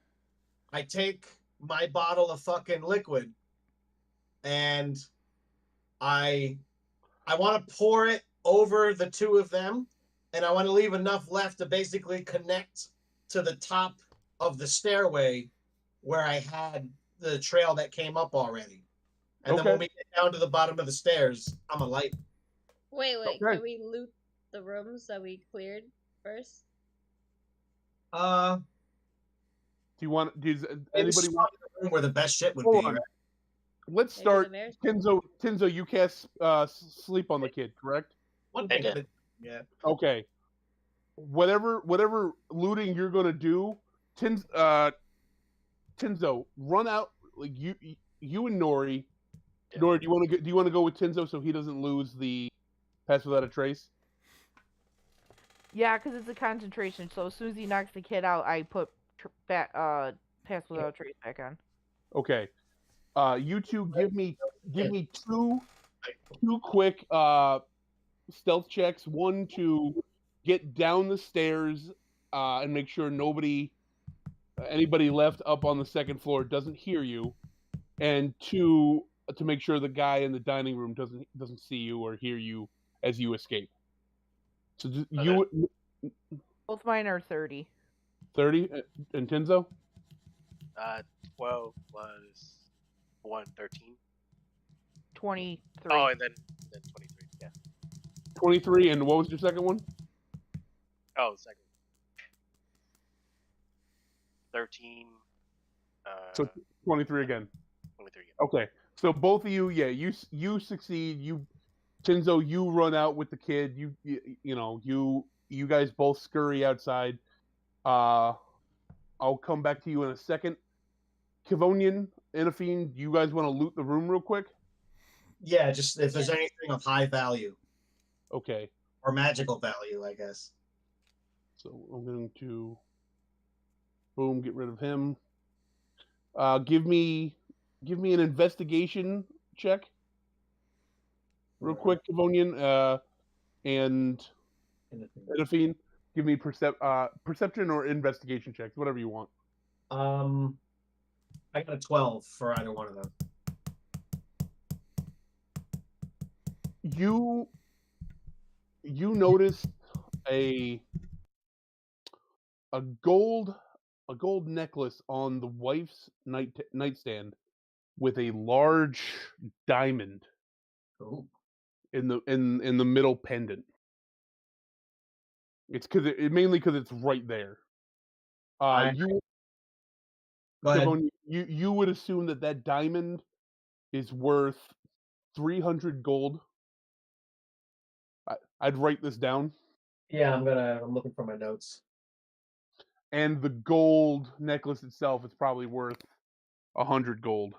I take my bottle of fucking liquid and I want to pour it over the two of them, and I want to leave enough left to basically connect to the top of the stairway where I had the trail that came up already. And then when we get down to the bottom of the stairs, I'm a light. Wait, Okay. can we loot the rooms that we cleared first? Uh, Do you want? Does maybe anybody start want? in the room where the best shit would Hold be, on. right? Let's Maybe start. the mayor's- Tinzo, you cast sleep on the kid, correct? One I thing. did. Yeah. Okay. Whatever looting you're gonna do, Tinzo, run out. Like you and Nori. Yeah. Nori, do you want to go with Tinzo so he doesn't lose the pass without a trace? Yeah, because it's a concentration. So as soon as he knocks the kid out, I put pass without a trace back on. Okay. You two give me two quick stealth checks. One to get down the stairs and make sure anybody left up on the second floor doesn't hear you, and two to make sure the guy in the dining room doesn't see you or hear you as you escape. So you Both mine are 30. 30 and Tinzo? 12 plus 1, 13. 23. Oh, and then 23. Yeah. 23, and what was your second one? Oh, second. 13. So 23 again. 23. Yeah. Okay, so both of you, yeah, you succeed. Tinzo, you run out with the kid. You guys both scurry outside. I'll come back to you in a second. Kivonian, Inafine, do you guys want to loot the room real quick? Yeah, just if there's anything of high value Okay. or magical value, I guess. So I'm going to get rid of him. Give me an investigation check, real quick, Kivonian, and Inafine. Give me perception or investigation checks, whatever you want. I got a 12 for either one of them. You notice a gold necklace on the wife's nightstand with a large diamond in the middle pendant. It's mainly because it's right there. You would assume that diamond is worth 300 gold. I'd write this down. Yeah, I'm looking for my notes. And the gold necklace itself is probably worth 100 gold.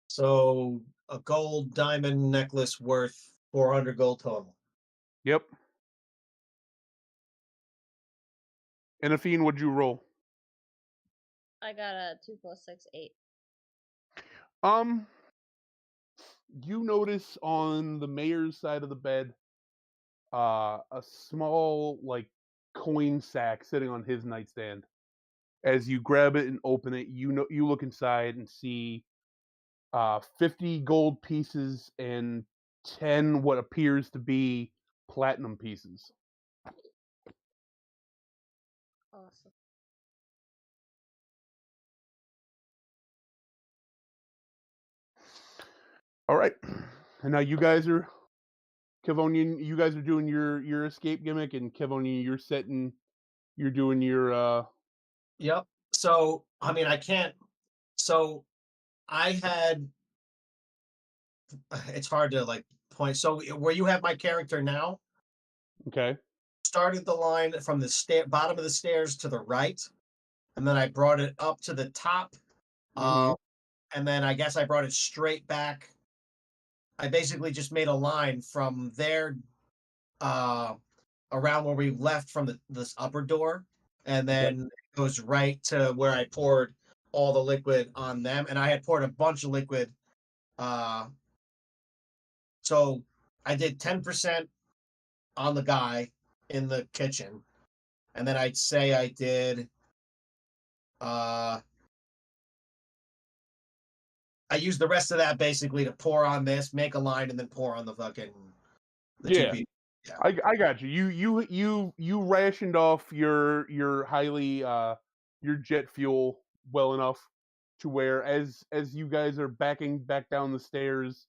So a gold diamond necklace worth 400 gold total. Yep. Inafine, what'd you roll? I got a 2 + 6, 8. You notice on the mayor's side of the bed, a small coin sack sitting on his nightstand. As you grab it and open it, you look inside and see 50 gold pieces and 10 what appears to be platinum pieces. Awesome. All right, and now you guys are Kivonian. You guys are doing your escape gimmick, and Kivonian, you're doing your. Yep. So I mean, I can't. So I had. It's hard to point. So where you have my character now, Okay. started the line from the bottom of the stairs to the right, and then I brought it up to the top, and then I guess I brought it straight back. I basically just made a line from there, around where we left from this upper door, and then it goes right to where I poured all the liquid on them, and I had poured a bunch of liquid. So I did 10% on the guy in the kitchen, and then I'd say I did. I used the rest of that basically to pour on this, make a line, and then pour on the fucking. Yeah. 2 people. Yeah. I got you. You rationed off your highly your jet fuel well enough to where as you guys are backing back down the stairs,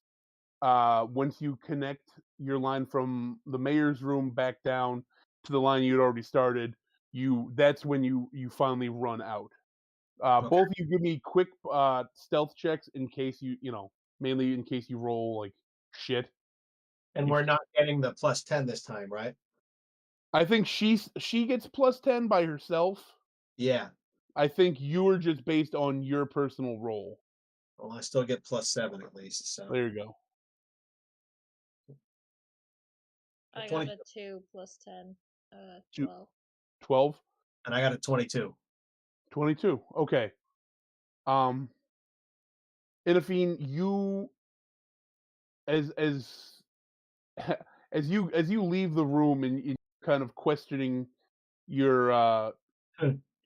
once you connect your line from the mayor's room back down to the line you'd already started, that's when you finally run out. Okay. Both of you give me quick stealth checks in case mainly in case you roll like shit. And we're not getting the +10 this time, right? I think she gets +10 by herself. Yeah. I think you are just based on your personal roll. Well, I still get +7 at least. So There you go. I got 20 a 2 plus 10, Two- 12. 12, and I got a 22. 22. Okay. Inafine, you as as you leave the room and you kind of questioning your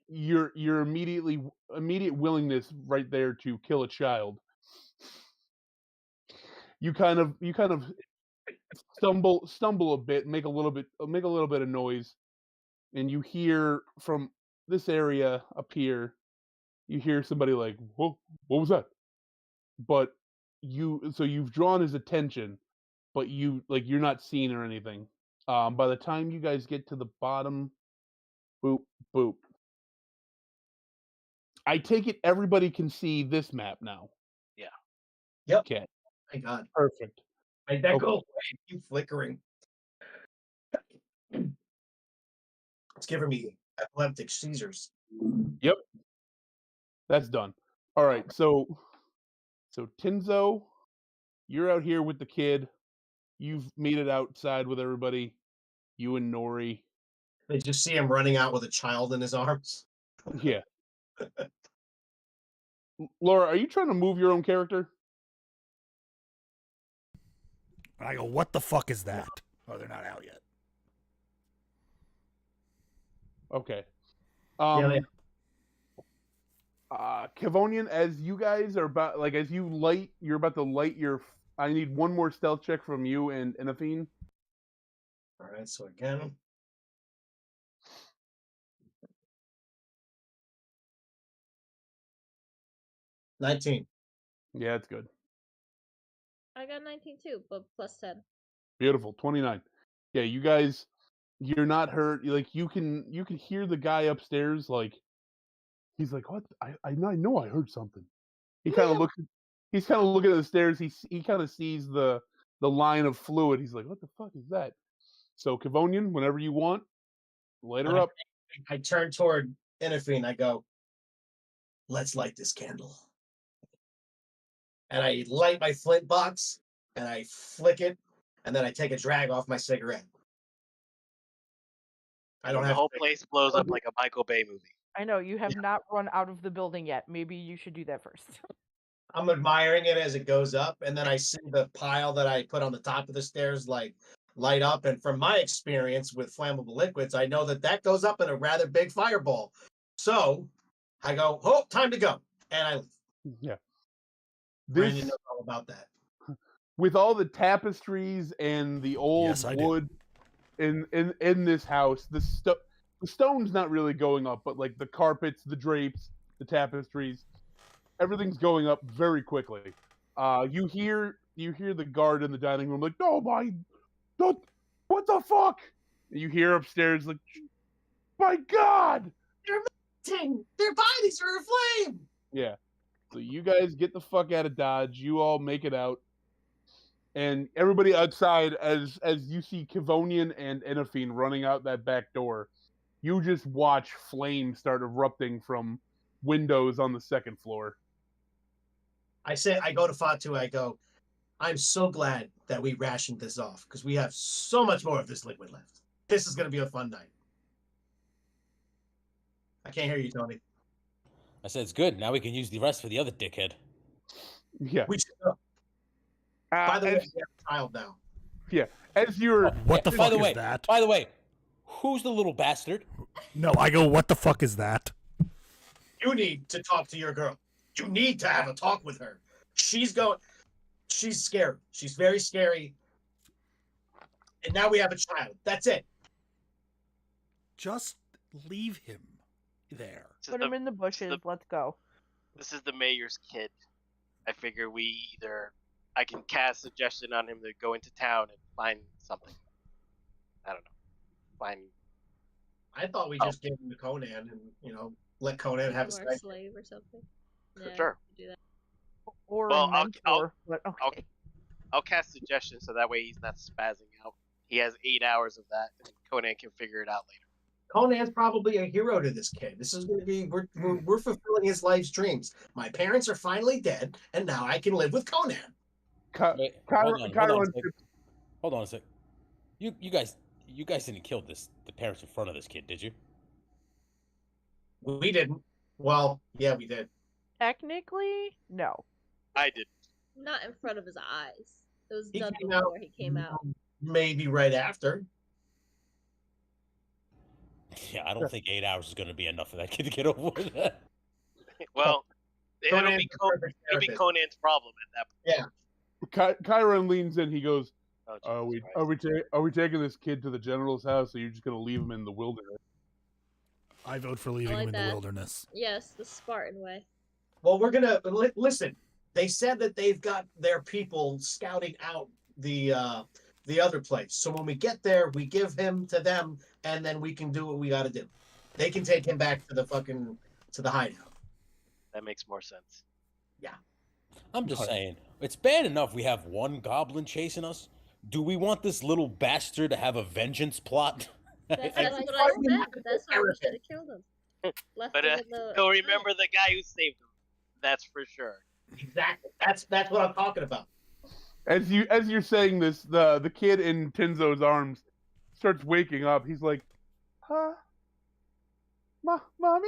your immediate willingness right there to kill a child. You kind of stumble a bit, make a little bit of noise, and you hear from this area up here, you hear somebody like, "Whoa, what was that?" But you've drawn his attention, but you're not seen or anything. By the time you guys get to the bottom, boop boop. I take it everybody can see this map now. Yeah. Yep. Okay. Thank God. Perfect. Made that Okay. go away. Keep flickering. It's giving me epileptic seizures. Yep. That's done. All right. So Tinzo, you're out here with the kid. You've made it outside with everybody. You and Nori. They just see him running out with a child in his arms. Yeah. Laura, are you trying to move your own character? And I go, what the fuck is that? Oh, they're not out yet. Okay. Yeah, Kevonian, as you guys are about, you're about to light your. I need one more stealth check from you and Inafine. All right, so again. $19. Yeah, it's good. I got 19 too, but plus 10. Beautiful. 29. Yeah, you guys, you're not hurt. Like you can hear the guy upstairs. Like he's like, "What? I know I heard something." He kind of looks. He's kind of looking at the stairs. He kind of sees the line of fluid. He's like, "What the fuck is that?" So Kevonian, whenever you want, light her up. I turn toward Inafine. I go, "Let's light this candle." And I light my flint box and I flick it, and then I take a drag off my cigarette. I don't The have whole to- place blows up like a Michael Bay movie. I know you have not run out of the building yet. Maybe you should do that first. I'm admiring it as it goes up, and then I see the pile that I put on the top of the stairs like light up. And from my experience with flammable liquids, I know that goes up in a rather big fireball. So I go, "Oh, time to go," and I leave. Yeah. Brandon This knows all about that. with all the tapestries and the old Yes, I do. wood in this house, the stone's not really going up, but like the carpets, the drapes, the tapestries, everything's going up very quickly. You hear the guard in the dining room like, "No, what the fuck?" And you hear upstairs like, "My God!" Their bodies are aflame. Yeah. So you guys get the fuck out of Dodge. You all make it out. And everybody outside, as you see Kevonian and Inafine running out that back door, you just watch flames start erupting from windows on the second floor. I go to Fatu, I go, "I'm so glad that we rationed this off because we have so much more of this liquid left. This is going to be a fun night." I can't hear you, Tony. I said it's good. Now we can use the rest for the other dickhead. Yeah. We should go. By the way, we have a child now. As you're What the By fuck the is way, that? by the way, Who's the little bastard? No, I go, what the fuck is that? You need to talk to your girl. You need to have a talk with her. She's scary. She's very scary. And now we have a child. That's it. Just leave him there. Put him in the bushes. Let's go. This is the mayor's kid. I figure I can cast suggestion on him to go into town and find something. I don't know. I thought we just gave him to Conan and, let Conan have a Or a slave or something. Yeah, Sure. Do that. Or Well, a mentor. But okay. I'll cast suggestion so that way he's not spazzing out. He has 8 hours of that, and Conan can figure it out later. Conan's probably a hero to this kid. This is going to be we're fulfilling his life's dreams. My parents are finally dead, and now I can live with Conan. Wait, hold on a sec. You guys didn't kill the parents in front of this kid, did you? We didn't. Well, yeah, we did. Technically, no. I did. Not in front of his eyes. It was He done came before out- he came out. Maybe right after. Yeah, I don't think 8 hours is going to be enough for that kid to get over that. Well, it'll Conan's be the perfect therapist. Conan's problem at that point. Chiron leans in. He goes, Oh, Jesus Christ. are we taking this kid to the general's house, or are you just gonna leave him in the wilderness?" I vote for leaving like him in that. the wilderness. Yes, the Spartan way. Well, we're gonna listen. They said that they've got their people scouting out the other place. So when we get there, we give him to them, and then we can do what we got to do. They can take him back to the hideout. That makes more sense. I'm just saying, it's bad enough we have one goblin chasing us. Do we want this little bastard to have a vengeance plot? That's I what think I said. That's how we therapist. should have killed him. Left But him in the. he'll remember the guy who saved him. That's for sure. Exactly. That's what I'm talking about. As you're saying this, the kid in Tenzo's arms starts waking up. He's like, "Huh, mommy,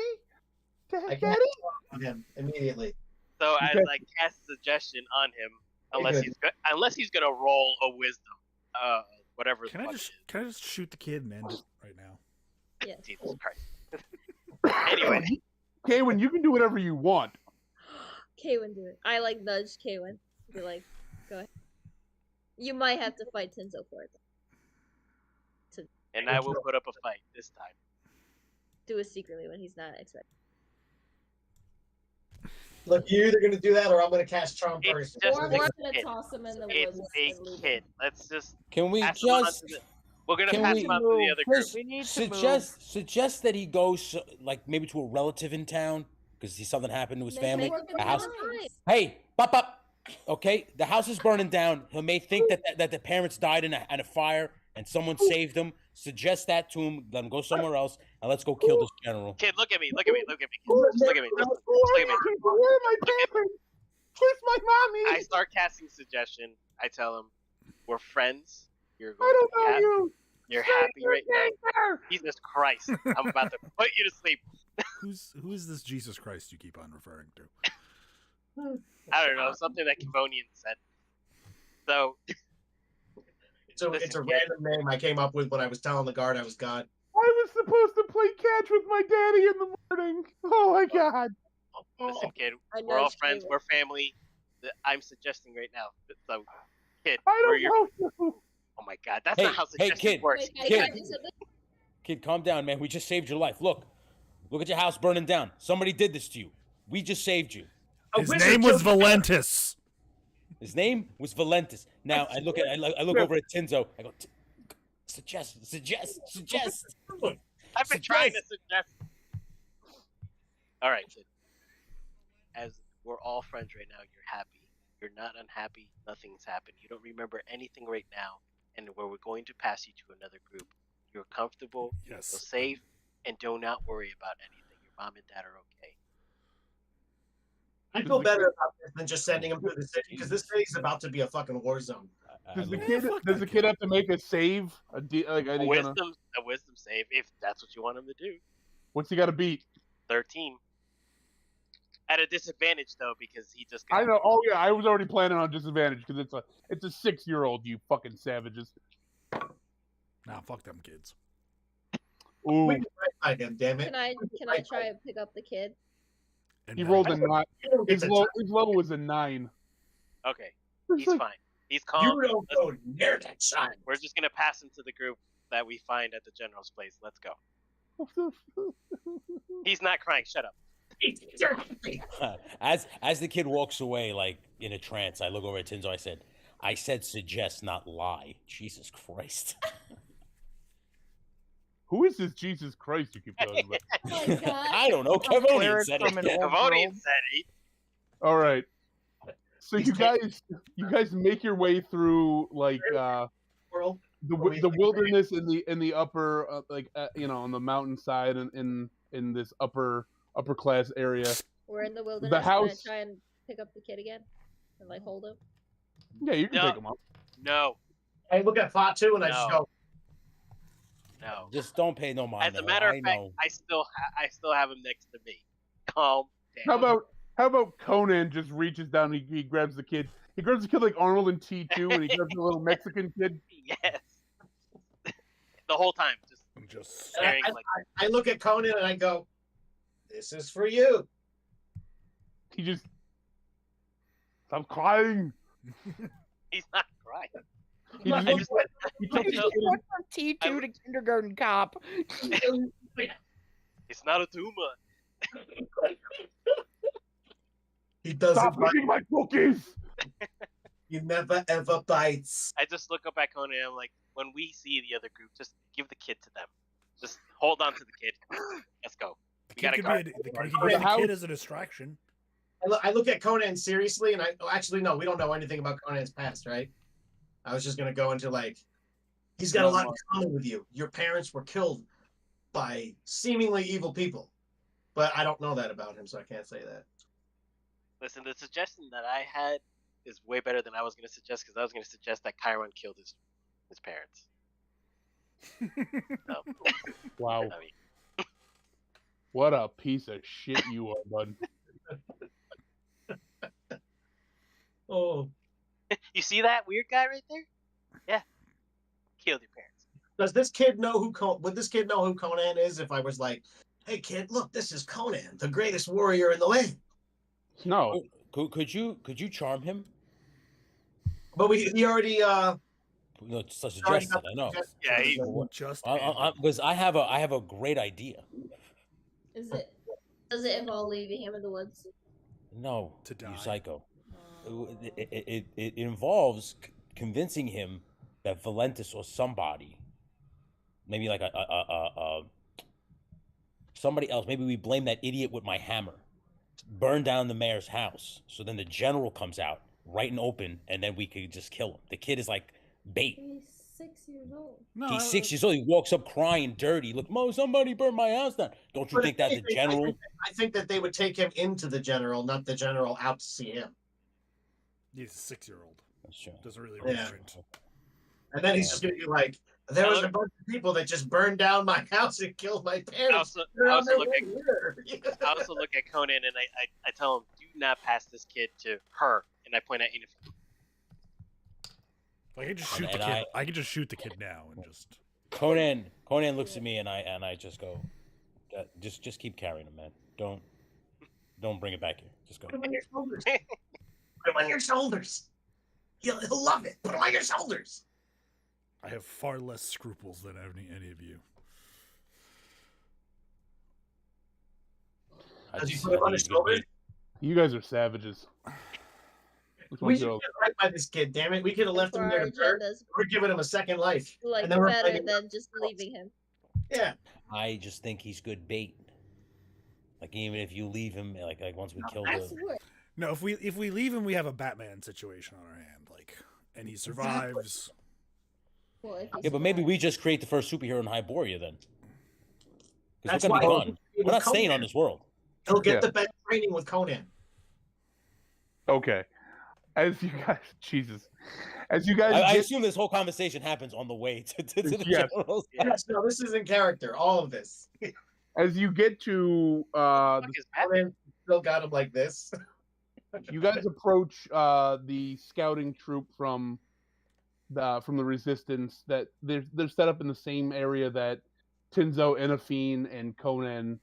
I daddy." can't on him immediately. So Okay. as I cast suggestion on him, unless he's gonna roll a wisdom, whatever. Can I just shoot the kid, man, just right now? Yes. Jesus Christ. Anyway, Kaywin, you can do whatever you want. Kaywin do it. I nudged Kaywin. Be like, go ahead. You might have to fight Tenzo for it. and I will put up a fight this time. Do it secretly when he's not expecting. Look, you're either gonna do that or I'm gonna cast Charm It's first. just Or a we're gonna kid. toss him in the It's woods a and leave kid. him. Let's just Can we pass him on just to the. We're gonna can pass we him on to the other group. just We need to suggest that he goes maybe to a relative in town because something happened to his family. A house. Hey, pop. Okay, the house is burning down. He may think that the parents died in a fire and someone saved them. Suggest that to him. Let him go somewhere else, and let's go kill this general. Kid, look at me. Look at me. Look at me. Kid. Just look at me. Look at me. Where are my parents? Where's my mommy? I start casting suggestion. I tell him, "We're friends. You're going I to don't be know happy. you. You're happy right now. Stranger! Jesus Christ! I'm about to put you to sleep." Who is this Jesus Christ you keep on referring to? I don't know, something that Kivonian said. So It's a random name I came up with when I was telling the guard I was God. I was supposed to play catch with my daddy in the morning. Oh my god. listen, kid, I we're all nudged friends. Kaywin. We're family. I'm suggesting right now. So, kid, I we're don't your. know you. Oh my God, that's Hey, not how hey, suggestion kid. works. Wait, Kid. I do something? Kid, calm down, man. We just saved your life. Look at your house burning down. Somebody did this to you. We just saved you. A His wizard name was killed- Valentis. His name was Valentis. Now I look over at Tinzo. I go, suggest. I've been trying to suggest. All right, kid. As we're all friends right now, you're happy. You're not unhappy. Nothing's happened. You don't remember anything right now, and where we're going to pass you to another group. You're comfortable. Yes. Feel safe, and do not worry about anything. Your mom and dad are okay. I feel better about this than just sending him through the city because this city's about to be a fucking war zone. Does the Yeah, kid fuck does that the kid have to make a save? A A wisdom save, if that's what you want him to do. What's he got to beat? 13. At a disadvantage though, because he just. I know. Oh yeah, I was already planning on disadvantage because it's a 6-year-old. You fucking savages. Nah, fuck them kids. Ooh, We can find him, damn it. Can I try and pick up the kid? And he then- rolled a 9. You don't get His to low was a 9. Okay, he's fine. He's calm. You don't go near that sign. We're just gonna pass him to the group that we find at the general's place. Let's go. He's not crying. Shut up. As the kid walks away, like in a trance, I look over at Tinzo. I said suggest, not lie. Jesus Christ. Who is this Jesus Christ you keep talking about? Oh my God. I don't know. Cavonian Cleric said from it. an old Cavodian world. said it. All right. So He's you guys make your way through like World. the wilderness in the upper on the mountainside and in this upper class area. We're in the wilderness. house- Can I try and pick up the kid again? And like hold him? Yeah, you can No. take them up. No, I look at Fatu and I just No. go, no. Just don't pay no mind. As a to her. matter I of fact, know. I still have him next to me. Calm down. How about Conan just reaches down, he grabs the kid. He grabs the kid like Arnold in T2 and he grabs the little Mexican kid. Yes. The whole time, just I'm just staring like I look at Conan and I go, this is for you. He just stop crying. he's not crying. He just I looks just- like he takes the No. kid Went from T2 to kindergarten cop. It's not a tumor. He and, doesn't stop bite. eating my cookies. He never ever bites. I just look up at Conan and I'm like, when we see the other group, just give the kid to them. Just hold on to the kid. Let's go. the We kid gotta could go. be we The could use the house- kid as a distraction. I look at Conan seriously and actually no, we don't know anything about Conan's past, right? I was just gonna go into like, he's got a lot in common with you. Your parents were killed by seemingly evil people, but I don't know that about him, so I can't say that. Listen, the suggestion that I had is way better than I was going to suggest because I was going to suggest that Chiron killed his parents. So, Wow, I mean, what a piece of shit you are, bud. Oh, you see that weird guy right there? Yeah, killed your parents. does this kid know who would this kid know who Conan is if I was like, hey kid, look, this is Conan, the greatest warrior in the land? No, Could you charm him? But he already No, it's already suggested. got I know. Yeah, he- Just Because I have a great idea. Does it involve leaving him in the woods? No, To die. you psycho. It involves convincing him that Valentis or somebody, maybe like a somebody else. Maybe we blame that idiot with my hammer, burn down the mayor's house, so then the general comes out right and open, and then we could just kill him. The kid is like bait. He's 6 years old. no, He's 6 years old. He walks up crying dirty. Look, Mo, somebody burned my house down. Don't you But think that the general? I think that they would take him into the general, not the general out to see him. He's a 6-year-old. That's true. Doesn't really Yeah. reference. And then he's just gonna be like, there was a bunch of people that just burned down my house and killed my I parents. also, They're I on also their look way at here. I also look at Conan and I tell him, do not pass this kid to her, and I point at Yennefer. I could just shoot the And kid. I could just shoot the kid now and just. Conan looks at me and I just go, just keep carrying him, man. Don't bring it back here. Just go. Put him on your shoulders. Put him on your shoulders. He'll love it. Put him on your shoulders. I have far less scruples than any of you. Does he put him on his shoulders? you guys are savages. This We one should girl- get right by this kid, damn it. We could have left For him our there to dirt. agendas, We're giving him a second life. like And then we're better fighting- than just leaving him. Yeah. I just think he's good bait. Like even if you leave him, like once we kill That's the. what. No, if we leave him, we have a Batman situation on our hand. Like, and he survives. Well, if Yeah, but maybe we just create the first superhero in Hyboria then. Because That's we're gonna be why- gone. We're not staying on this world. He'll get Yeah. the best training with Conan. Okay, as you guys, Jesus, as you guys I get, assume this whole conversation happens on the way to the Yes. general's. Yes, no, this is in character. All of this. as you get to Fuck is Batman? Conan still got him like this. you guys approach the scouting troop from the resistance that they're set up in the same area that Tinzo, Enafine, and Conan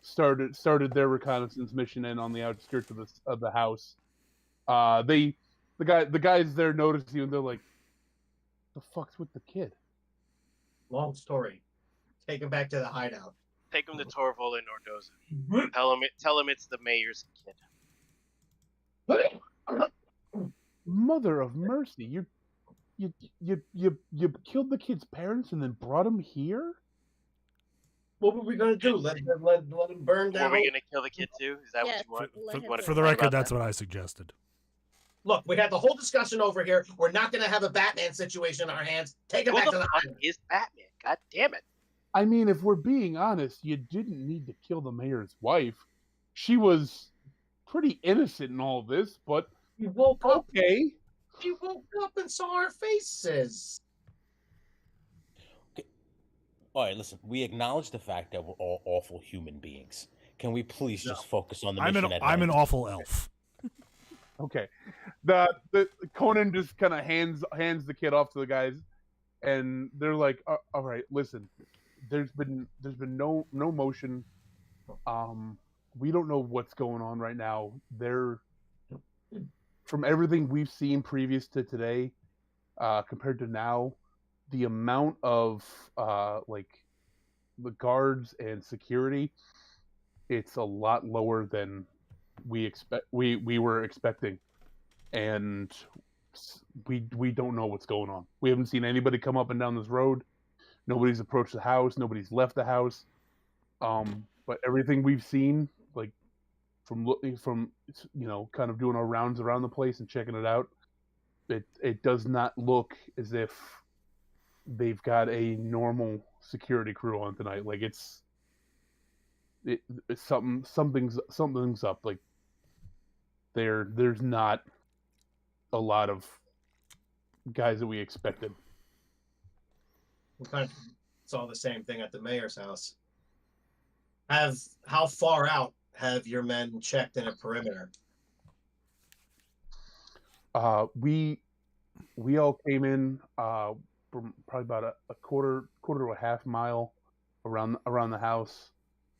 started their reconnaissance mission in on the outskirts of the house. The guys there notice you and they're like, "The fuck's with the kid?" Long story. Take him back to the hideout. Take him to Torval and Nordoza. Tell him it's the mayor's kid. Mother of mercy! You killed the kid's parents and then brought him here? What were we gonna do? Let him burn down? Were we gonna kill the kid too? Is that Yes, what you want? let him What- For the what record, about that's that? what I suggested. Look, we had the whole discussion over here. We're not gonna have a Batman situation on our hands. Take him Who back to the the fuck hideout. is Batman? God damn it! I mean, if we're being honest, you didn't need to kill the mayor's wife. She was pretty innocent in all this, but We woke up. okay. She woke up and saw our faces. All right, listen. We acknowledge the fact that we're all awful human beings. Can we please just focus on the mission at I'm an hand? awful elf. Okay. The Conan just kind of hands the kid off to the guys, and they're like, "All right, listen. There's been no motion. We don't know what's going on right now. From everything we've seen previous to today, compared to now, the amount of like the guards and security, it's a lot lower than we were expecting, and we don't know what's going on. We haven't seen anybody come up and down this road. Nobody's approached the house. Nobody's left the house. But everything we've seen, like from kind of doing our rounds around the place and checking it out, it does not look as if they've got a normal security crew on tonight. Like it's something's up. Like there's not a lot of guys that we expected. We kind of saw the same thing at the mayor's house. How far out have your men checked in a perimeter? We all came in from probably about a quarter to a half mile around the house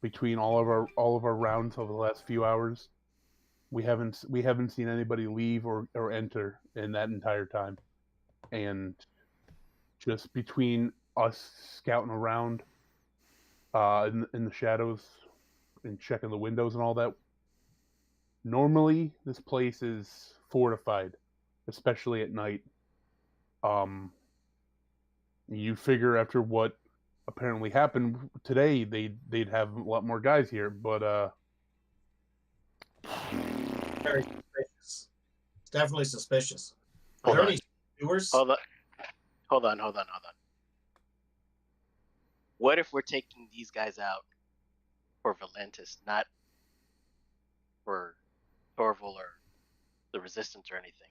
between all of our rounds over the last few hours. We haven't seen anybody leave or enter in that entire time, and just between us scouting around in the shadows and checking the windows and all that. Normally, this place is fortified, especially at night. You figure after what apparently happened today, they'd have a lot more guys here, but Very suspicious. It's definitely suspicious. Are Hold there on. any viewers? Hold on. What if we're taking these guys out for Valentis, not for Torval or the Resistance or anything?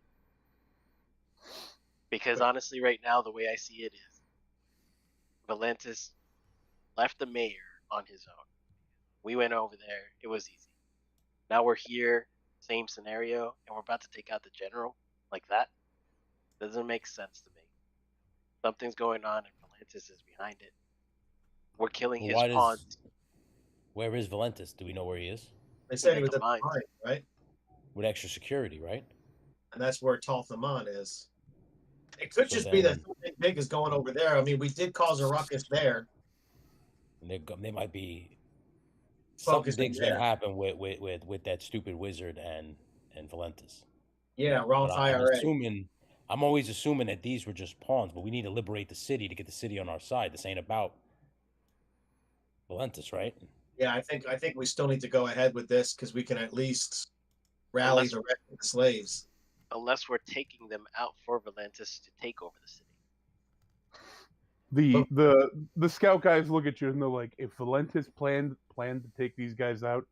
Because honestly, right now, the way I see it is, Valentis left the mayor on his own. We went over there. It was easy. Now we're here, same scenario, and we're about to take out the general like that. Doesn't make sense to me. Something's going on, and Valentis is behind it. We're killing his Why pawns. Where is Valentis? Do we know where he is? They said he in was the at the mines. mine, right? With extra security, right? And that's where Talthaman is. It could So just be that then- something big is going over there. I mean, we did cause a ruckus there. And they might be something Focusing big's gonna there. happen with that stupid wizard and Valentis. Yeah, Roth But IRA. I'm always assuming that these were just pawns, but we need to liberate the city to get the city on our side. This ain't about Valentis, right? Yeah, I think we still need to go ahead with this because we can at least rally Unless- the rest of the slaves. Unless we're taking them out for Valentis to take over the city. the scout guys look at you and they're like, if Valentis planned to take these guys out,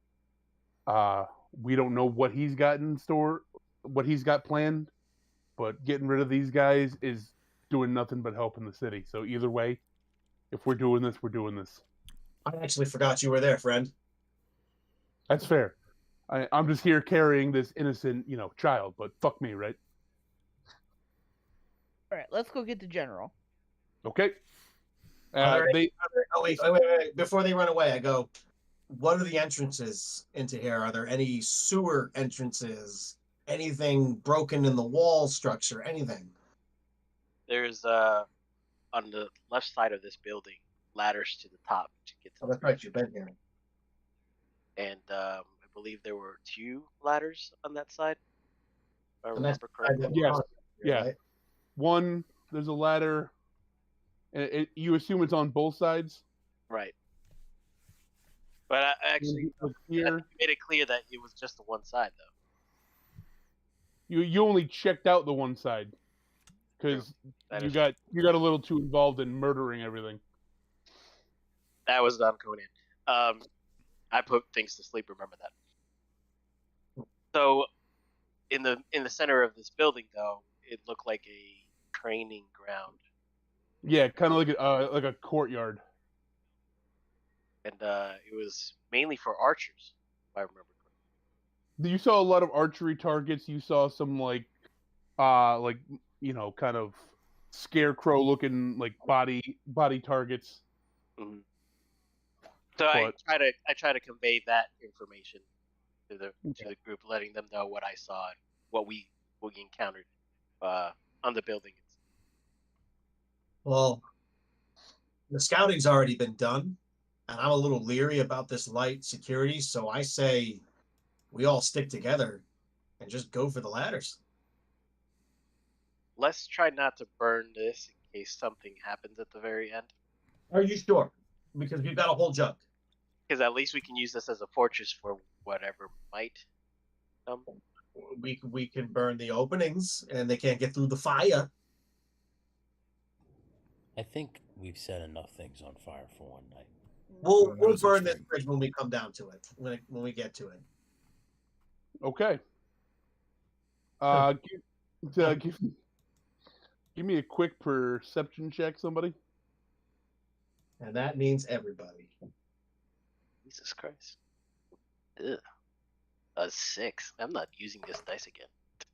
we don't know what he's got in store, what he's got planned, but getting rid of these guys is doing nothing but helping the city. So either way, if we're doing this, we're doing this. I actually forgot you were there, friend. That's fair. I'm just here carrying this innocent, child, but fuck me, right? All right, let's go get the general. Okay. Wait. Before they run away, I go, what are the entrances into here? Are there any sewer entrances? Anything broken in the wall structure? Anything? There's on the left side of this building ladders to the top to get to. Oh, that's right. You've been here. And I believe there were 2 ladders on that side. If I And that's remember correctly. Yes. Yeah. Right? One, there's a ladder. And you assume it's on both sides? Right. But I actually here. made it clear that it was just the one side, though. You only checked out the one side because you got a little too involved in murdering everything. That was on Conan. I put things to sleep. Remember that. So, in the center of this building, though, it looked like a training ground. Yeah, kind of like a courtyard. And it was mainly for archers, if I remember correctly. You saw a lot of archery targets. You saw some kind of scarecrow-looking body targets. Mm-hmm. So I try to convey that information to the group, letting them know what I saw and what we encountered on the building. Well, the scouting's already been done, and I'm a little leery about this light security, so I say we all stick together and just go for the ladders. Let's try not to burn this in case something happens at the very end. Are you sure? Because we've got a whole jug. Because at least we can use this as a fortress for whatever might come. We can burn the openings, and they can't get through the fire. I think we've set enough things on fire for one night. We'll burn this bridge when we come down to it. When we get to it. Okay. Give me a quick perception check, somebody. And that means everybody. Jesus Christ. Ugh. A 6. I'm not using this dice again.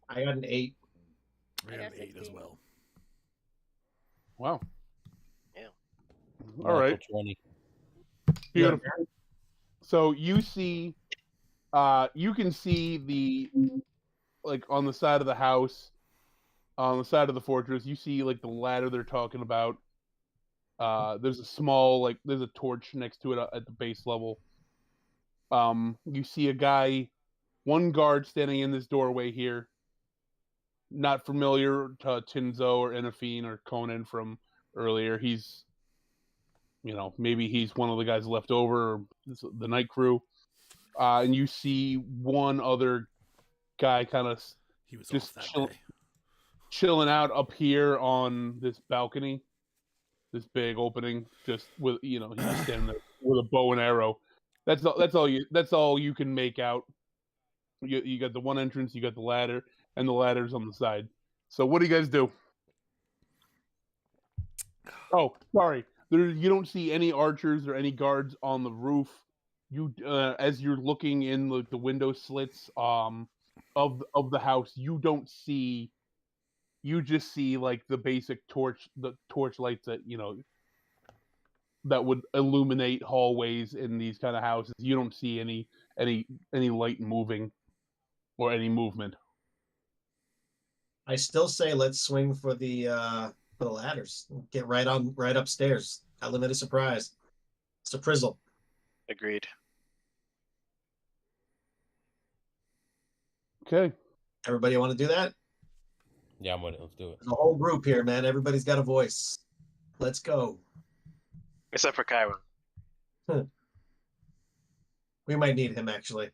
I got an 8. I got an 8 as well. Wow. Yeah. All right. 20. Beautiful. So you see, you can see on the side of the house, on the side of the fortress, you see the ladder they're talking about. There's a small, there's a torch next to it at the base level. You see a guy, one guard standing in this doorway here. Not familiar to Tinzo or Enafine or Conan from earlier. He's, maybe he's one of the guys left over, or the night crew. And you see one other guy kind of just chilling out up here on this balcony. This big opening, just with he's just standing there with a bow and arrow. That's all you can make out. You got the one entrance, you got the ladder, and the ladder's on the side. So what do you guys do? Oh, sorry. You don't see any archers or any guards on the roof. You as you're looking in the window slits of the house, you don't see. You just see the basic torch lights that that would illuminate hallways in these kind of houses. You don't see any light moving or any movement. I still say let's swing for the ladders. Get right upstairs. Element of surprise. It's a Prizzle. Agreed. Okay. Everybody want to do that? Yeah, I'm with it. Let's do it. There's a whole group here, man. Everybody's got a voice. Let's go. Except for Chiron. We might need him actually.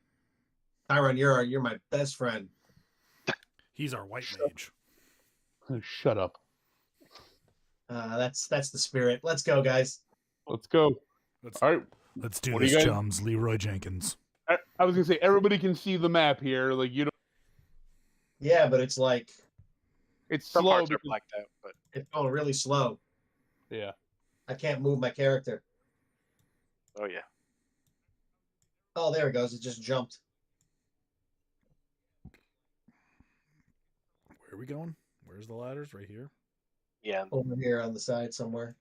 Chiron, you're my best friend. He's our white mage. Shut up. That's the spirit. Let's go, guys. Let's go. All right. Let's do this, chums. Leroy Jenkins. I was gonna say everybody can see the map here. Yeah, but it's it's Some slow. parts are blacked out, but it's going really slow. Yeah. I can't move my character. oh yeah. Oh, there it goes. It just jumped. Where are we going? Where's the ladders? Right here? Yeah. Over here on the side somewhere.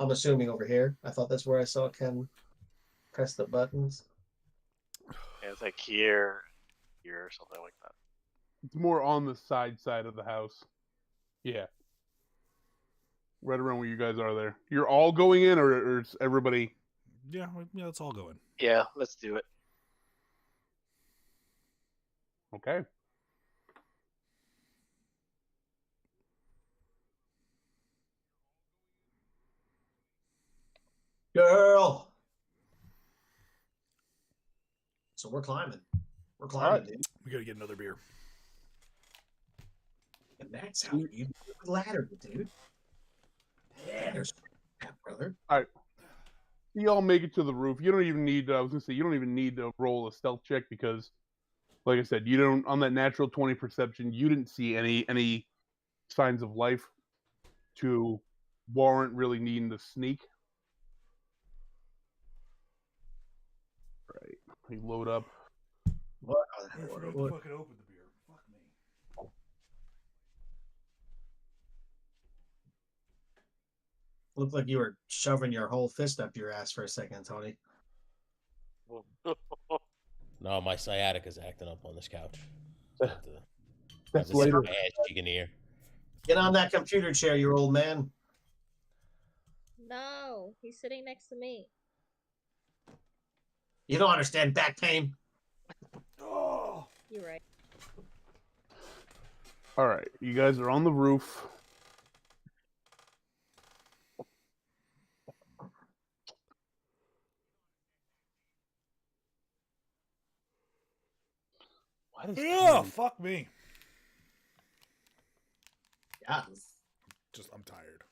I'm assuming over here. I thought that's where I saw Ken press the buttons. Yeah, it's like here or something like that. It's more on the side of the house. Yeah. Right around where you guys are there. You're all going in, or is everybody? Yeah, let's all go in. Yeah, let's do it. Okay. Girl. So we're climbing. We're climbing, right. dude. We gotta get another beer. And that's how you do the ladder, dude. Yeah, there's that, brother. All right. You all make it to the roof. You don't even need. I was gonna say you don't even need to roll a stealth check because, like I said, you don't on that natural 20 perception. You didn't see any signs of life to warrant really needing to sneak. Right. You load up. What? I forgot to fucking open the beer. Fuck me. Looked like you were shoving your whole fist up your ass for a second, Tony. No, my sciatica's acting up on this couch. That's the later. ass chicken ear. Get on that computer chair, you old man. No, he's sitting next to me. You don't understand back pain. Oh. You're right. All right. You guys are on the roof. Oh, fuck me. Yeah. I'm tired.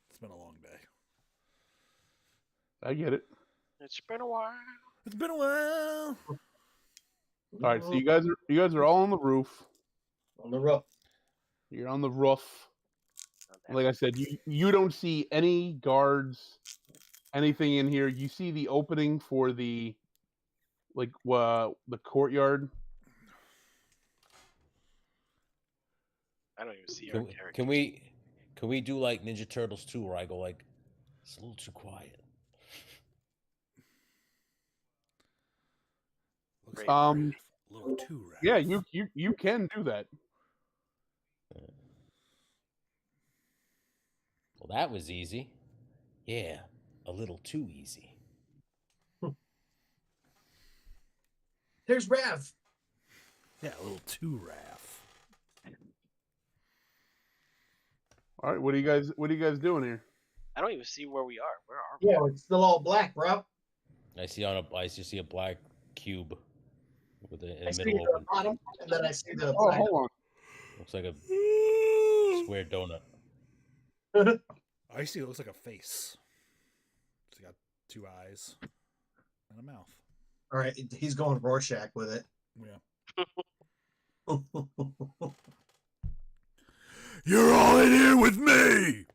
It's been a long day. I get it. It's been a while. It's been a while. All right. So you guys are all on the roof. On the roof. You're on the roof. Like I said, you don't see any guards, anything in here. You see the opening for the courtyard. I don't even see our character. Can we do like Ninja Turtles 2 where I go like, it's a little too quiet. Looks A little too rough. Yeah, you can do that. Well, that was easy. Yeah, a little too easy. There's Rav. Yeah, a little too rough. All right, what are you guys doing here? I don't even see where we are. Where are we? Yeah, it's still all black, bro. I see a black cube with a I see middle the open. bottom, and then I see the. Oh, hold on. Looks like a square donut. I see it looks like a face. It's got 2 eyes and a mouth. All right, he's going Rorschach with it. Yeah. You're all in here with me!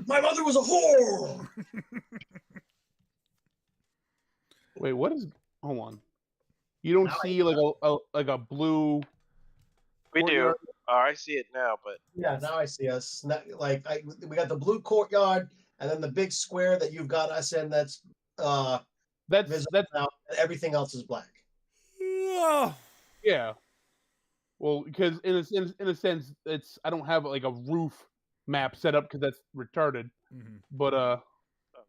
My mother was a whore! Wait, what is? Hold on. You don't see like a blue. We do. courtyard? Oh, I see it now, but Yeah, now I see us. We got the blue courtyard, and then the big square that you've got us in. That's visible now. And everything else is black. Yeah. Well, because in a sense, I don't have like a roof map set up because that's retarded. Mm-hmm. But oh,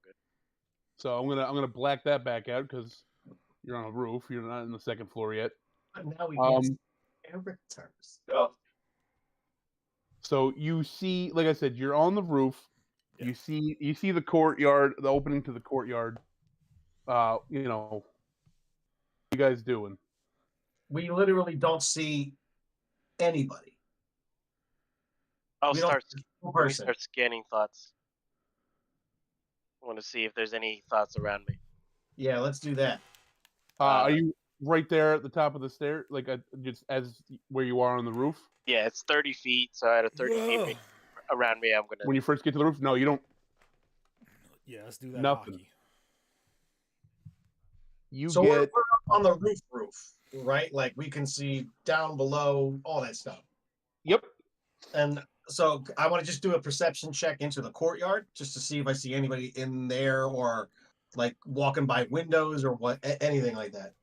good. so I'm gonna black that back out because you're on a roof. You're not in the second floor yet. But now we can characters. Oh. So you see, like I said, you're on the roof. Yeah. You see the courtyard, the opening to the courtyard. What are you guys doing? We literally don't see anybody. I'll We don't start. see a Let me person. start scanning thoughts. I want to see if there's any thoughts around me. Yeah, let's do that. Are you right there at the top of the stair, like just as where you are on the roof? Yeah, it's 30 feet, so out of 30 feet around me, I'm gonna. When you first get to the roof, no, you don't. Yeah, let's do that. Nothing. Hockey. So we're up on the roof, right? Like we can see down below, all that stuff. Yep. And So I want to just do a perception check into the courtyard just to see if I see anybody in there or like walking by windows or what, anything like that.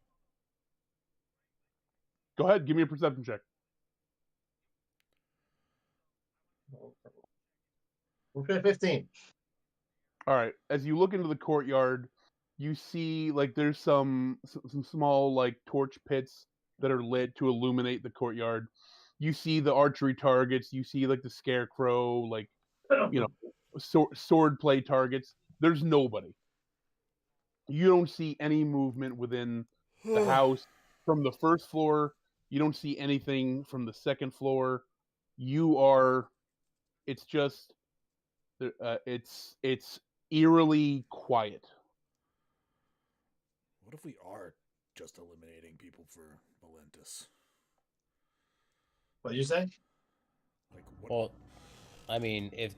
Go ahead, give me a perception check. Okay, 15. All right. As you look into the courtyard, you see like there's some small like torch pits that are lit to illuminate the courtyard. You see the archery targets. You see like the scarecrow, like you know, sword play targets. There's nobody. You don't see any movement within the house from the first floor. You don't see anything from the second floor. You are. It's just. It's eerily quiet. What if we are just eliminating people for Valentis? What did you say? Like, what? Well, I mean, if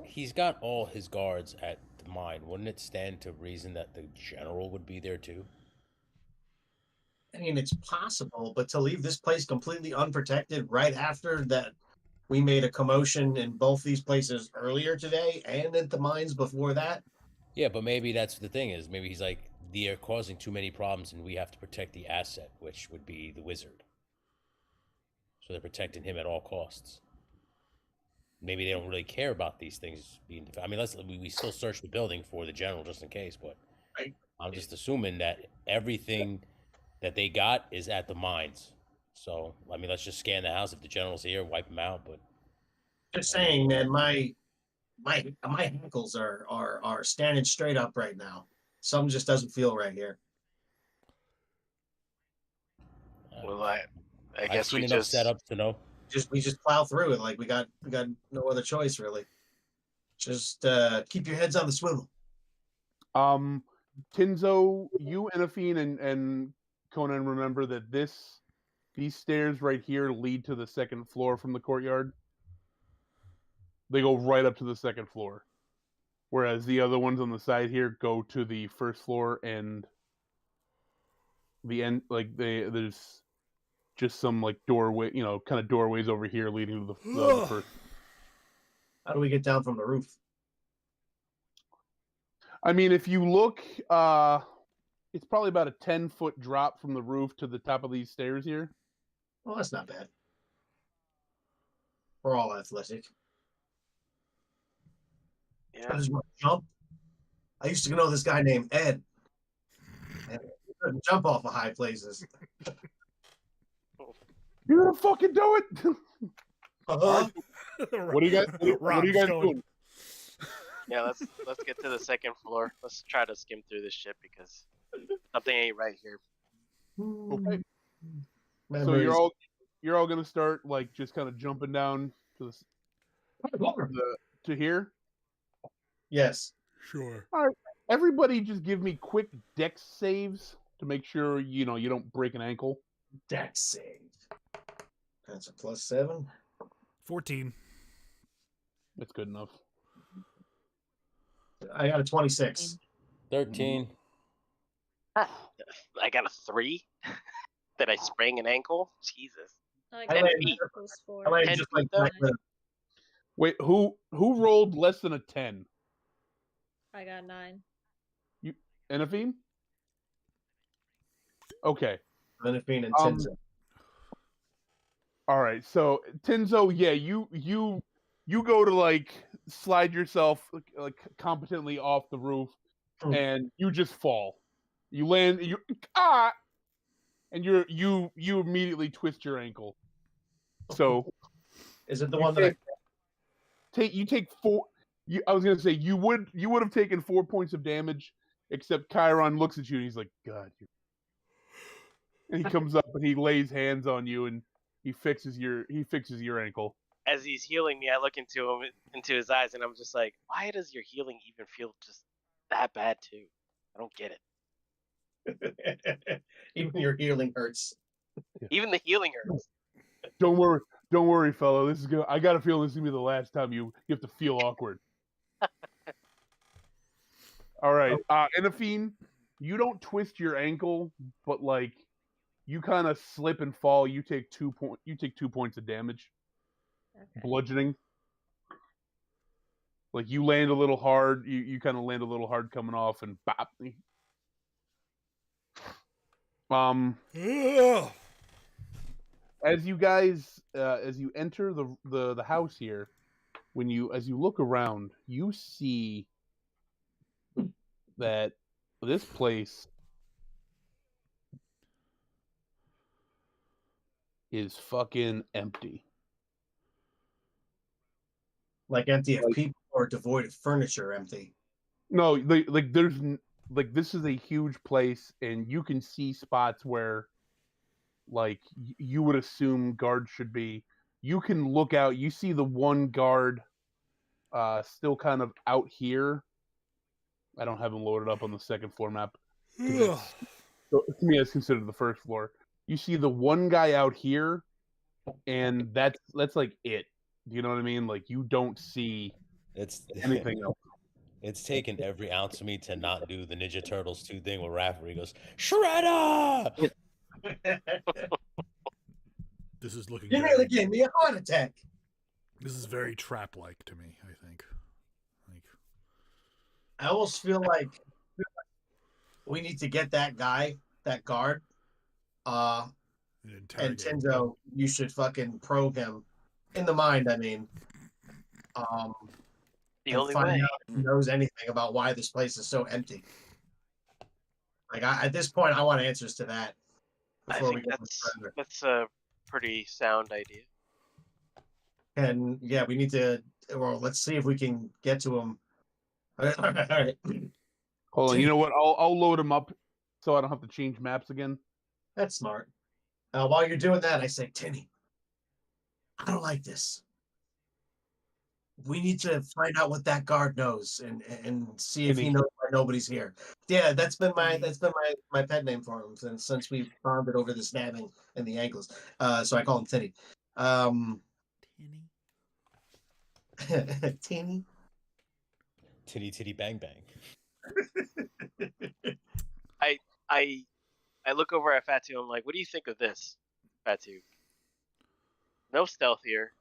he's got all his guards at the mine, wouldn't it stand to reason that the general would be there too? I mean, it's possible, but to leave this place completely unprotected right after that, we made a commotion in both these places earlier today and at the mines before that. Yeah, but maybe that's the thing is maybe he's like, they're causing too many problems and we have to protect the asset, which would be the wizard. So they're protecting him at all costs. Maybe they don't really care about these things being. I mean, we still search the building for the general just in case, but I'm just assuming that everything that they got is at the mines. So I mean, let's just scan the house. If the general's here, wipe him out. But just saying, man, my ankles are standing straight up right now. Something just doesn't feel right here. Well, I I've guess seen we enough just setups to know. We just plow through it. Like we got no other choice really. Just keep your heads on the swivel. Tinzo, you, Enophine, and Conan remember that these stairs right here lead to the second floor from the courtyard. They go right up to the second floor. Whereas the other ones on the side here go to the first floor and the end, like there's just some like doorway, you know, kind of doorways over here leading to the first. How do we get down from the roof? I mean, if you look, it's probably about a 10-foot drop from the roof to the top of these stairs here. Well, that's not bad. We're all athletic. yeah. I just want to jump. I used to know this guy named Ed. And he couldn't jump off of high places. You're gonna fucking do it. Uh-huh. What are you guys? What are you guys doing? Yeah, let's get to the second floor. Let's try to skim through this shit because something ain't right here. Okay. So Memories. you're all gonna start like just kind of jumping down to to here. Yes. Sure. All right. Everybody, just give me quick dex saves to make sure you don't break an ankle. Dex save. That's a +7. 14. That's good enough. I got a 26. 13. I got a 3. That I sprained an ankle. Jesus. I I got landed- an +4. I landed 10 just like feet, though? that. Wait, who rolled less than a 10? I got 9. Enophine? Okay. Enophine and Um, Tinzo. All right. So Tinzo, yeah, you go to like slide yourself like competently off the roof, and you just fall. You land. And you immediately twist your ankle. So Is it the one that you take 4? I was gonna say you would have taken 4 points of damage, except Chiron looks at you and he's like, God. And he comes up and he lays hands on you and he fixes your ankle. As he's healing me, I look into his eyes, and I'm just like, why does your healing even feel just that bad too? I don't get it. even your healing hurts? Even the healing hurts. Don't worry, fellow. This is gonna. I got a feeling this is gonna be the last time you have to feel awkward. All right, Enophine, you don't twist your ankle, but like you kind of slip and fall. You take 2 points of damage, Okay. bludgeoning. Like you land a little hard. You kind of land a little hard coming off, and bop. As you guys, as you enter the house here, as you look around, you see that this place is fucking empty. Like empty of people or devoid of furniture, empty. No, there's this is a huge place, and you can see spots where, like, you would assume guards should be. You can look out. You see the one guard, still kind of out here. I don't have him loaded up on the second floor map. So to me, it's considered the first floor. You see the one guy out here, and that's like it. You know what I mean? Like you don't see anything else. It's taken every ounce of me to not do the Ninja Turtles 2 thing where Raph he goes, Shredder! This is looking You nearly gave me a heart attack. This is very trap-like to me, I think. I almost feel like we need to get that guy, that guard, and Tenzo, you should fucking probe him in the mind. I mean, the only find way out if he knows anything about why this place is so empty. Like at this point, I want answers to that. I think that's a pretty sound idea. And yeah, we need to. Well, let's see if we can get to him. All right. Hold on. You know what? I'll load him up so I don't have to change maps again. That's smart. While you're doing that, I say, Tinny, I don't like this. We need to find out what that guard knows and see if he knows why nobody's here. Yeah, that's been my pet name for him since we bonded over the stabbing and the ankles. So I call him Tinny. Tinny. Titty titty bang bang. I look over at Fatu. I'm like, what do you think of this, Fatu? No stealth here.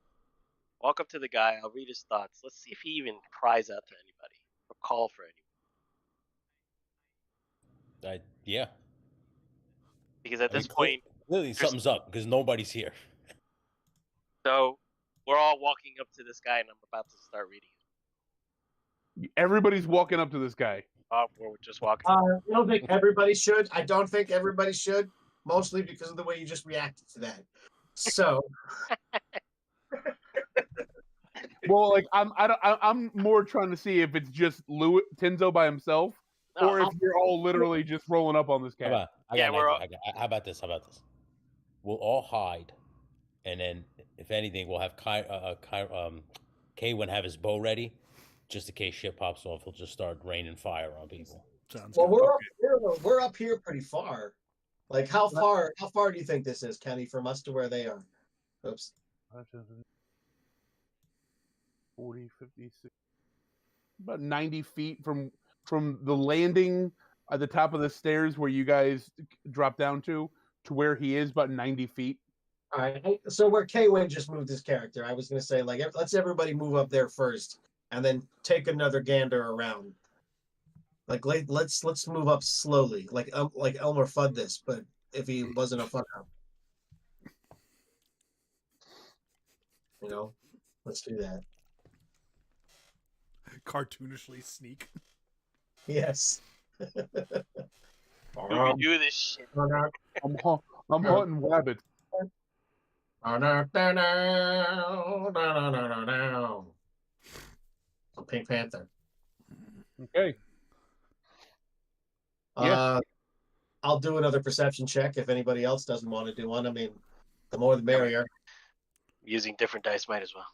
Walk up to the guy. I'll read his thoughts. Let's see if he even cries out to anybody or call for anyone. Yeah. Because at this point, clearly something's up because nobody's here. So we're all walking up to this guy, and I'm about to start reading it. Everybody's walking up to this guy. We're just walking. I don't think everybody should. I don't think everybody should, mostly because of the way you just reacted to that. So. Well, like I'm more trying to see if it's just Tenzo by himself, or if you're all literally just rolling up on this guy. How about this? We'll all hide, and then if anything, we'll have K-Win have his bow ready, just in case shit pops off. He'll just start raining fire on people. Sounds well, good. we're up here pretty far. Like how far do you think this is, Kenny, from us to where they are? Oops. 40, 50, 60, about 90 feet from the landing at the top of the stairs where you guys drop down to where he is, about 90 feet. All right. So where K-Win just moved his character, I was going to say, like, let's everybody move up there first and then take another gander around. Like, let's move up slowly, like Elmer Fudd this, but if he wasn't a fuck up. You know, let's do that. Cartoonishly sneak. Yes. We can do this shit. I'm hunting rabbits. Pink Panther. Okay. Yeah. I'll do another perception check if anybody else doesn't want to do one. I mean, the more the merrier. Using different dice might as well.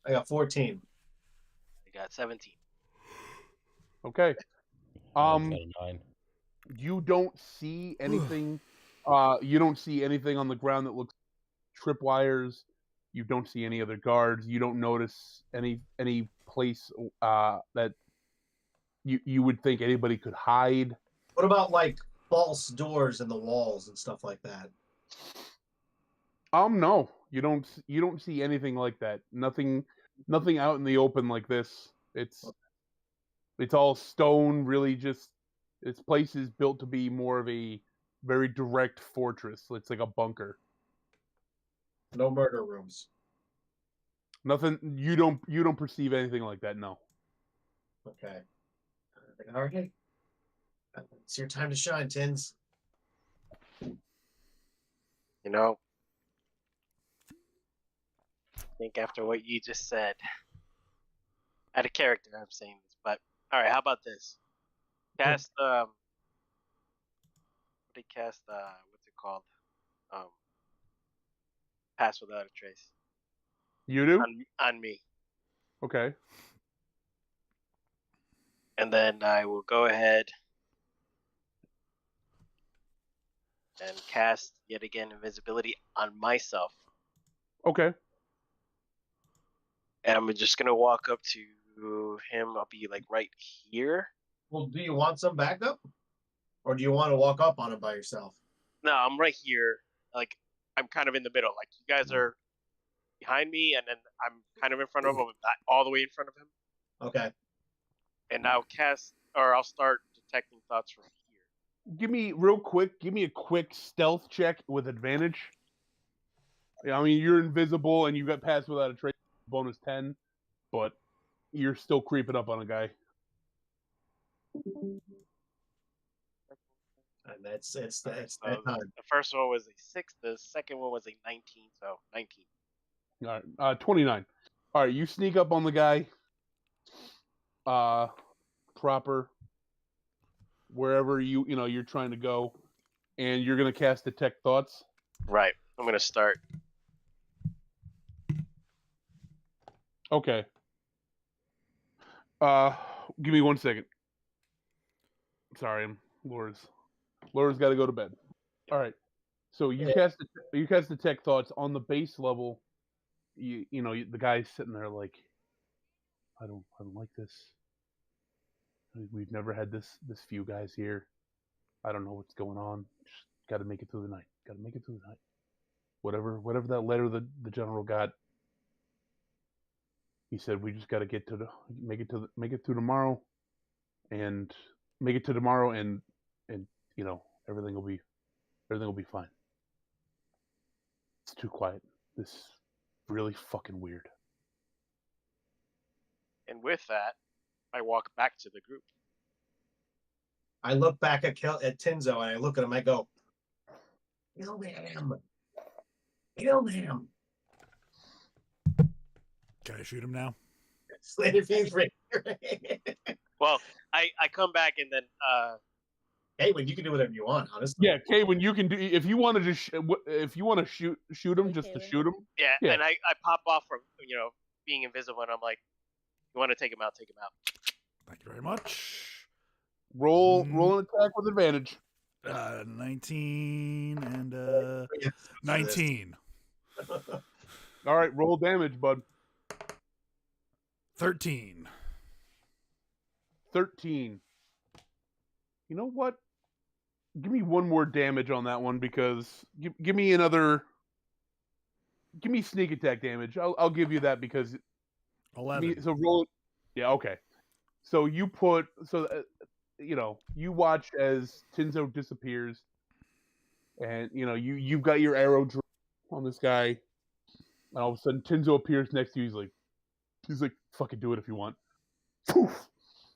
I got 14. I got 17. Okay. 9. You don't see anything. You don't see anything on the ground that looks tripwires. You don't see any other guards. You don't notice any place that you would think anybody could hide. What about like false doors in the walls and stuff like that? No. you don't see anything like that. Nothing out in the open like this. It's all stone. Really, just this place is built to be more of a very direct fortress. It's like a bunker. No murder rooms. Nothing. You don't perceive anything like that. No. Okay. All right. It's your time to shine, Tins. You know, I think after what you just said, out of character, I'm saying this, but all right. How about this? Cast what did he cast? What's it called? Pass without a trace. You do? On me. Okay. And then I will go ahead and cast yet again invisibility on myself. Okay. And I'm just gonna walk up to him. I'll be like right here. Well, do you want some backup? Or do you want to walk up on it by yourself? No, I'm right here. Like I'm kind of in the middle. Like you guys are behind me, and then I'm kind of in front of him, but not all the way in front of him. Okay. And I'll start detecting thoughts from here. Give me a quick stealth check with advantage. Yeah, I mean you're invisible and you got pass without a trace, bonus 10, but you're still creeping up on a guy. And that's that So time. the first one was a 6. The second one was a 19. So 19. All right, 29. All right, you sneak up on the guy. Proper. Wherever you're trying to go, and you're gonna cast Detect Thoughts. Right. I'm gonna start. Okay. Give me 1 second. Sorry, Laura's got to go to bed. All right. So you cast Detect Thoughts on the base level. The guy's sitting there like, I don't like this. We've never had this few guys here. I don't know what's going on. Just got to make it through the night. Whatever that letter the general got. He said we just got to make it through tomorrow, and make it to tomorrow, and everything will be fine. It's too quiet. This is really fucking weird. And with that, I walk back to the group. I look back at Tinzo and I look at him. I go, "Kill him! Kill him!" Can I shoot him now? Well, I come back and then Hey, when you can do whatever you want, honestly. Yeah, Kaywin, you can do if you want to just shoot him just to shoot him. Yeah, and I pop off from being invisible, and I'm like, you want to take him out? Take him out. Thank you very much. Roll an attack with advantage. 19 and 19. All right, roll damage, bud. 13. 13. You know what? Give me one more damage on that one because give me another. Give me sneak attack damage. I'll give you that because 11. So roll. Yeah, okay. So you you watch as Tinzo disappears, and you've got your arrow on this guy, and all of a sudden Tinzo appears next to you. He's like, fucking do it if you want. Poof!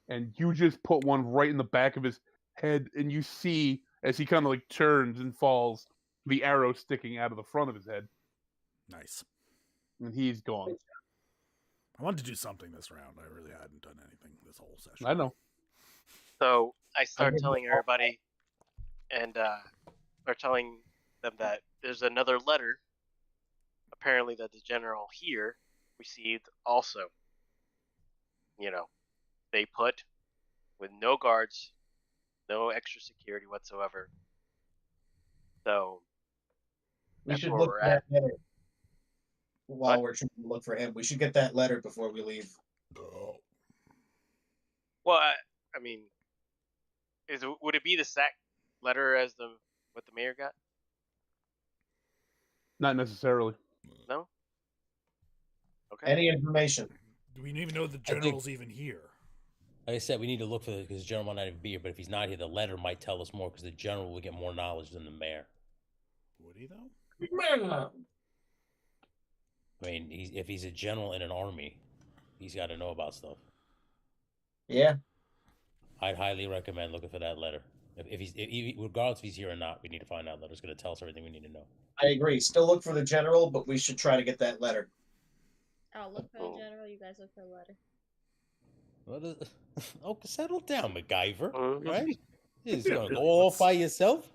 And you just put one right in the back of his head, and you see as he kind of like turns and falls, the arrow sticking out of the front of his head. Nice. And he's gone. I wanted to do something this round. I really hadn't done anything this whole session. I know. So I start telling everybody, and start telling them that there's another letter, apparently that the general here received also. They put with no guards, no extra security whatsoever. So we that's should where look we're at at. that letter while we're trying to look for him. We should get that letter before we leave. Well, I mean, would it be the sack letter as what the mayor got? Not necessarily. No. Okay. Any information? Do we even know the general's even here? Like I said, we need to look for because the general might not even be here. But if he's not here, the letter might tell us more because the general will get more knowledge than the mayor. Would he though? I mean, if he's a general in an army, he's got to know about stuff. Yeah. I'd highly recommend looking for that letter. Regardless if he's here or not, we need to find out. Letter's going to tell us everything we need to know. I agree. Still look for the general, but we should try to get that letter. I'll look for the general. You guys look for the letter. Oh, settle down, MacGyver. Mhm. Right? You're just going to go all by yourself?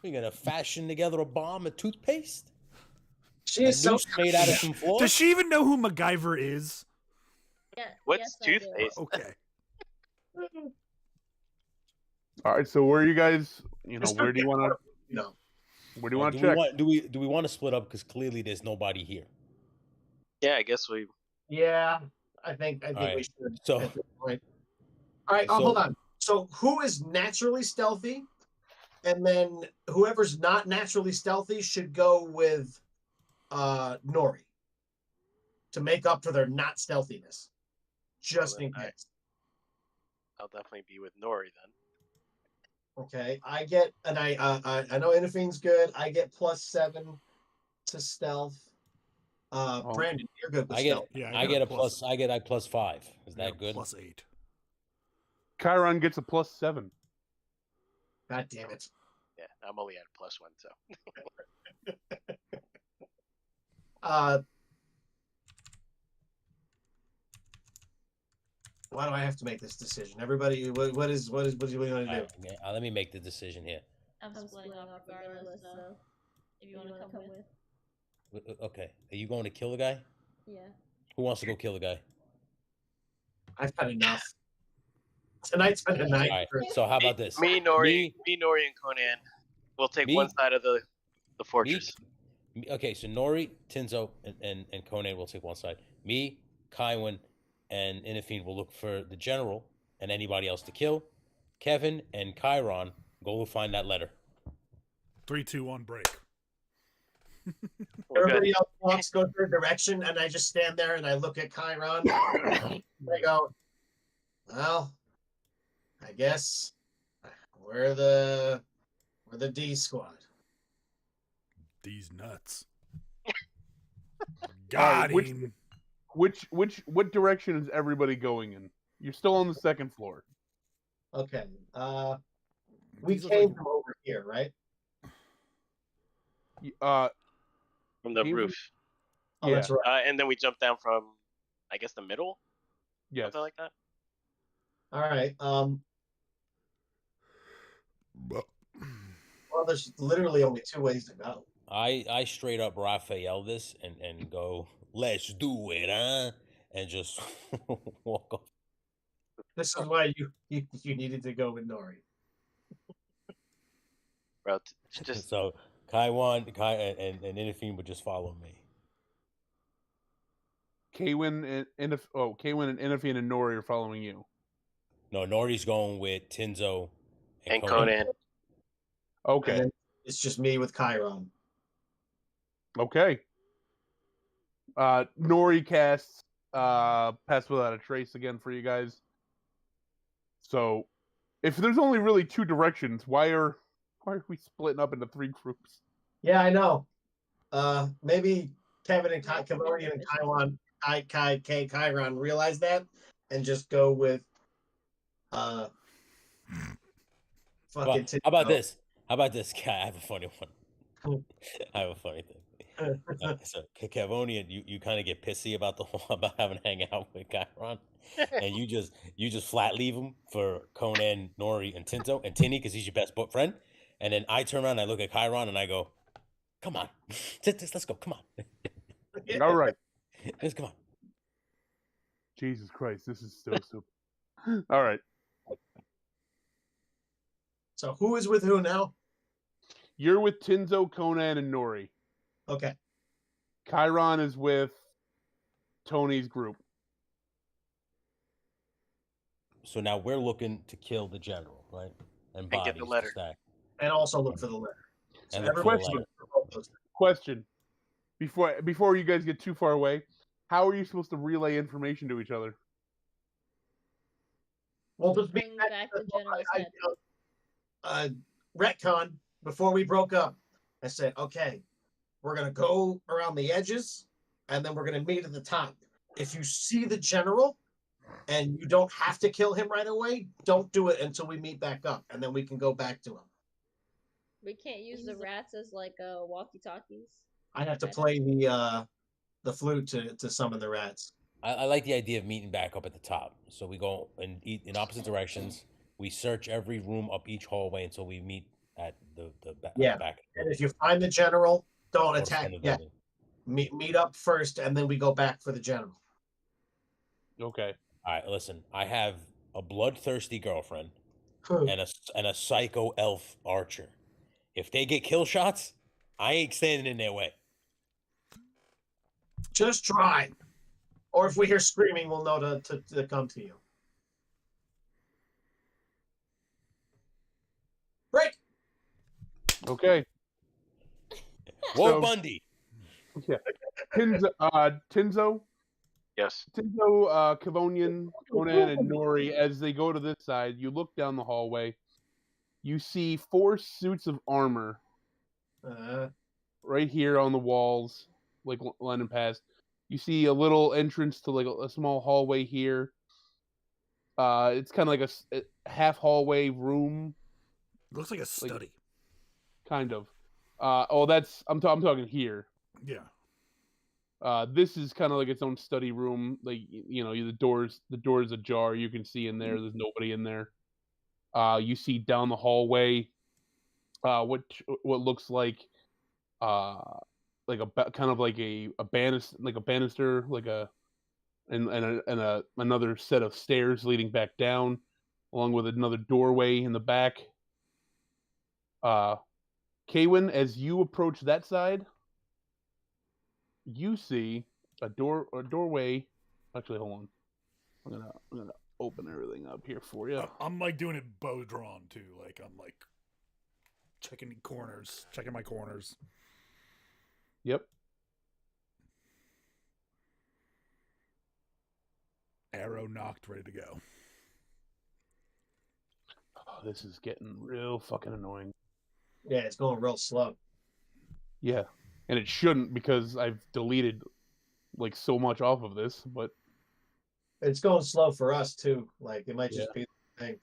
You're going to fashion together a bomb of toothpaste? She A is so noose made out of some floor? Does she even know who MacGyver is? Yeah. What's yes, I do. toothpaste? Okay. All right, so where are you guys? Where do you want to? No. Where do you want to check? Do we want to split up because clearly there's nobody here? Yeah, I guess we. Yeah, I think right. we should. So- at this point. All right, hold on. So who is naturally stealthy, and then whoever's not naturally stealthy should go with Nori to make up for their not stealthiness, just in case. I'll definitely be with Nori then. Okay, I get, and I know Inafine's good. I get +7 to stealth. Brandon, you're good with I get stealth. Yeah, I get a plus. I get a +5. Is I got that a good? +8. Chiron gets a +7. God damn it! Yeah, I'm only at +1, so. Why do I have to make this decision? Everybody, what do you want to do? Okay, let me make the decision here. I'm splitting off regardless, so if you want to come with. Okay, are you going to kill the guy? Yeah. Who wants to go kill the guy? I've had enough. Tonight's been a night. All right. So how about this? Me, Nori, and Conan. We'll take one side of the fortress. Okay, so Nori, Tinzo, and Conan will take one side. Me, Kaiwan, and Inafine will look for the general and anybody else to kill. Kevin and Chiron go find that letter. 3, 2, 1, break. Everybody else walks, goes their direction, and I just stand there and I look at Chiron. I go, well, I guess we're the D squad. These nuts. Got which- him. What direction is everybody going in? You're still on the second floor. Okay. We These are came like- from over here, right? From the Came from- roof. Oh, that's right. And then we jumped down from, I guess, the middle? Yes. Something like that? All right. Well, there's literally only 2 ways to go. I straight up Raphael this and go, let's do it, huh? And just walk off. This is why you needed to go with Nori. Bro, just So Kaiwan and Inafine would just follow me. Kaywin and Inafine and Nori are following you. No, Nori's going with Tinzo and Conan. Okay. And then it's just me with Chiron. Okay. Nori casts Pass Without a Trace again for you guys. So, if there's only really 2 directions, why are we splitting up into 3 groups? Yeah, I know. Maybe Kevin and Kavonian and Chiron realize that and just go with fucking. How about this? How about this? I have a funny one. I have a funny thing. So Kavonian, you kind of get pissy about about having to hang out with Chiron, and you just flat leave him for Conan, Nori, and Tinto and Tinny because he's your best friend. And then I turn around and I look at Chiron and I go, "Come on, let's go. Come on." All right. Let's come on. Jesus Christ, this is so stupid. All right. So who is with who now? You're with Tinzo, Conan, and Nori. Okay. Chiron is with Tony's group. So now we're looking to kill the general, right? And get the letter. And also look for the letter. So And look for the everybody's letter. looking for both those things. Question. before you guys get too far away, how are you supposed to relay information to each other? Well, just Bring back the general's head. Retcon, before we broke up, I said, okay, we're going to go around the edges, and then we're going to meet at the top. If you see the general, and you don't have to kill him right away, don't do it until we meet back up, and then we can go back to him. We can't use the rats as like walkie-talkies. I have to play the flute to summon the rats. I like the idea of meeting back up at the top. So we go in opposite directions. We search every room up each hallway until we meet at the back. And if you find the general, don't attack yet. Meet up first, and then we go back for the general. Okay. All right. Listen, I have a bloodthirsty girlfriend and a psycho elf archer. If they get kill shots, I ain't standing in their way. Just try. Or if we hear screaming, we'll know to come to you. Break! Okay. Whoa, Bundy! Yeah. Tinzo? Yes. Tinzo, Kavonian, Conan, and Nori, as they go to this side, you look down the hallway. You see 4 suits of armor right here on the walls, like London past. You see a little entrance to like a small hallway here. It's kind of like a half hallway room. Looks like a study. Kind of. I'm talking here. Yeah. This is kind of like its own study room. Like, you know, the door's ajar. You can see in there. There's nobody in there. You see down the hallway, what looks like a kind of like a banister, and another set of stairs leading back down, along with another doorway in the back. Kaywin, as you approach that side, you see a doorway. Actually, hold on. I'm gonna open everything up here for you. I'm like doing it bow drawn too. Like I'm like checking my corners. Yep. Arrow knocked, ready to go. Oh, this is getting real fucking annoying. Yeah, it's going real slow. Yeah, and it shouldn't, because I've deleted like so much off of this, but it's going slow for us too. Like it might just be the thing.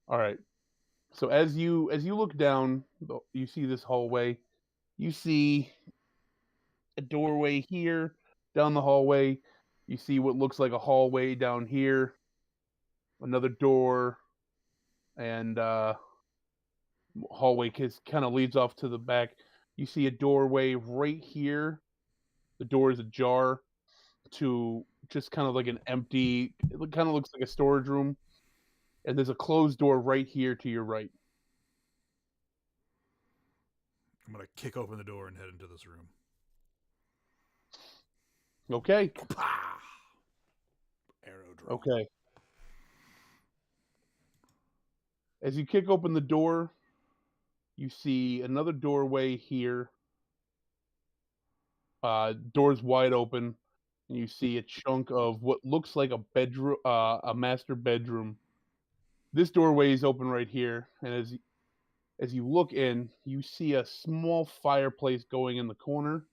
All right. So as you look down, you see this hallway. You see a doorway here down the hallway. You see what looks like a hallway down here. Another door, and hallway kind of leads off to the back. You see a doorway right here. The door is ajar to just kind of like an empty. It kind of looks like a storage room. And there's a closed door right here to your right. I'm going to kick open the door and head into this room. Okay. Arrow draw. Okay. As you kick open the door, you see another doorway here. Door's wide open, and you see a chunk of what looks like a bedroom, a master bedroom. This doorway is open right here, and as you look in, you see a small fireplace going in the corner,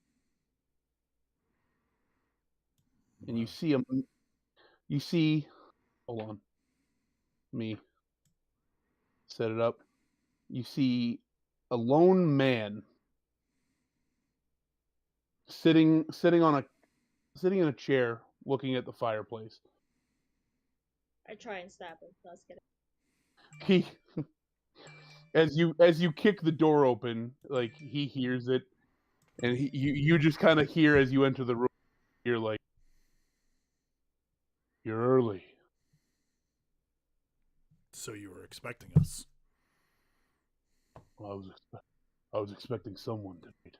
and you see hold on, me set it up. You see a lone man sitting in a chair, looking at the fireplace. I try and stab him. Let's get it. He, as you kick the door open, like he hears it, and you just kind of hear as you enter the room, you're like, "You're early." So you were expecting us? Well, I was expecting someone tonight.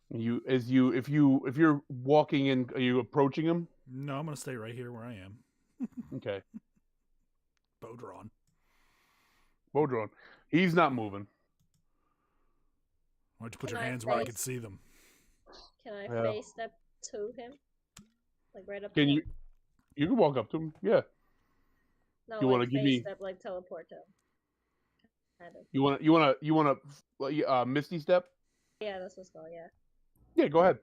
If you're walking in, are you approaching him? No, I'm gonna stay right here where I am. Okay. Bow drawn. He's not moving. Why don't you put Can your I hands where I face- can see them? Can I Yeah. face step to him? Like right up to Can him? you? You can walk up to him. Yeah. No, you like wanna give face me- step, like teleport to him. Kind of. You wanna Misty Step? Yeah, that's what's called, yeah. Yeah, go ahead.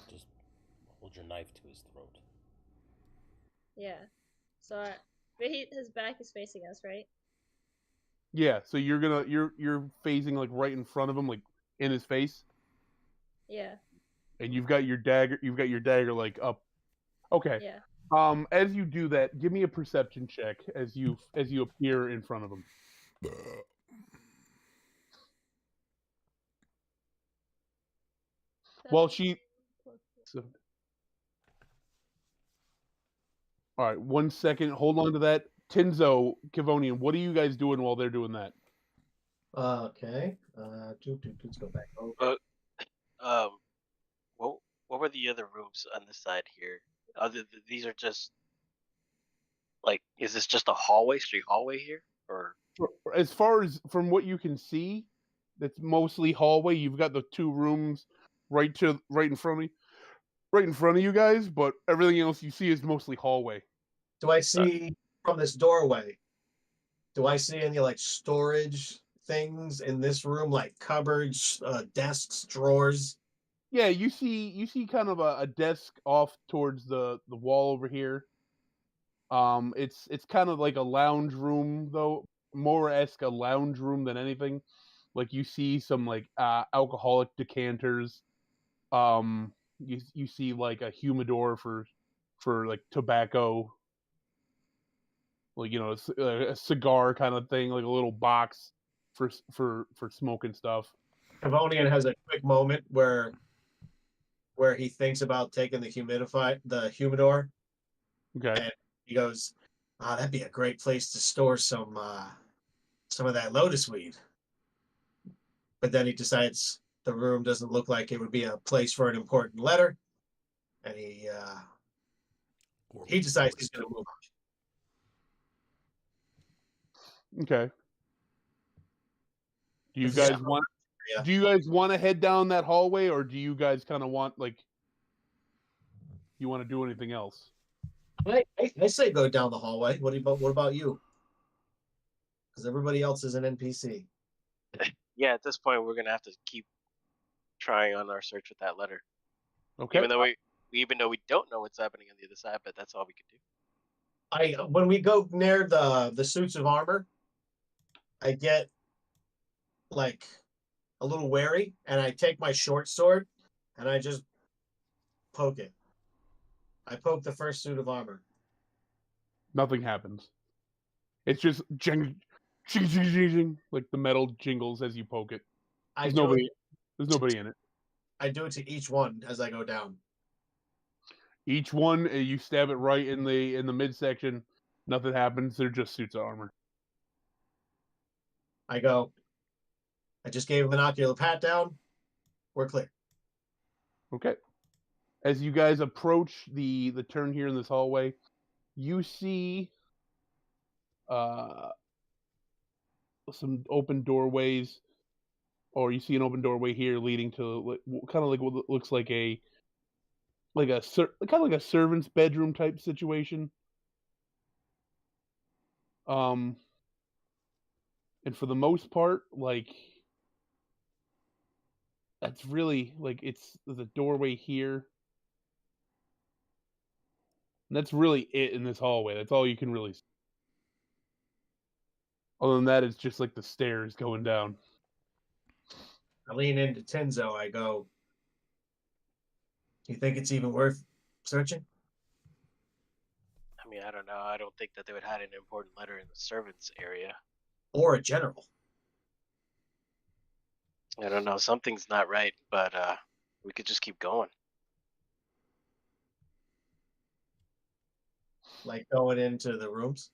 Just hold your knife to his throat. Yeah. So, but his back is facing us, right? Yeah, so you're phasing like right in front of him, like in his face, Yeah, and you've got your dagger like up. Okay. yeah. As you do that, give me a perception check as you appear in front of him. Well, all right, 1 second. Hold on to that. Tinzo, Kivonian, what are you guys doing while they're doing that? Okay. Let's go back over. What were the other rooms on this side here? These are just like, is this just a street hallway here, or? As far as from what you can see, it's mostly hallway. You've got the two rooms right in front of you guys, but everything else you see is mostly hallway. Do I see from this doorway? Do I see any like storage things in this room, like cupboards, desks, drawers? Yeah, you see kind of a desk off towards the wall over here. It's kind of like a lounge room though, more-esque a lounge room than anything. Like you see some like alcoholic decanters. You see like a humidor for like tobacco. Like a cigar kind of thing, like a little box for smoking stuff. Kivonian has a quick moment where he thinks about taking the humidor. Okay. And he goes, that'd be a great place to store some of that lotus weed. But then he decides the room doesn't look like it would be a place for an important letter. And he decides he's going to move on. Okay. Do you This is- guys want Yeah. Do you guys want to head down that hallway, or do you guys kind of want you want to do anything else? I say go down the hallway. What about you? Because everybody else is an NPC. Yeah, at this point, we're gonna have to keep trying on our search with that letter. Okay. Even though we don't know what's happening on the other side, but that's all we can do. When we go near the suits of armor, I get like a little wary, and I take my short sword and I just poke it. I poke the first suit of armor. Nothing happens. It's just jing, jing, jing, jing, jing, like the metal jingles as you poke it. There's nobody in it. I do it to each one as I go down. Each one, you stab it right in the midsection. Nothing happens. They're just suits of armor. I go. I just gave him an ocular pat down. We're clear. Okay. As you guys approach the turn here in this hallway, you see some open doorways, or you see an open doorway here leading to kind of like what looks like kind of like a servant's bedroom type situation. And for the most part, like that's really like there's a doorway here. And that's really it in this hallway. That's all you can really see. Other than that, it's just like the stairs going down. I lean into Tenzo. I go, you think it's even worth searching? I mean, I don't know. I don't think that they would hide an important letter in the servants area. Or a general? I don't know. Something's not right, but we could just keep going. Like going into the rooms?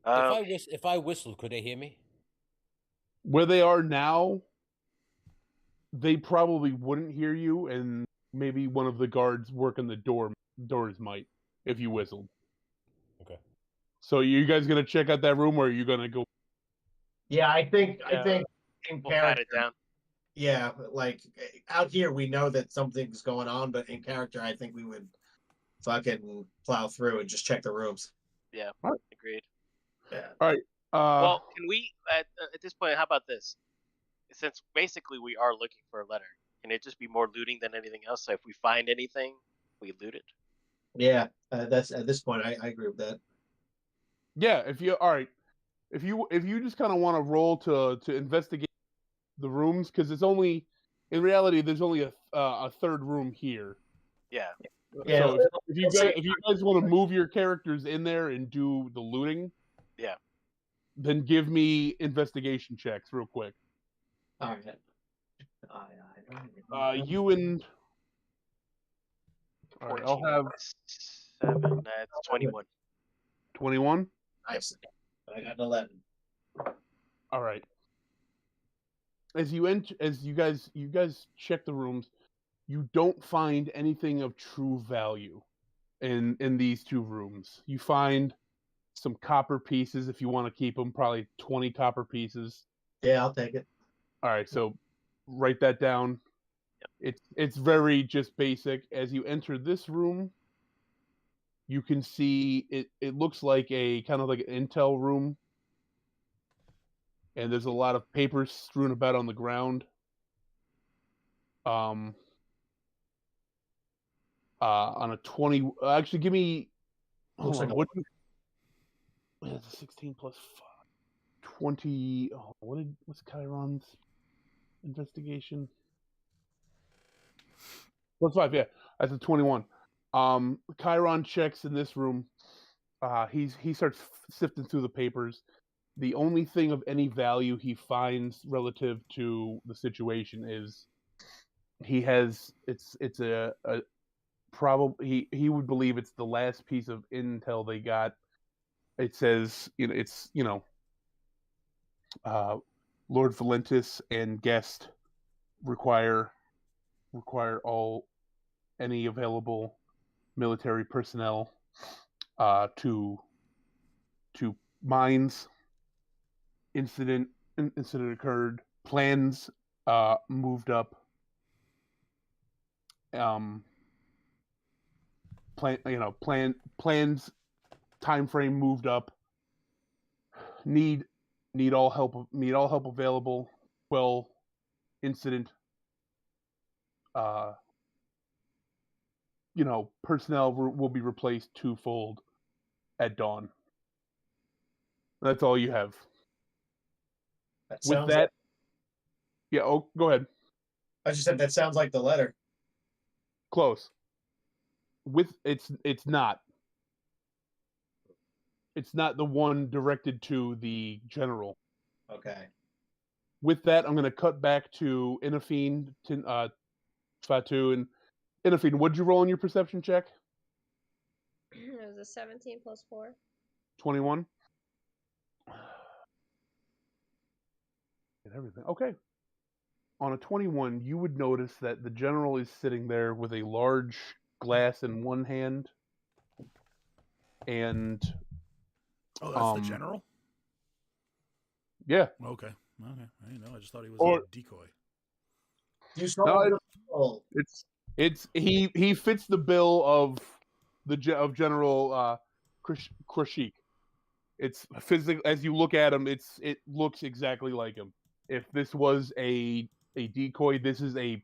If I whistle, could they hear me? Where they are now, they probably wouldn't hear you, and maybe one of the guards working the doors might if you whistled. Okay. So you guys gonna check out that room, or are you gonna go? Yeah, I think We'll pat it down. yeah, like out here we know that something's going on, but in character, I think we would fucking plow through and just check the rooms. Yeah, Alright. agreed. Yeah. All right. Well, can we at this point? How about this? Since basically we are looking for a letter, can it just be more looting than anything else? So if we find anything, we loot it. Yeah, that's at this point. I agree with that. yeah. If you just kind of want to roll to investigate the rooms, because it's only in reality there's only a third room here. Yeah. Yeah, So if you guys want to move your characters in there and do the looting, Yeah. then give me investigation checks real quick. all right. You and all right, I'll 14 have plus 7. That's 21. 21. Nice. I got an 11. All right. As you guys check the rooms, you don't find anything of true value in these two rooms. You find some copper pieces if you want to keep them, probably 20 copper pieces. Yeah, I'll take it. All right, so write that down. Yep. It's very just basic. As you enter this room, you can see it looks like a kind of like an intel room. And there's a lot of papers strewn about on the ground. On a 20, actually give me Looks like it's a 16 plus 5, 20. Oh, what's Chiron's investigation? Plus 5, yeah, that's a 21. Chiron checks in this room. He starts sifting through the papers. The only thing of any value he finds relative to the situation is he has it's a probably he would believe it's the last piece of intel they got. It says Lord Valentis and Guest require any available military personnel to mines. Incident occurred. Plans moved up. Plans time frame moved up. Need all help available. Well, incident. Personnel will be replaced twofold at dawn. That's all you have. With that, yeah. Oh, go ahead. I just said that sounds like the letter. Close. It's not. It's not the one directed to the general. Okay. With that, I'm going to cut back to Inafine, Fatu, and Inafine. What'd you roll on your perception check? It was a 17 plus 4. 21. Everything. Okay. On a 21, you would notice that the general is sitting there with a large glass in one hand. And that's the general? Yeah. Okay. I didn't know. I just thought he was a decoy. You saw he fits the bill of General Krashik. It's physical. As you look at him, it looks exactly like him. If this was a decoy, this is a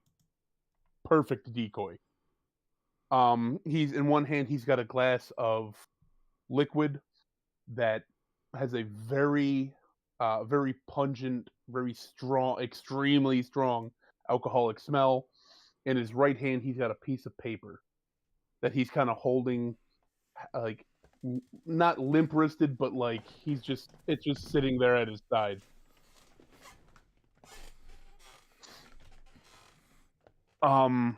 perfect decoy. He's in one hand, he's got a glass of liquid that has a very pungent, very strong, extremely strong alcoholic smell. In his right hand, he's got a piece of paper that he's kind of holding, like not limp-wristed, but like it's just sitting there at his side. And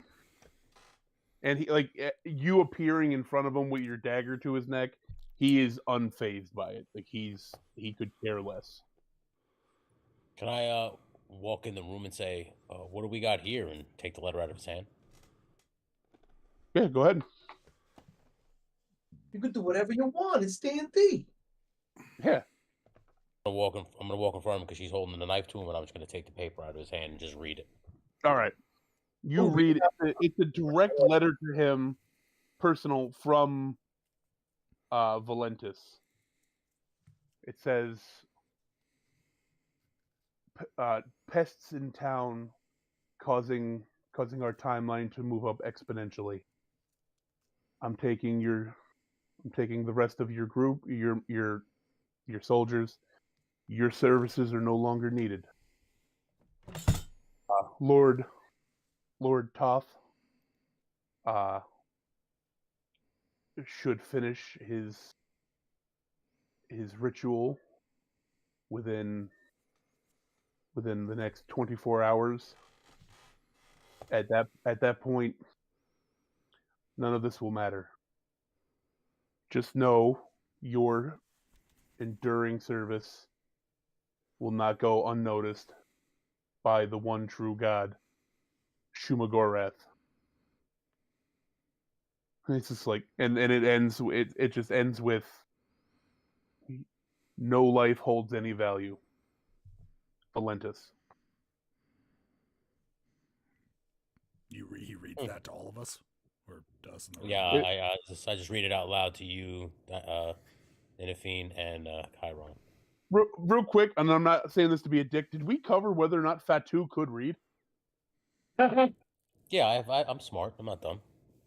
he, like, you appearing in front of him with your dagger to his neck, he is unfazed by it. Like he could care less. Can I walk in the room and say, "What do we got here?" and take the letter out of his hand? Yeah, go ahead. You could do whatever you want. It's D&D. Yeah. I'm gonna walk in front of him because she's holding the knife to him, and I'm just gonna take the paper out of his hand and just read it. All right. You read it's a direct letter to him, personal, from Valentis. It says, pests in town causing our timeline to move up exponentially. I'm taking the rest of your group, your soldiers. Your services are no longer needed. Lord Toth should finish his ritual within the next 24 hours. At that point, none of this will matter. Just know your enduring service will not go unnoticed by the one true God, Shumagorath. It's just like, and it just ends with, no life holds any value. Valentis. He reads that to all of us, or does? Yeah, I just read it out loud to you, Inafine and Chiron. Real quick, and I'm not saying this to be a dick. Did we cover whether or not Fatu could read? Yeah, I'm smart. I'm not dumb.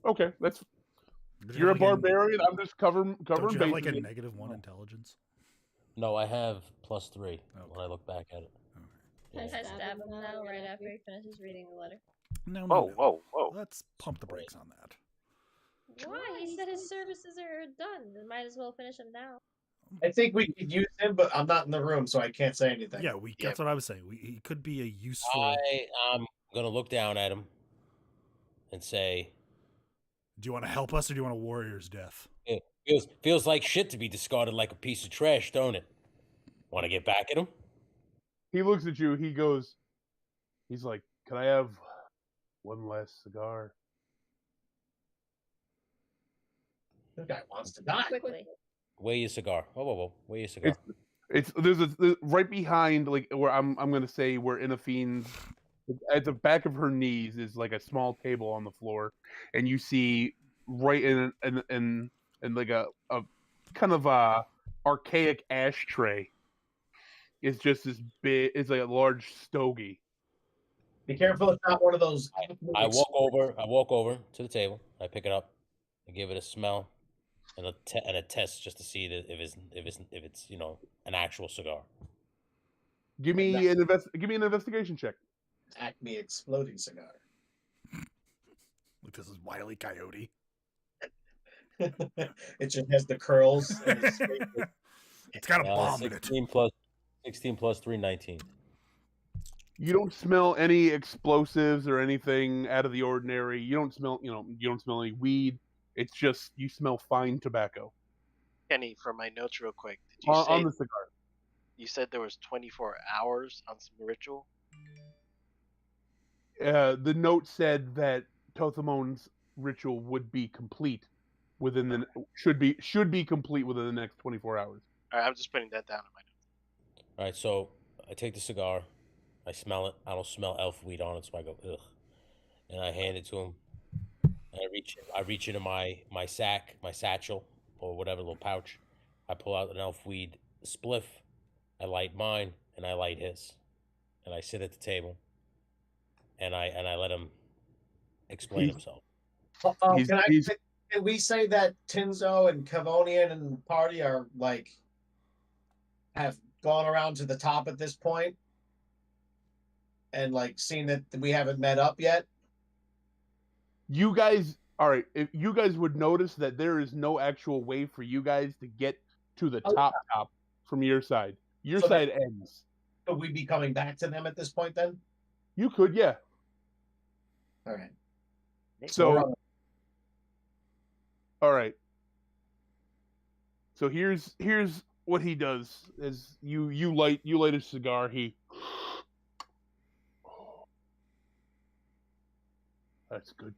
Okay, you're a barbarian. I'm just covering Don't you have like a bases. -1 intelligence? No, I have +3 when I look back at it. Can I stab him now right after he finishes reading the letter? No. Whoa. Let's pump the brakes on that. Why? He said his services are done. We might as well finish them now. I think we could use him, but I'm not in the room, so I can't say anything. Yeah, that's what I was saying. He could be a useful. I'm gonna look down at him and say, "Do you want to help us, or do you want a warrior's death?" It feels like shit to be discarded like a piece of trash, don't it? Want to get back at him? He looks at you. He's like, "Can I have one last cigar?" This guy wants to die. Quickly. Weigh your cigar. Whoa. Weigh your cigar. There's right behind, like, where I'm gonna say where Inafine's, at the back of her knees is like a small table on the floor, and you see right in like a kind of archaic ashtray is just this big. It's like a large stogie. Be careful, it's not one of those. I walk over to the table. I pick it up. I give it a smell and a test just to see if it's an actual cigar. Give me an investigation check. Acme exploding cigar. Like this is Wile E. Coyote. It just has the curls. And it's got a bomb in it. 16 plus 3, 19. You don't smell any explosives or anything out of the ordinary. You don't smell any weed. It's just you smell fine tobacco. Kenny, for my notes, real quick, did you say on the cigar? You said there was 24 hours on some ritual? The note said that Tothamon's ritual would be complete should be complete within the next 24 hours. All right, I'm just putting that down in my notes. All right, so I take the cigar, I smell it. I don't smell elf weed on it, so I go ugh, and I hand it to him. And I reach into my sack, my satchel, or whatever little pouch. I pull out an elf weed spliff. I light mine, and I light his, and I sit at the table. And I let him explain himself. Can we say that Tinzo and Cavonian and party are have gone around to the top at this point, and seen that we haven't met up yet? You guys, all right. If you guys would notice that there is no actual way for you guys to get to the top from your side. Your side ends. Could we be coming back to them at this point then? You could, yeah. All right. So, all right. So here's what he does: is you light a cigar. That's good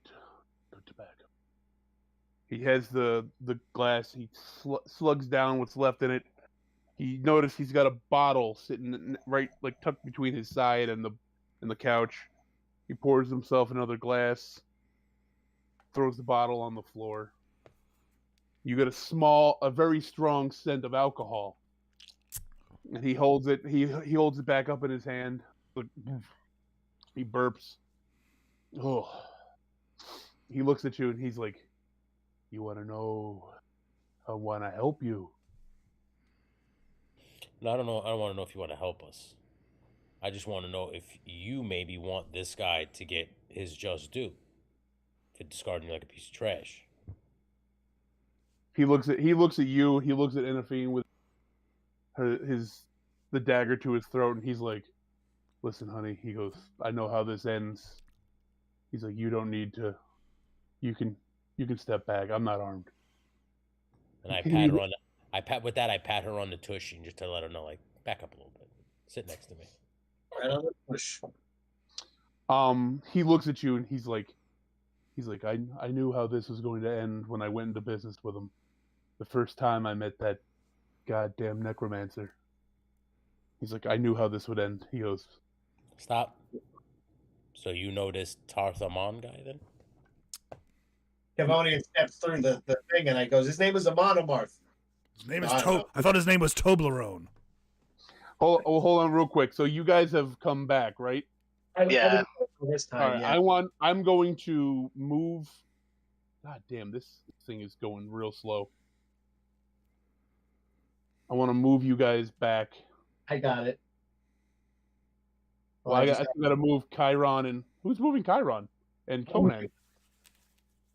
tobacco. He has the glass. He slugs down what's left in it. He noticed he's got a bottle sitting right tucked between his side and the couch. He pours himself another glass, throws the bottle on the floor. You get a very strong scent of alcohol. And he holds it. He holds it back up in his hand. He burps. Oh. He looks at you and he's like, "You want to know? I want to help you." No, I don't know. I don't want to know if you want to help us. I just want to know if you maybe want this guy to get his just due for discarding you like a piece of trash. He looks at you. He looks at Inafine with the dagger to his throat, and he's like, "Listen, honey." He goes, "I know how this ends." He's like, "You don't need to. You can step back. I'm not armed." And I pat her on. I pat her on the tushy just to let her know, like, back up a little bit. Sit next to me. Right on the push. He looks at you and he's like, I knew how this was going to end when I went into business with him. The first time I met that goddamn necromancer. He's like, I knew how this would end. He goes, "Stop." So you know this Tarthamon guy then? Kevonian steps through the thing and I goes, "His name is Amonomarth." His name is I thought his name was Toblerone. hold on real quick. So you guys have come back, right? Yeah. This time, All right, yeah. I'm going to move. God damn, this thing is going real slow. I want to move you guys back. I got it. Well, I got to move Chiron and who's moving Chiron and Conan.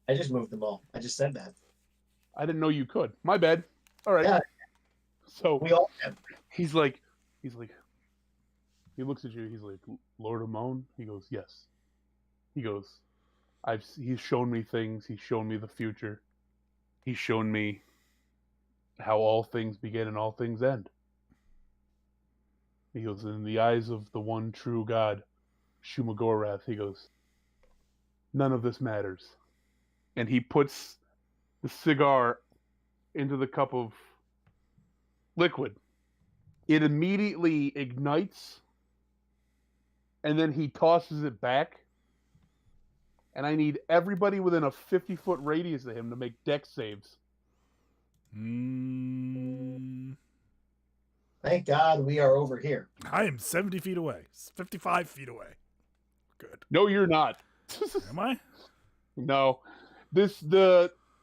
I just moved them all. I just said that. I didn't know you could. My bad. All right. Yeah. So We all have. he's like, he looks at you. He's like, "Lord Amon?" He goes, "Yes." He goes, he's shown me things. He's shown me the future. He's shown me how all things begin and all things end. He goes, in the eyes of the one true God, Shumagorath, he goes, none of this matters. And he puts the cigar into the cup of liquid. It immediately ignites, and then he tosses it back. And I need everybody within a 50-foot radius of him to make dex saves. Thank God we are over here. I am 70 feet away. 55 feet away. Good. No, you're not. Am I? No.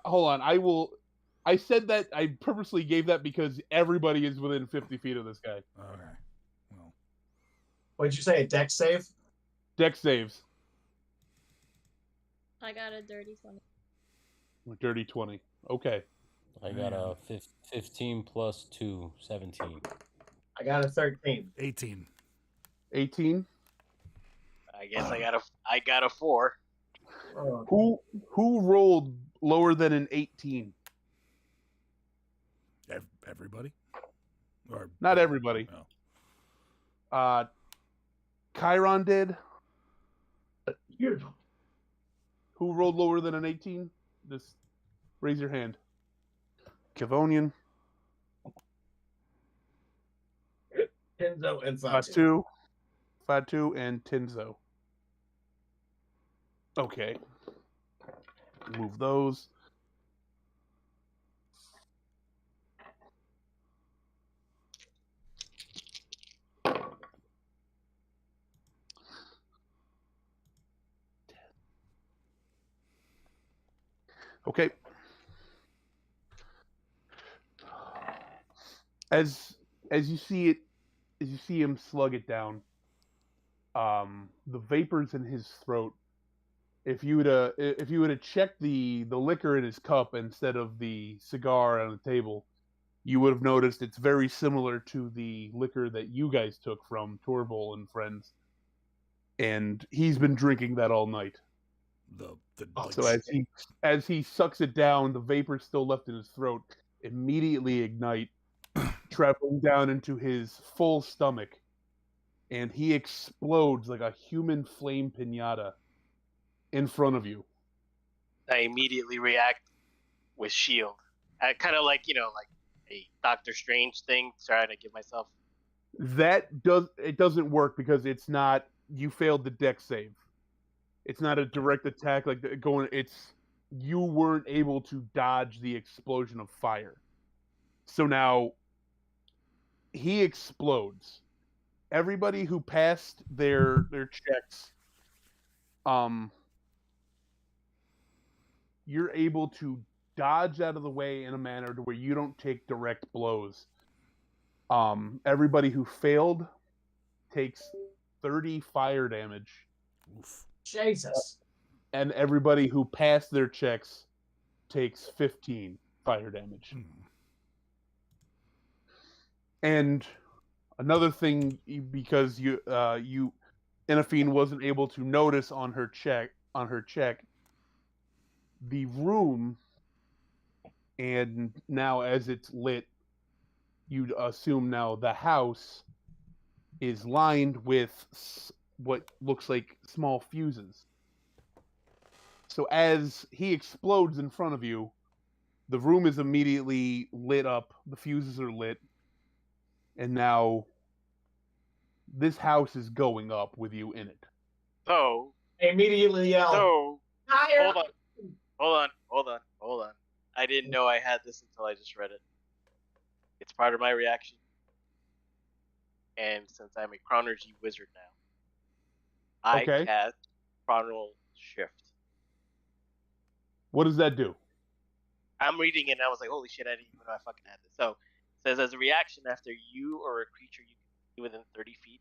Hold on. I said that, I purposely gave that because everybody is within 50 feet of this guy. Okay. Well. What did you say? A dex save? Dex saves. I got a dirty 20. Dirty 20. Okay. I got a 15 plus 2, 17. I got a 13. 18. 18. I guess I got a 4. Oh. Who rolled lower than an 18? Everybody? Or Not everybody. No. Chiron did. You. Who rolled lower than an 18? Just raise your hand. Kevonian. Tenzo and Fatu. Fatu and Tenzo. Okay. Move those. Okay. As you see him slug it down, the vapors in his throat. If you would have checked the liquor in his cup instead of the cigar on the table, you would have noticed it's very similar to the liquor that you guys took from Torval and friends. And he's been drinking that all night. So as he sucks it down, the vapors still left in his throat immediately ignite, traveling down into his full stomach, and he explodes like a human flame pinata in front of you. I immediately react with shield. I kind of like a Doctor Strange thing, trying to give myself. It doesn't work because it's not. You failed the dex save. It's not a direct attack like going. It's you weren't able to dodge the explosion of fire. So now he explodes. Everybody who passed their checks, you're able to dodge out of the way in a manner to where you don't take direct blows. Everybody who failed takes 30 fire damage. Oof. Jesus. And everybody who passed their checks takes 15 fire damage. And another thing, because Inafine wasn't able to notice on her check, the room, and now as it's lit, you'd assume now the house is lined with what looks like small fuses. So as he explodes in front of you, the room is immediately lit up, the fuses are lit, and now this house is going up with you in it. So I immediately yell. So Higher! hold on. I didn't know I had this until I just read it. It's part of my reaction. And since I'm a Chronergy wizard now, I cast Chronal Shift. What does that do? I'm reading it and I was like, holy shit, I didn't even know I fucking had this. So it says, as a reaction after you or a creature you can see within 30 feet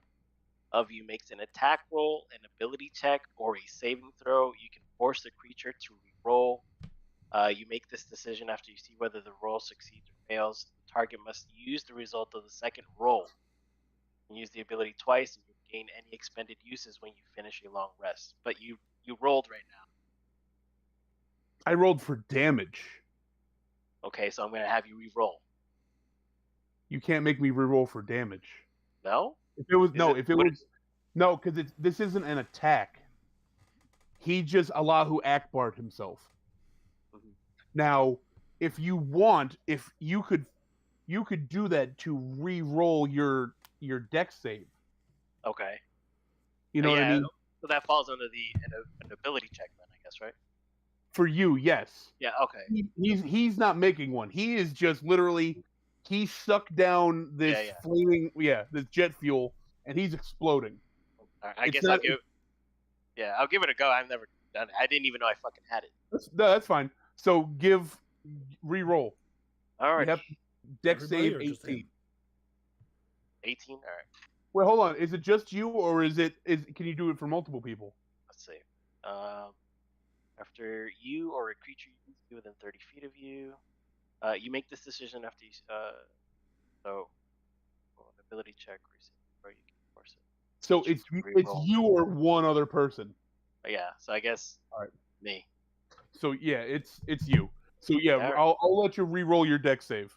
of you makes an attack roll, an ability check, or a saving throw, you can force the creature to re-roll. You make this decision after you see whether the roll succeeds or fails. The target must use the result of the second roll. You can use the ability twice, and you gain any expended uses when you finish a long rest. But you rolled right now. I rolled for damage. Okay, so I'm going to have you re-roll. You can't make me re-roll for damage. No? If it was no, because this isn't an attack. He just Allahu Akbar'd himself. Mm-hmm. Now, if you want, if you could do that to re-roll your dex save. Okay. You know what I mean? So that falls under an ability check then, I guess, right? For you, yes. Yeah. Okay. He's not making one. He is just literally he sucked down this this jet fuel and he's exploding. All right, I guess I'll give it a go. I've never done it. I didn't even know I fucking had it. That's fine. So re-roll. All right. You have dex save 18. 18. All right. Wait, hold on. Is it just you, or can you do it for multiple people? Let's see. After you or a creature you can see within 30 feet of you, you make this decision after you. So, an ability check or you can force it. So it's you or one other person. Yeah. So I guess. All right. Me. So yeah, it's you. So yeah, right. I'll let you re-roll your dex save.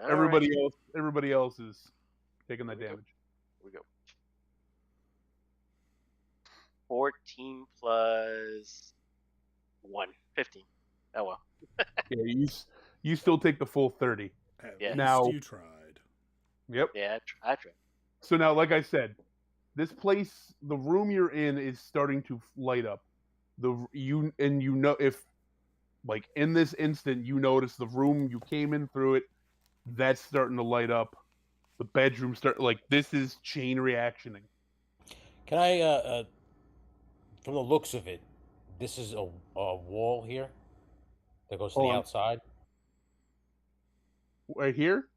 All everybody right. else is taking that damage. Here we go. 14 plus 1, 15. Oh well. Yeah, you still take the full 30. At now least you tried. Yep. Yeah, I tried. So now, like I said, this place, the room you're in, is starting to light up. If like in this instant you notice the room you came in through it, that's starting to light up. The bedroom this is chain reactioning. Can I from the looks of it, this is a wall here that goes to the outside. Right here?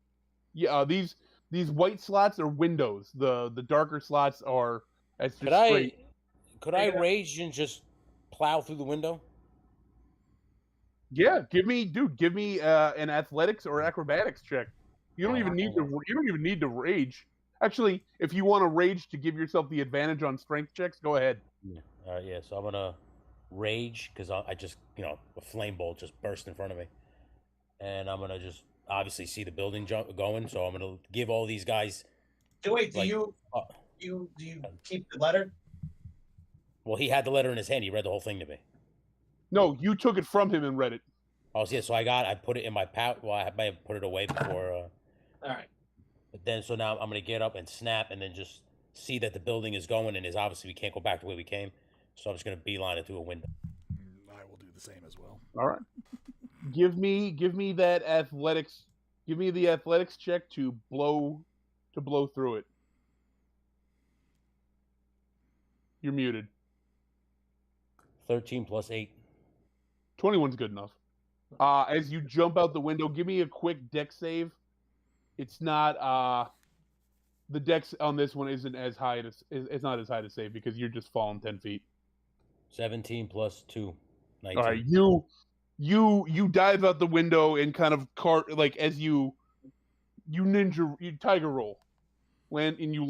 Yeah, these white slots are windows. The darker slots are straight. Could I rage and just plow through the window? Yeah, give me an athletics or acrobatics check. You don't even need to rage. Actually, if you want to rage to give yourself the advantage on strength checks, go ahead. Yeah. All right, yeah. So I'm gonna rage because I just a flame bolt just burst in front of me, and I'm gonna just obviously see the building going. So I'm gonna give all these guys. Wait, do you keep the letter? Well, he had the letter in his hand. He read the whole thing to me. No, you took it from him and read it. Oh, yeah. So I put it in my pouch. Well, I may have put it away before. All right. But then, so now I'm gonna get up and snap, and then just see that the building is going, and obviously we can't go back the way we came. So I'm just gonna beeline it through a window. I will do the same as well. All right. Give me that athletics. Give me the athletics check to blow through it. You're muted. 13 plus 8. 21's good enough. As you jump out the window, give me a quick dex save. It's not the dex on this one isn't as high to it's not as high to save because you're just falling 10 feet. 17 plus 2. 19. All right, you dive out the window and kind of as you tiger roll, land and you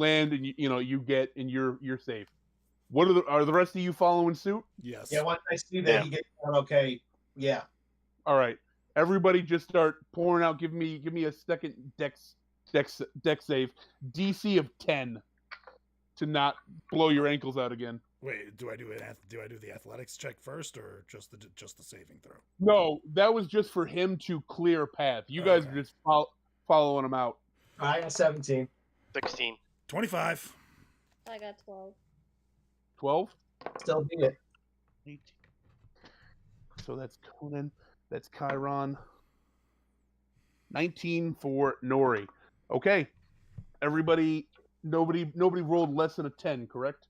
get and you're safe. What are the rest of you following suit? Yes. Yeah, once I see that he gets down, okay. Yeah. All right. Everybody just start pouring out. Give me a second dex save. DC of 10 to not blow your ankles out again. Wait, do I do the athletics check first or just the saving throw? No, that was just for him to clear a path. You guys are just following him out. I got 17. 16. 25. I got 12. 12? Still beat it. 18. So that's Conan. That's Chiron. 19 for Nori. Okay. Everybody, nobody rolled less than a 10, correct?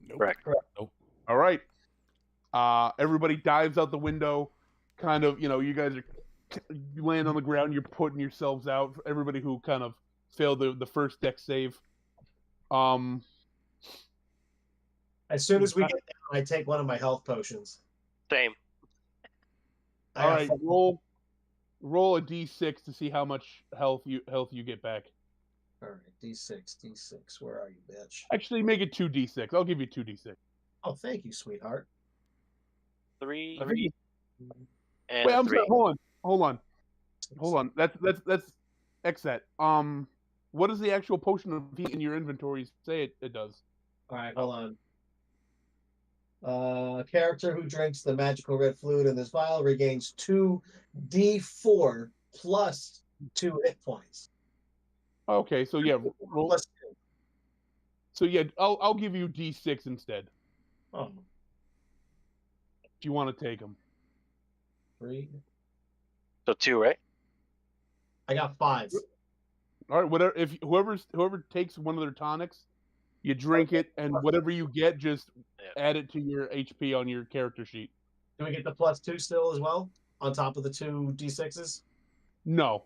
Nope. Correct. Nope. All right. Everybody dives out the window. Kind of, you guys you land on the ground. You're putting yourselves out. Everybody who kind of failed the first dex save. As soon as we get down, I take one of my health potions. Same. All right, roll a d6 to see how much health you get back. All right, D6. Where are you, bitch? Actually, make it 2d6. I'll give you 2d6. Oh, thank you, sweetheart. 3 Wait, and I'm 3. sorry. Hold on. That's Xset. What does the actual potion of heat in your inventory say it does? All right, hold on. Character who drinks the magical red fluid in this vial regains 2d4 plus 2 hit points. Okay, so yeah, roll. Plus 2. So yeah, I'll give you d6 instead. Oh, If you want to take them. 3. So 2, right? I got 5. All right, whatever. If whoever takes one of their tonics, you drink it, and whatever you get, just add it to your HP on your character sheet. Do we get the plus 2 still as well on top of the 2 d6s? No.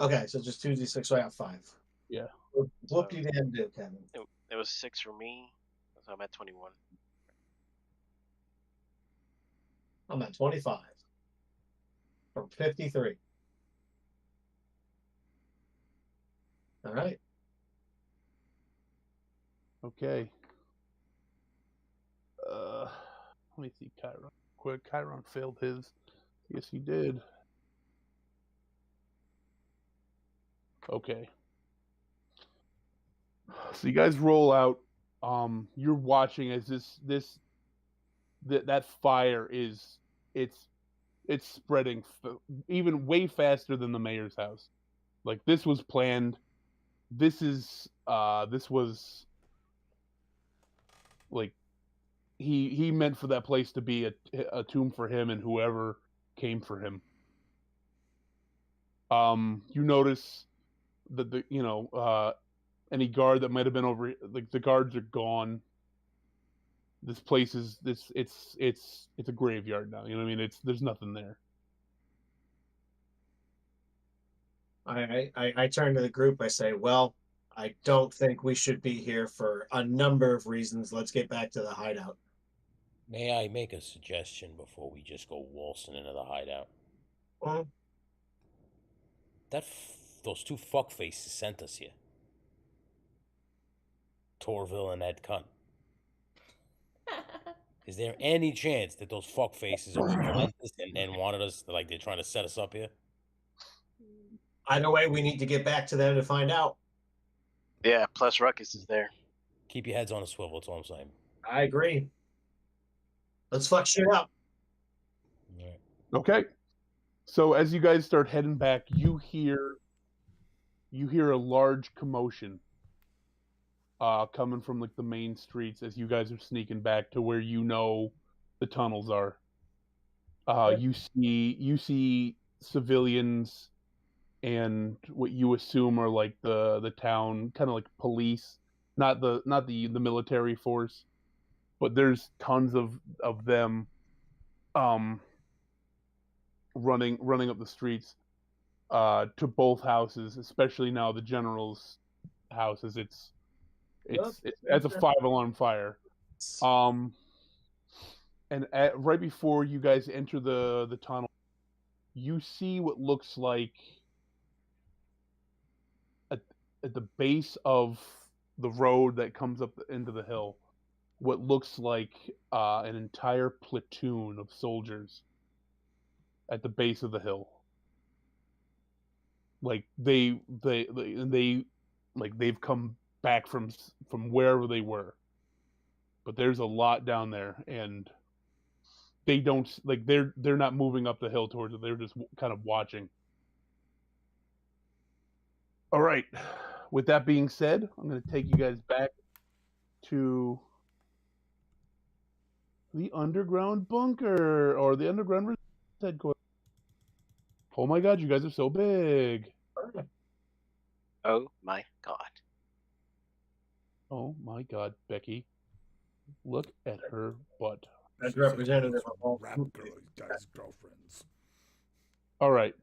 Okay, so just 2d6. So I got 5. Yeah. Whoop you damn do, Kevin. It was 6 for me, so I'm at 21. I'm at 25 from 53. All right. Okay. Let me see Chiron. Quick, Chiron failed his. Yes, he did. Okay. So you guys roll out. You're watching as that fire is it's spreading even way faster than the mayor's house. Like this was planned. This was like he meant for that place to be a tomb for him and whoever came for him. You notice that any guard that might have been over, like the guards are gone. This place is it's a graveyard now. You know what I mean? There's nothing there. I turn to the group. I say, well, I don't think we should be here for a number of reasons. Let's get back to the hideout. May I make a suggestion before we just go waltzing into the hideout? Well, Those two fuckfaces sent us here. Torville and Ed Cunt. Is there any chance that those fuckfaces are relentless and wanted us, like they're trying to set us up here? either way, we need to get back to them to find out. Yeah, plus Ruckus is there. Keep your heads on a swivel, that's all I'm saying. I agree. Let's fuck shit up. All right. Okay. So as you guys start heading back, you hear a large commotion. coming from like the main streets as you guys are sneaking back to where you know the tunnels are. You see civilians and what you assume are like the town kind of like police, not the military force, but there's tons of them running up the streets to both houses, especially now the general's houses. It's a 5-alarm fire. And right before you guys enter the tunnel, you see what looks like at the base of the road that comes up into the hill, what looks like an entire platoon of soldiers at the base of the hill. Like they've come back from wherever they were, but there's a lot down there, and they don't like they're not moving up the hill towards it. They're just kind of watching. All right. With that being said, I'm going to take you guys back to the underground bunker or the underground headquarters. Oh my god, you guys are so big. Oh my god. Oh my god, Becky. Look at her butt. As representative of all guys' girlfriends. All right.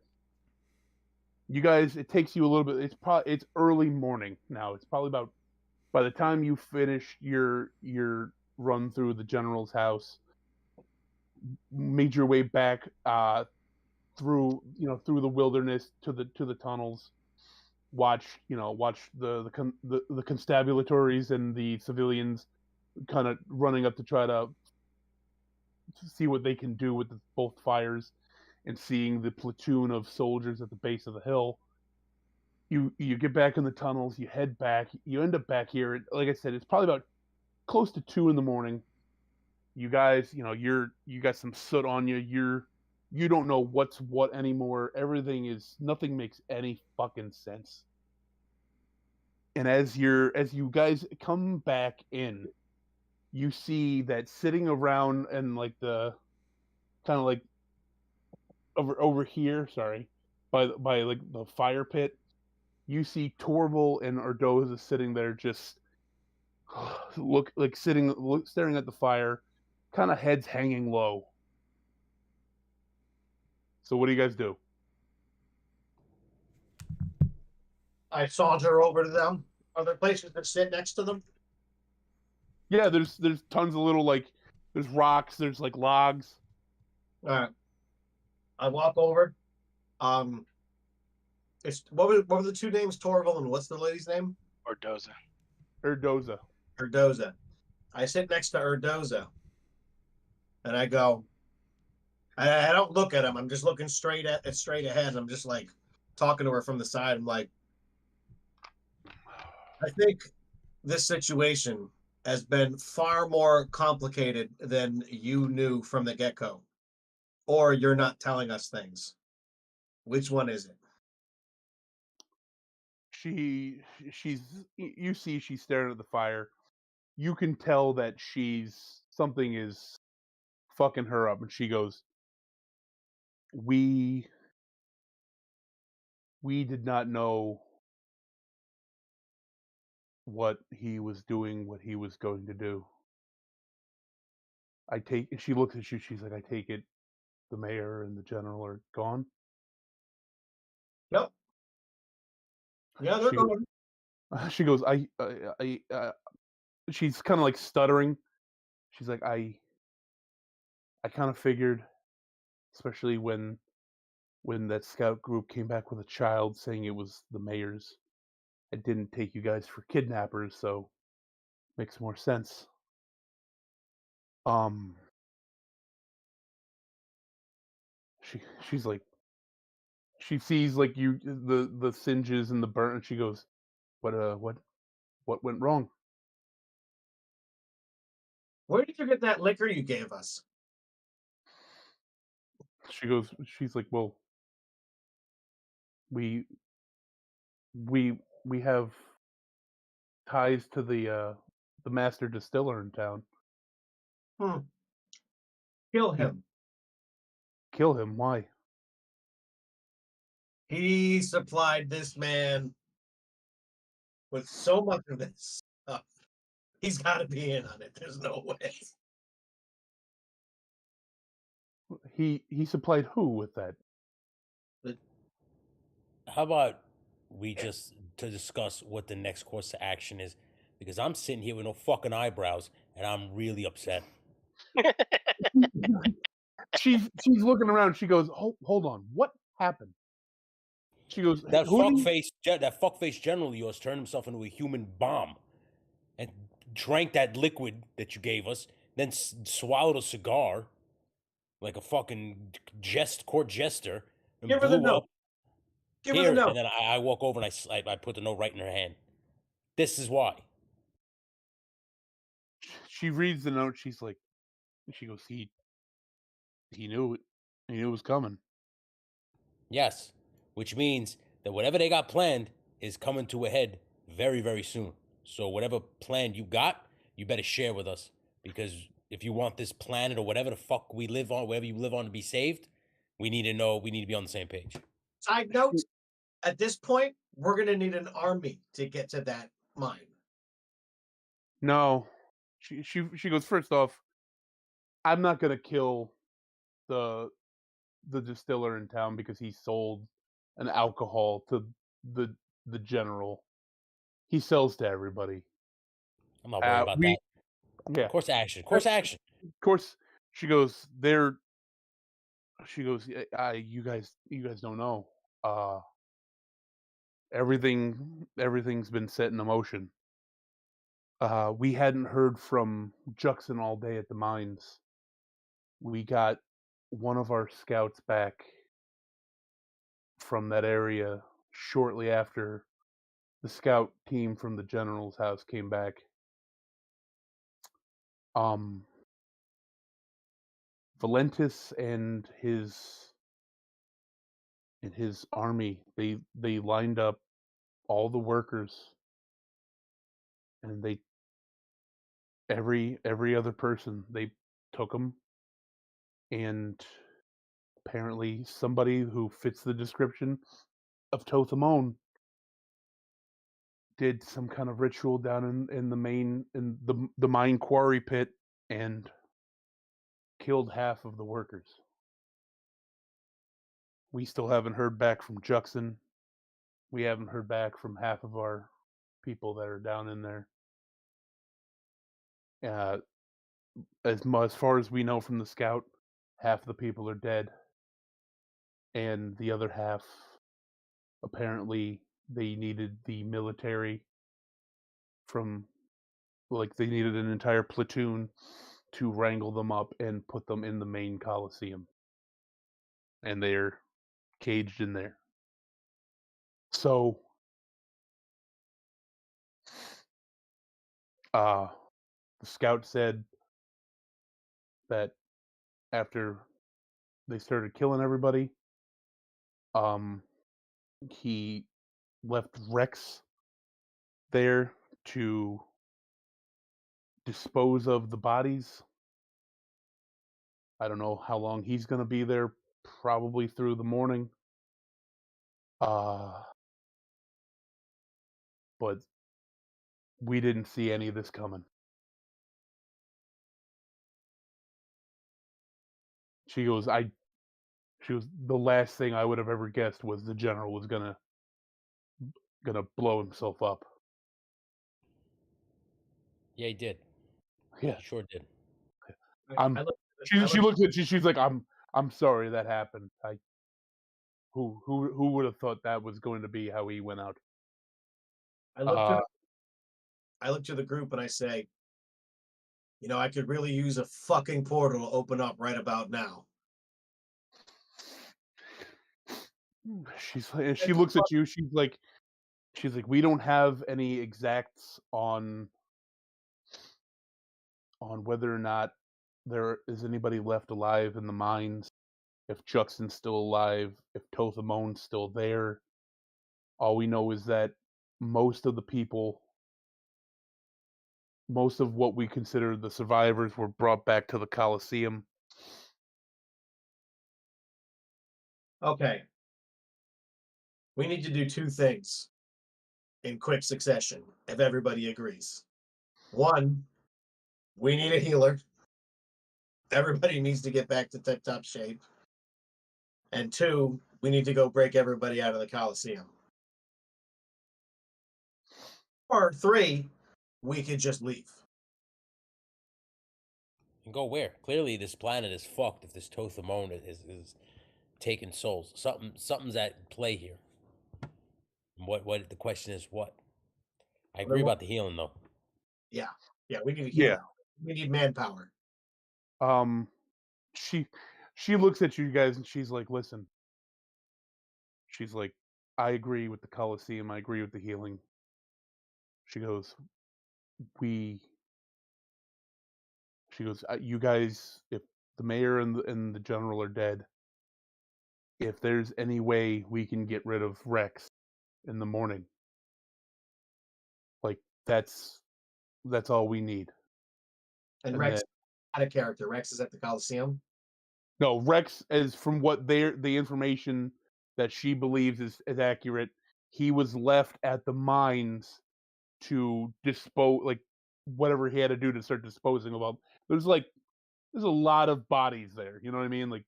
You guys, it takes you a little bit. It's early morning now. It's probably about by the time you finish your run through the general's house, made your way back through the wilderness to the tunnels. Watch the constabulatories and the civilians kind of running up to try to see what they can do with both fires, and seeing the platoon of soldiers at the base of the hill. You get back in the tunnels, you head back, you end up back here. Like I said, it's probably about close to 2 a.m. You guys, you got some soot on you. You don't know what's what anymore. Nothing makes any fucking sense. And as you guys come back in, you see that sitting around and like the kind of like over here, sorry, by like the fire pit, you see Torval and Urdoza sitting there, just staring at the fire, kind of heads hanging low. So what do you guys do? I saunter over to them. Are there places that sit next to them? Yeah, there's tons of little there's rocks, there's like logs. All right. I walk over. It's what were the two names? Torval and what's the lady's name? Urdoza. I sit next to Urdoza, and I go. I don't look at him. I'm just looking straight ahead. I'm just like talking to her from the side. I'm like, I think this situation has been far more complicated than you knew from the get-go, or you're not telling us things. Which one is it? You see she's staring at the fire. You can tell that something is fucking her up, and she goes, we did not know what he was doing, what he was going to do. She looks at you, she's like, I take it the mayor and the general are gone? Yep. Yeah, they're gone. She goes, she's kind of like stuttering. She's like, I kind of figured, especially when that scout group came back with a child saying it was the mayor's. I didn't take you guys for kidnappers, so makes more sense. She's like, she sees like the singes and the burn, and she goes, what went wrong? Where did you get that liquor you gave us? She's like, well, we have ties to the master distiller in town. Kill him. Kill him? Why? He supplied this man with so much of this stuff. He's got to be in on it. There's no way. He supplied who with that? How about we just to discuss what the next course of action is? Because I'm sitting here with no fucking eyebrows, and I'm really upset. She's looking around. She goes, "Hold on, what happened?" She goes, That fuckface general of yours turned himself into a human bomb, and drank that liquid that you gave us, then swallowed a cigar like a fucking court jester, and Give her the blew note. up. Give her the note. And then I walk over and I put the note right in her hand. This is why. She reads the note. She goes, he knew it. He knew it was coming. Yes, which means that whatever they got planned is coming to a head very, very soon. So whatever plan you got, you better share with us, because if you want this planet or whatever the fuck we live on, wherever you live on, to be saved, we need to know. We need to be on the same page. Side note: at this point, we're gonna need an army to get to that mine. No, she goes, first off, I'm not gonna kill the distiller in town because he sold an alcohol to the general. He sells to everybody. I'm not worried about that. Yeah. Course action. Of course, she goes, you guys don't know. Everything's been set in motion. We hadn't heard from Juxon all day at the mines. We got one of our scouts back from that area shortly after the scout team from the general's house came back. Valentis and his army, they lined up all the workers, and every other person, they took them, and apparently somebody who fits the description of Tothamon did some kind of ritual down in the mine quarry pit and killed half of the workers. We still haven't heard back from Juxon. We haven't heard back from half of our people that are down in there. As far as we know from the scout, half the people are dead, and the other half, apparently, they needed the military they needed an entire platoon to wrangle them up and put them in the main Coliseum. And they're caged in there. So, the scout said that after they started killing everybody, he left Rex there to dispose of the bodies. I don't know how long he's going to be there, probably through the morning. But we didn't see any of this coming. She goes, the last thing I would have ever guessed was the general was gonna blow himself up. Yeah, he did. Yeah, he sure did. She looks at you. She's like, I'm sorry that happened. Who would have thought that was going to be how he went out? I look to the group and I say, I could really use a fucking portal to open up right about now. She looks at you. She's like, we don't have any exacts on whether or not there is anybody left alive in the mines, if Juxon's still alive, if Tothamon's still there. All we know is that most of the people most of what we consider the survivors were brought back to the Colosseum. Okay. We need to do two things in quick succession, if everybody agrees. One, we need a healer. Everybody needs to get back to tip-top shape. And two, we need to go break everybody out of the Coliseum. Or three, we could just leave. And go where? Clearly, this planet is fucked. If this Tothamon is taking souls, something's at play here. And what the question is? What? I agree about the healing, though. Yeah, we need a healer. Yeah. We need manpower. She looks at you guys and she's like, listen. She's like, I agree with the Colosseum. I agree with the healing. She goes, you guys, if the mayor and the general are dead, if there's any way we can get rid of Rex in the morning, like that's all we need. And Rex is out of character. Rex is at the Coliseum. No, Rex is, from what the information that she believes is accurate, he was left at the mines to dispose, like whatever he had to do to start disposing of them. There's a lot of bodies there. You know what I mean? Like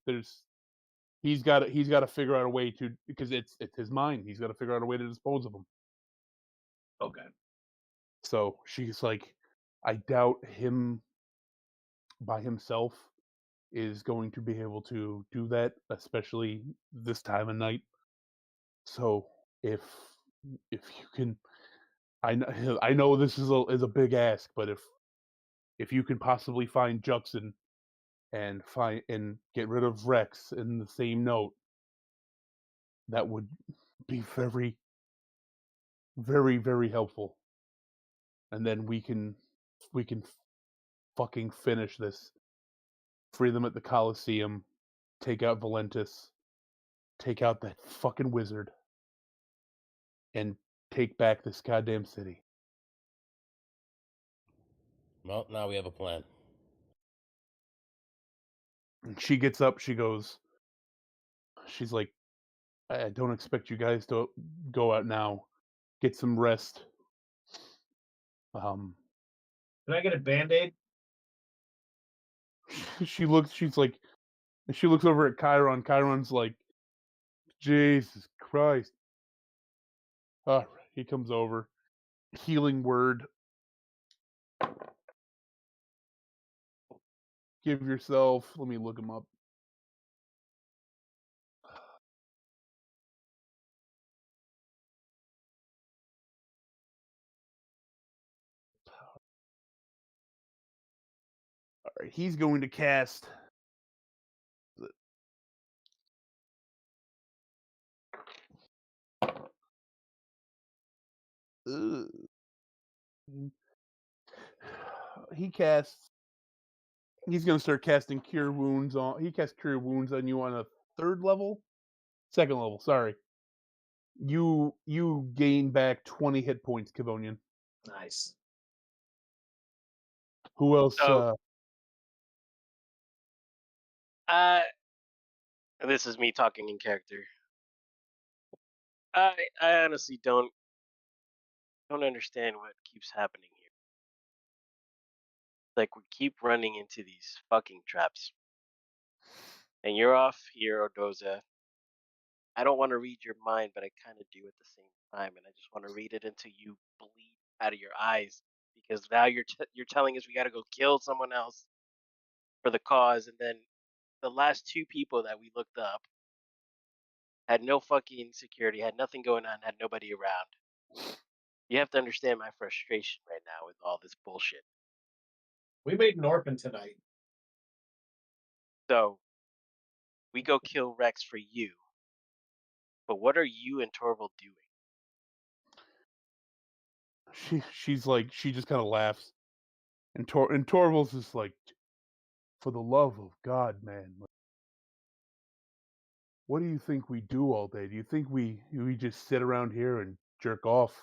he's got to figure out a way to, because it's his mine. He's got to figure out a way to dispose of them. Okay. So she's like, I doubt him by himself is going to be able to do that, especially this time of night. So if you can, I know this is a big ask, but if you can possibly find Juxon and get rid of Rex in the same note, that would be very, very, very helpful. And then we can fucking finish this. Free them at the Coliseum, take out Valentis, take out that fucking wizard, and take back this goddamn city. Well, now we have a plan. And she gets up, she's like, I don't expect you guys to go out now. Get some rest. Can I get a Band-Aid? She looks over at Chiron. Chiron's like, Jesus Christ. All right, he comes over. Healing word. Give yourself, let me look him up. All right, he's going to cast he's going to start casting Cure Wounds on. He casts Cure Wounds on you on a second level, sorry. You gain back 20 hit points, Kivonian. Nice. Who else? This is me talking in character. I honestly don't understand what keeps happening here. Like, we keep running into these fucking traps. And you're off here, Odoza. I don't want to read your mind, but I kind of do at the same time, and I just want to read it until you bleed out of your eyes, because now you're telling us we got to go kill someone else for the cause, and then the last two people that we looked up had no fucking security, had nothing going on, had nobody around. You have to understand my frustration right now with all this bullshit. We made an orphan tonight. So, we go kill Rex for you. But what are you and Torval doing? She's like, she just kind of laughs. And Torval's just like, for the love of God, man. What do you think we do all day? Do you think we just sit around here and jerk off?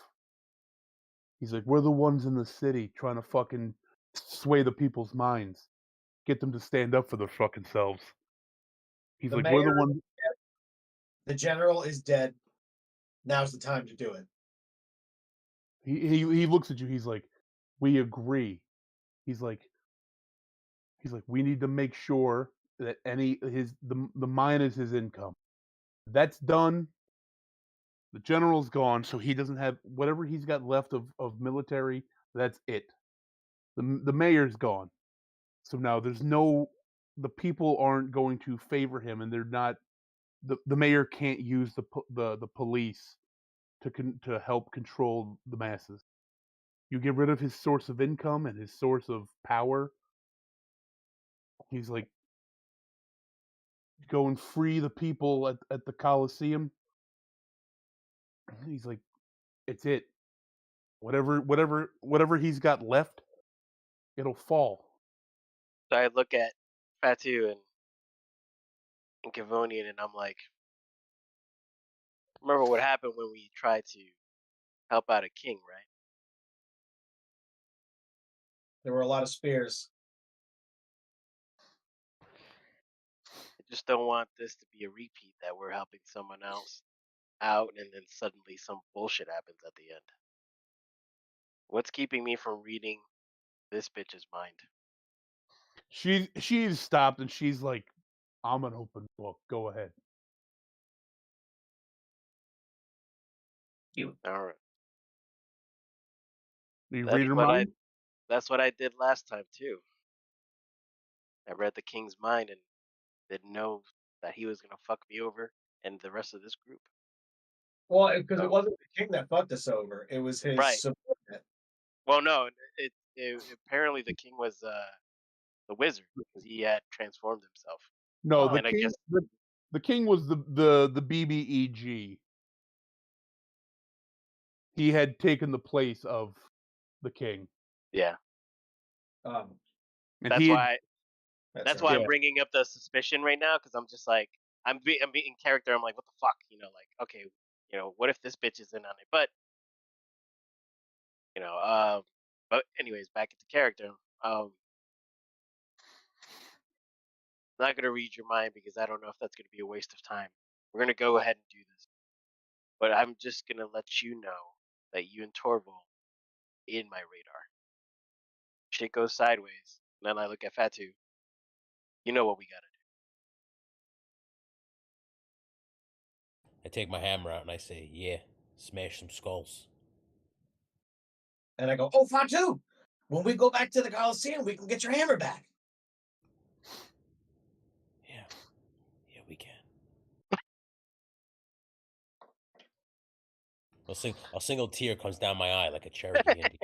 He's like, we're the ones in the city trying to fucking sway the people's minds, get them to stand up for their fucking selves. He's The like, we're the mayor- ones. The general is dead. Now's the time to do it. He looks at you. He's like, we agree. He's like, we need to make sure that the mine is his income. That's done. The general's gone, so he doesn't have whatever he's got left of military. That's it. The mayor's gone, so now the people aren't going to favor him, and they're not. The mayor can't use the police to help control the masses. You get rid of his source of income and his source of power. He's like, go and free the people at the Coliseum. He's like, it's it. Whatever he's got left, it'll fall. So I look at Fatu and Cavonian, and I'm like, remember what happened when we tried to help out a king, right? There were a lot of spears. I just don't want this to be a repeat, that we're helping someone else out and then suddenly some bullshit happens at the end. What's keeping me from reading this bitch's mind? She's stopped and she's like, I'm an open book. Go ahead. All right. You read her mind? That's what I did last time too. I read the king's mind and didn't know that he was gonna fuck me over and the rest of this group. Well, because it wasn't the king that fucked us over; it was his Right. subordinate. Well, no, it apparently the king was the wizard because he had transformed himself. No, Oh, the king was the BBEG. He had taken the place of the king. Yeah, Um, And that's why. that's That's right. why Yeah. I'm bringing up the suspicion right now, because I'm just like, I'm being in character. I'm like, what the fuck, like, okay, what if this bitch is in on it? But but anyways, back into character. I'm not gonna read your mind because I don't know if that's gonna be a waste of time. We're gonna go ahead and do this, but I'm just gonna let you know that you and Torval in my radar. Shit goes sideways, and then I look at Fatu. You know what we gotta do. I take my hammer out and I say, yeah, smash some skulls. And I go, "Oh, Fatu! When we go back to the Coliseum, we can get your hammer back." Yeah, we can. A single tear comes down my eye like a Cherokee Indian.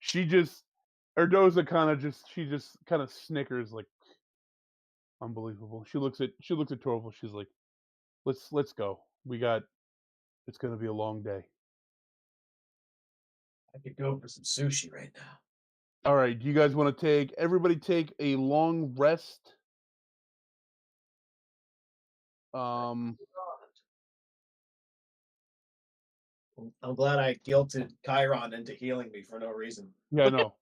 She just Erdoza she just kind of snickers like, unbelievable. She looks at Torval. She's like, let's go. It's gonna be a long day. I could go for some sushi right now. All right, do you guys want to everybody take a long rest? I'm glad I guilted Chiron into healing me for no reason. Yeah, no.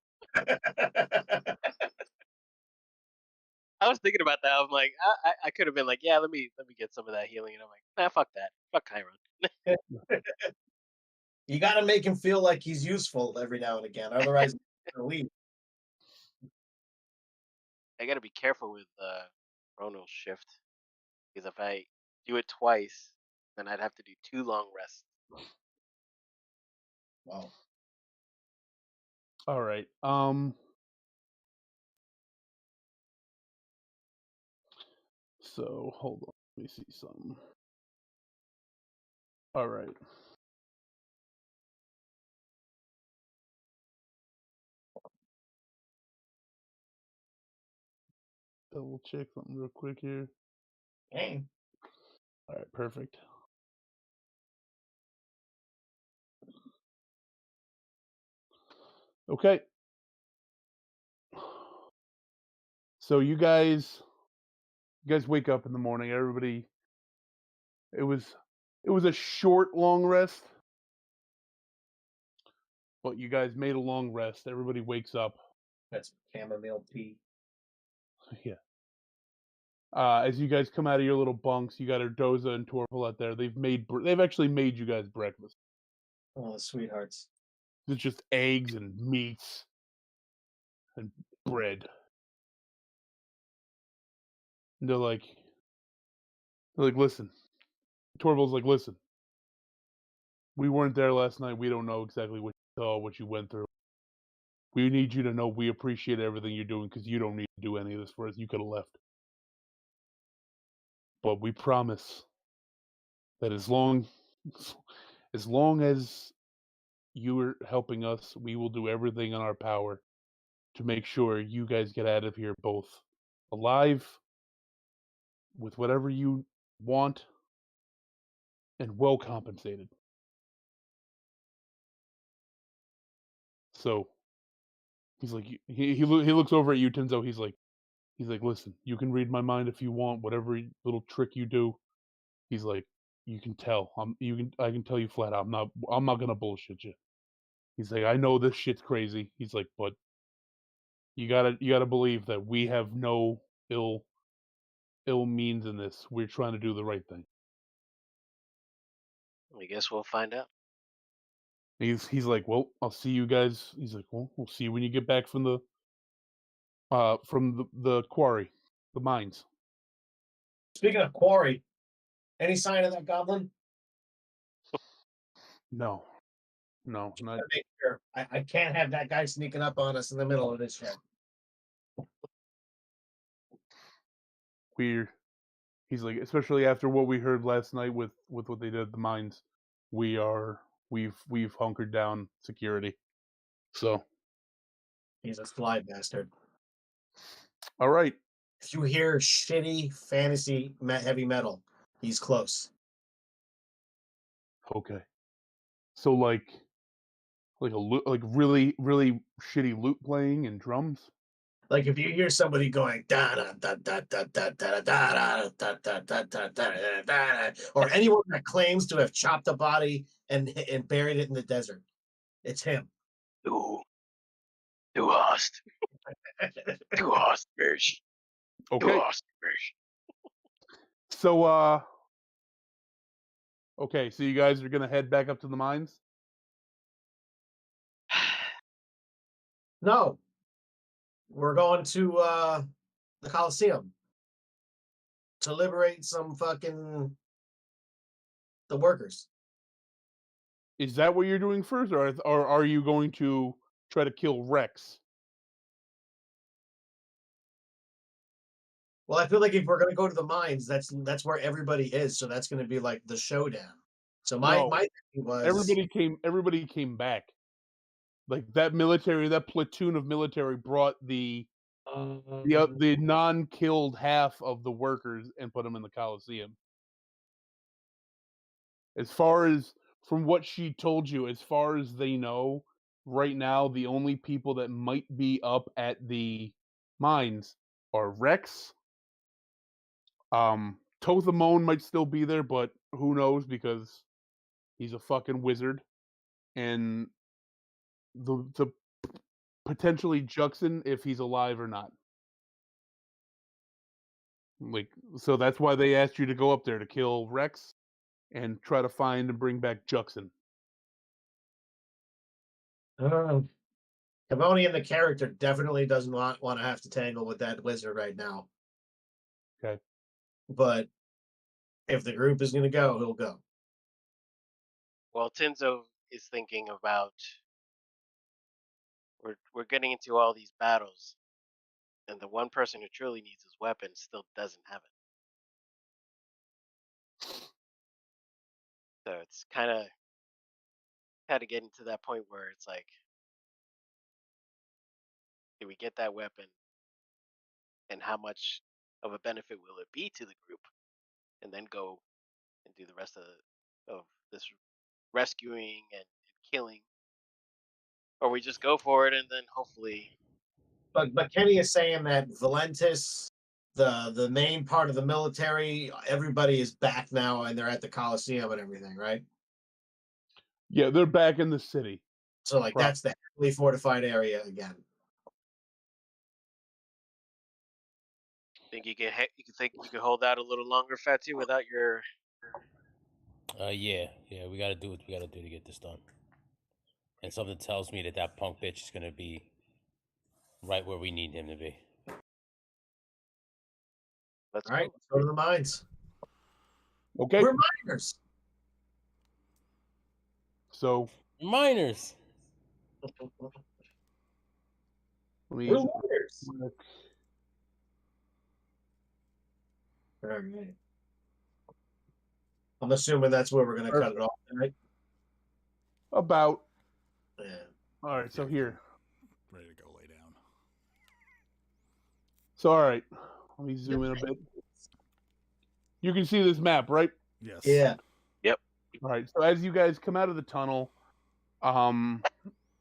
I was thinking about that. I'm like, I could have been like, yeah, let me get some of that healing, and I'm like, nah, fuck that, fuck Chiron. You got to make him feel like he's useful every now and again, otherwise he's gonna leave. I gotta be careful with Chrono Shift, because if I do it twice, then I'd have to do 2 long rests. Wow. All right. So hold on. Let me see something. All right. Double check something real quick here. Hey. All right, perfect. Okay. So you guys wake up in the morning. Everybody, it was It was a short, long rest, but you guys made a long rest. Everybody wakes up. That's chamomile tea. Yeah. As you guys come out of your little bunks, you got Urdoza and Torval out there. They've actually made you guys breakfast. Oh, the sweethearts. It's just eggs and meats and bread. And they're like, listen. Torval's like, listen. We weren't there last night. We don't know exactly what you saw, what you went through. We need you to know we appreciate everything you're doing because you don't need to do any of this for us. You could have left. But we promise that as long as you are helping us, we will do everything in our power to make sure you guys get out of here both alive, with whatever you want, and well compensated. So he's like, he looks over at you, Tenzo. He's like, listen, you can read my mind if you want, whatever little trick you do. He's like, you can tell. I can tell you flat out. I'm not gonna bullshit you. He's like, I know this shit's crazy. He's like, but you gotta believe that we have no ill means in this. We're trying to do the right thing. I guess we'll find out. He's like, well, I'll see you guys. He's like, well, we'll see you when you get back from the quarry, the mines. Speaking of quarry, any sign of that goblin? No, not. Make sure. I can't have that guy sneaking up on us in the middle of this shit. He's like, especially after what we heard last night with what they did at the mines, we've hunkered down security. So he's a sly bastard. All right. If you hear shitty fantasy heavy metal, he's close. Okay. So like really really shitty lute playing and drums. Like if you hear somebody going da da da da da da da da da da da da da da da, or anyone that claims to have chopped a body and buried it in the desert, it's him. Du hast mich. Okay. Du hast mich. So okay, so you guys are gonna head back up to the mines? No. We're going to the Coliseum to liberate some fucking the workers. Is that what you're doing first, or are you going to try to kill Rex? Well, I feel like if we're gonna go to the mines, that's where everybody is, so that's gonna be like the showdown. So my thing was everybody came back. Like that platoon of military brought the non-killed half of the workers and put them in the Coliseum. As far as from what she told you, as far as they know, right now the only people that might be up at the mines are Rex. Tothamone might still be there, but who knows because he's a fucking wizard. And the potentially Juxon if he's alive or not. Like, so that's why they asked you to go up there to kill Rex and try to find and bring back Juxon. Cavonian, the character, definitely doesn't want to have to tangle with that wizard right now. Okay. But if the group is going to go, he'll go. Well, Tenzo is thinking about we're getting into all these battles, and the one person who truly needs his weapon still doesn't have it. So it's kind of getting to that point where it's like, do we get that weapon, and how much of a benefit will it be to the group, and then go and do the rest of this rescuing and killing, or we just go for it and then hopefully. But Kenny is saying that Valentis, the main part of the military, everybody is back now, and they're at the Coliseum and everything, right? Yeah, they're back in the city. So like that's the heavily fortified area again. Think you can think you can hold out a little longer, Fatu, without your? Yeah, we gotta do what we gotta do to get this done. And something tells me that punk bitch is gonna be right where we need him to be. All right, let's go to the mines. Okay. We're miners. So miners. We're miners. All right. I'm assuming that's where we're going to cut it off, right? About. Yeah. All right, so here. Ready to go lay down. So, all right. Let me zoom in a bit. You can see this map, right? Yes. Yeah. Yep. All right. So as you guys come out of the tunnel,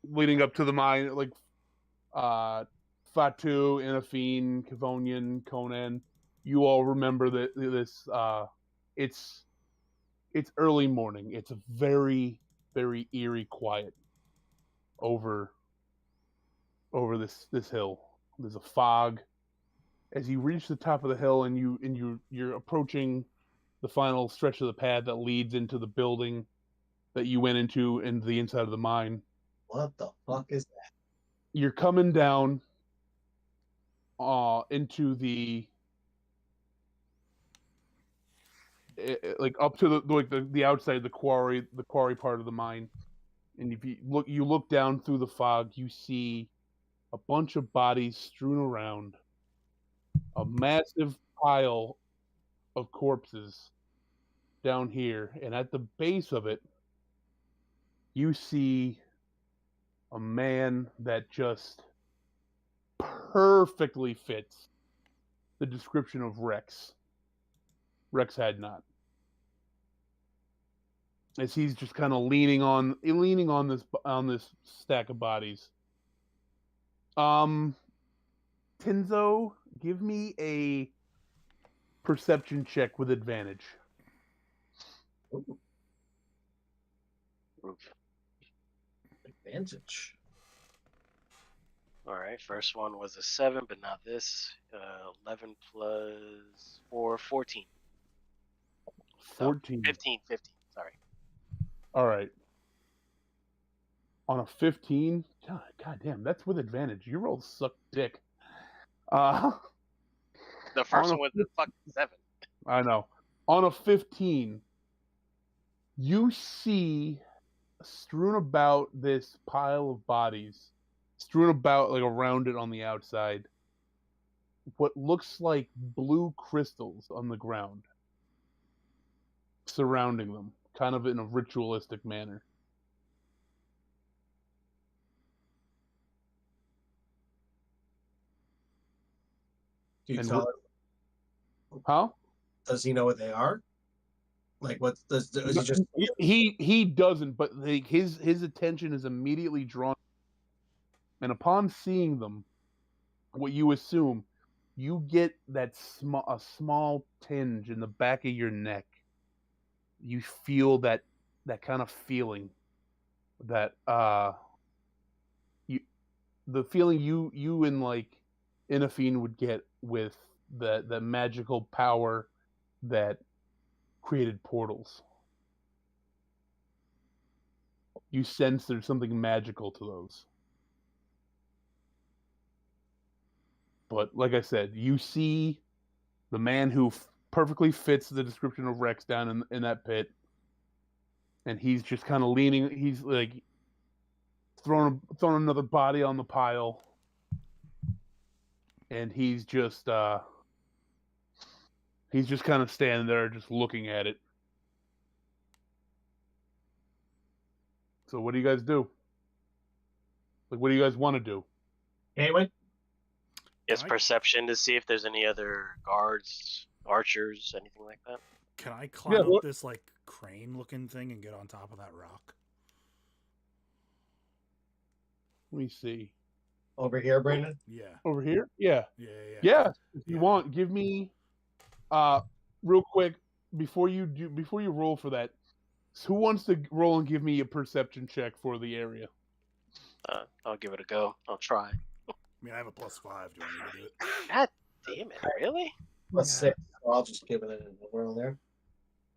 leading up to the mine, like Fatu, Inafine, Kavonian, Conan, you all remember that this it's early morning. It's a very, very eerie quiet over this hill. There's a fog. As you reach the top of the hill and you're approaching the final stretch of the path that leads into the building that you went into in the inside of the mine. What the fuck is that? You're coming down into the like up to the outside, the quarry part of the mine. And if you look down through the fog, you see a bunch of bodies strewn around, a massive pile of corpses down here, and at the base of it, you see a man that just perfectly fits the description of Rex Hadnot. As he's just kind of leaning on this stack of bodies. Tinzo, give me a perception check with advantage. Advantage. All right. First one was a 7, but not this. 11 plus 4, 14. 14. 15. Sorry. All right. On a 15, God damn, that's with advantage. Your rolls suck dick. The first one was a fucking 7. I know. On a 15, you see strewn about this pile of bodies, strewn about like around it on the outside, what looks like blue crystals on the ground, surrounding them, kind of in a ritualistic manner. Do you tell him? Huh? Does he know what they are? Like, what does he just? He doesn't, but his attention is immediately drawn, and upon seeing them, what you assume, you get a small tinge in the back of your neck. You feel that kind of feeling, that the feeling you and like Inafine would get with the magical power that created portals. You sense there's something magical to those. But like I said, you see the man who perfectly fits the description of Rex down in that pit, and he's just kind of leaning. He's like throwing another body on the pile, and he's just kind of standing there, just looking at it. So what do you guys do? Like, what do you guys want to do? Anyway, Yes, perception to see if there's any other guards, archers, anything like that. Can I climb up this like crane-looking thing and get on top of that rock? Let me see. Over here, Brandon? Yeah. Over here? Yeah. Yeah. If you want, give me real quick before you roll for that. Who wants to roll and give me a perception check for the area? I'll give it a go. I'll try. I mean, I have a +5. Do you want me to do it? God damn it! Really? +6. So I'll just give it a whirl there.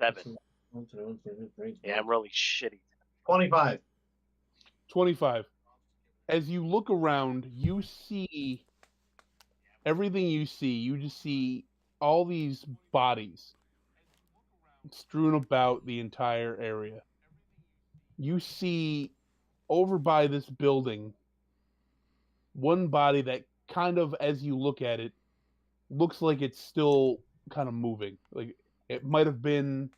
7. Yeah, I'm really shitty. 25. 25. As you look around, you see everything you see. You just see all these bodies strewn about the entire area. You see over by this building one body that kind of, as you look at it, looks like it's still kind of moving. Like it might have been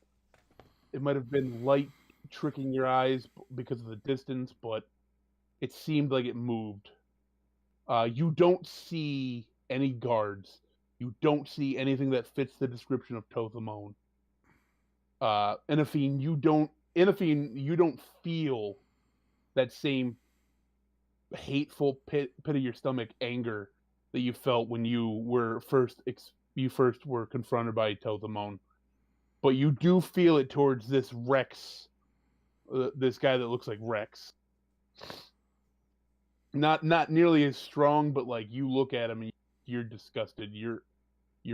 light tricking your eyes because of the distance, but it seemed like it moved. You don't see any guards. You don't see anything that fits the description of Tothamon. Inafine, you don't feel that same hateful pit of your stomach anger that you felt when you first were confronted by Tothamon. But you do feel it towards this Rex, this guy that looks like Rex. Not nearly as strong, but like you look at him and you're disgusted. You're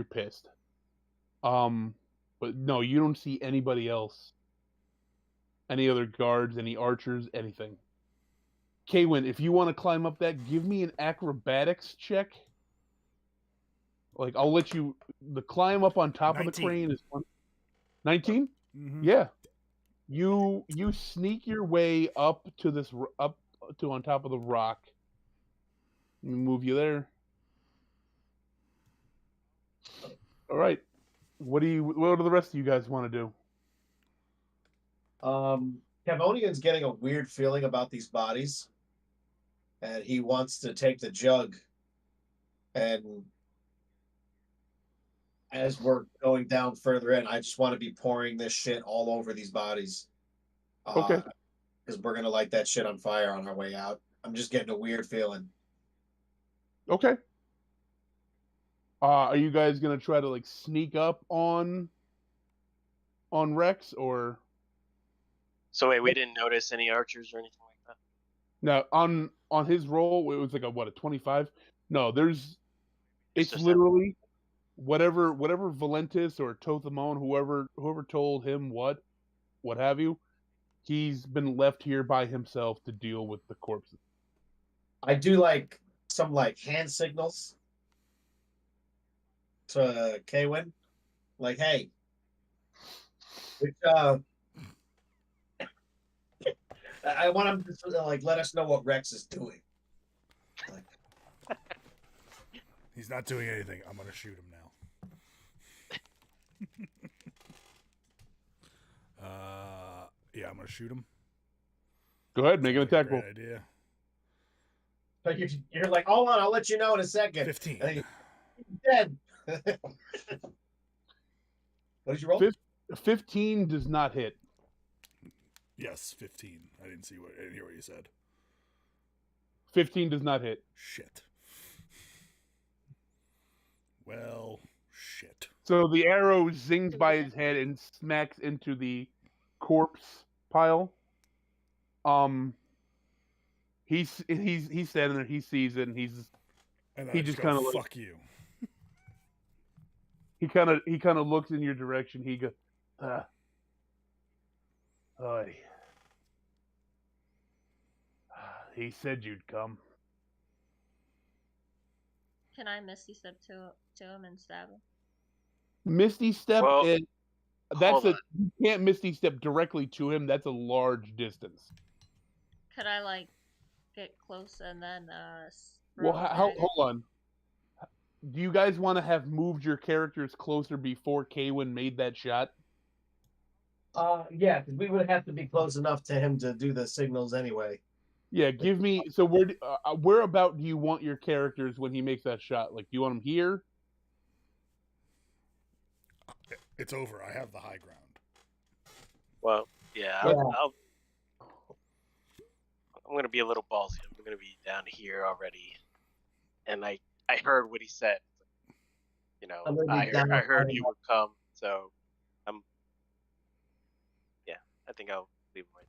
pissed. But no, you don't see anybody else. Any other guards, any archers, anything. Kaywin, if you want to climb up that, give me an acrobatics check. Like, I'll let you... The climb up on top 19. of the crane is 19? Mm-hmm. Yeah. You sneak your way up to on top of the rock. Let me move you there. All right. What do the rest of you guys want to do? Cavonian's getting a weird feeling about these bodies, and he wants to take the jug. And as we're going down further in, I just want to be pouring this shit all over these bodies. Okay. Because we're gonna light that shit on fire on our way out. I'm just getting a weird feeling. Okay. Are you guys gonna try to like sneak up on Rex or? So wait, we didn't notice any archers or anything like that? No, on his roll, it was like a 25? No, it's just literally whatever Valentis or Tothamon, whoever told him what have you, he's been left here by himself to deal with the corpses. I do like some like hand signals to Kaywin. Like, hey, which, I want him to like let us know what Rex is doing. Like, He's not doing anything. I'm gonna shoot him now. Yeah, I'm gonna shoot him. Go ahead, make an attack roll. Great idea. but you're like, hold on, I'll let you know in a second. 15. And he's dead. What did you roll? 15 does not hit. Yes, 15. I didn't hear what you said. 15 does not hit. Shit. Well, shit. So the arrow zings by his head and smacks into the corpse pile. He's standing there. He sees it, and he just kind of fuck you. He kind of looks in your direction. He goes, "Oi." He said you'd come. Can I Misty Step to him and stab him? Misty Step Well, is hold on. you can't Misty Step directly to him. That's a large distance. Could I like get close and then Well, throw a hold dagger? on. Do you guys want to have moved your characters closer before Kaywin made that shot? Yeah, because we would have to be close enough to him to do the signals anyway. Yeah, give me. So where about do you want your characters when he makes that shot? Like, do you want them here? It's over. I have the high ground. Well, yeah. Yeah. I'm gonna be a little ballsy. I'm gonna be down here already. and I heard what he said. You know, I'm gonna be I down heard on you would come, so yeah, I think I'll leave him right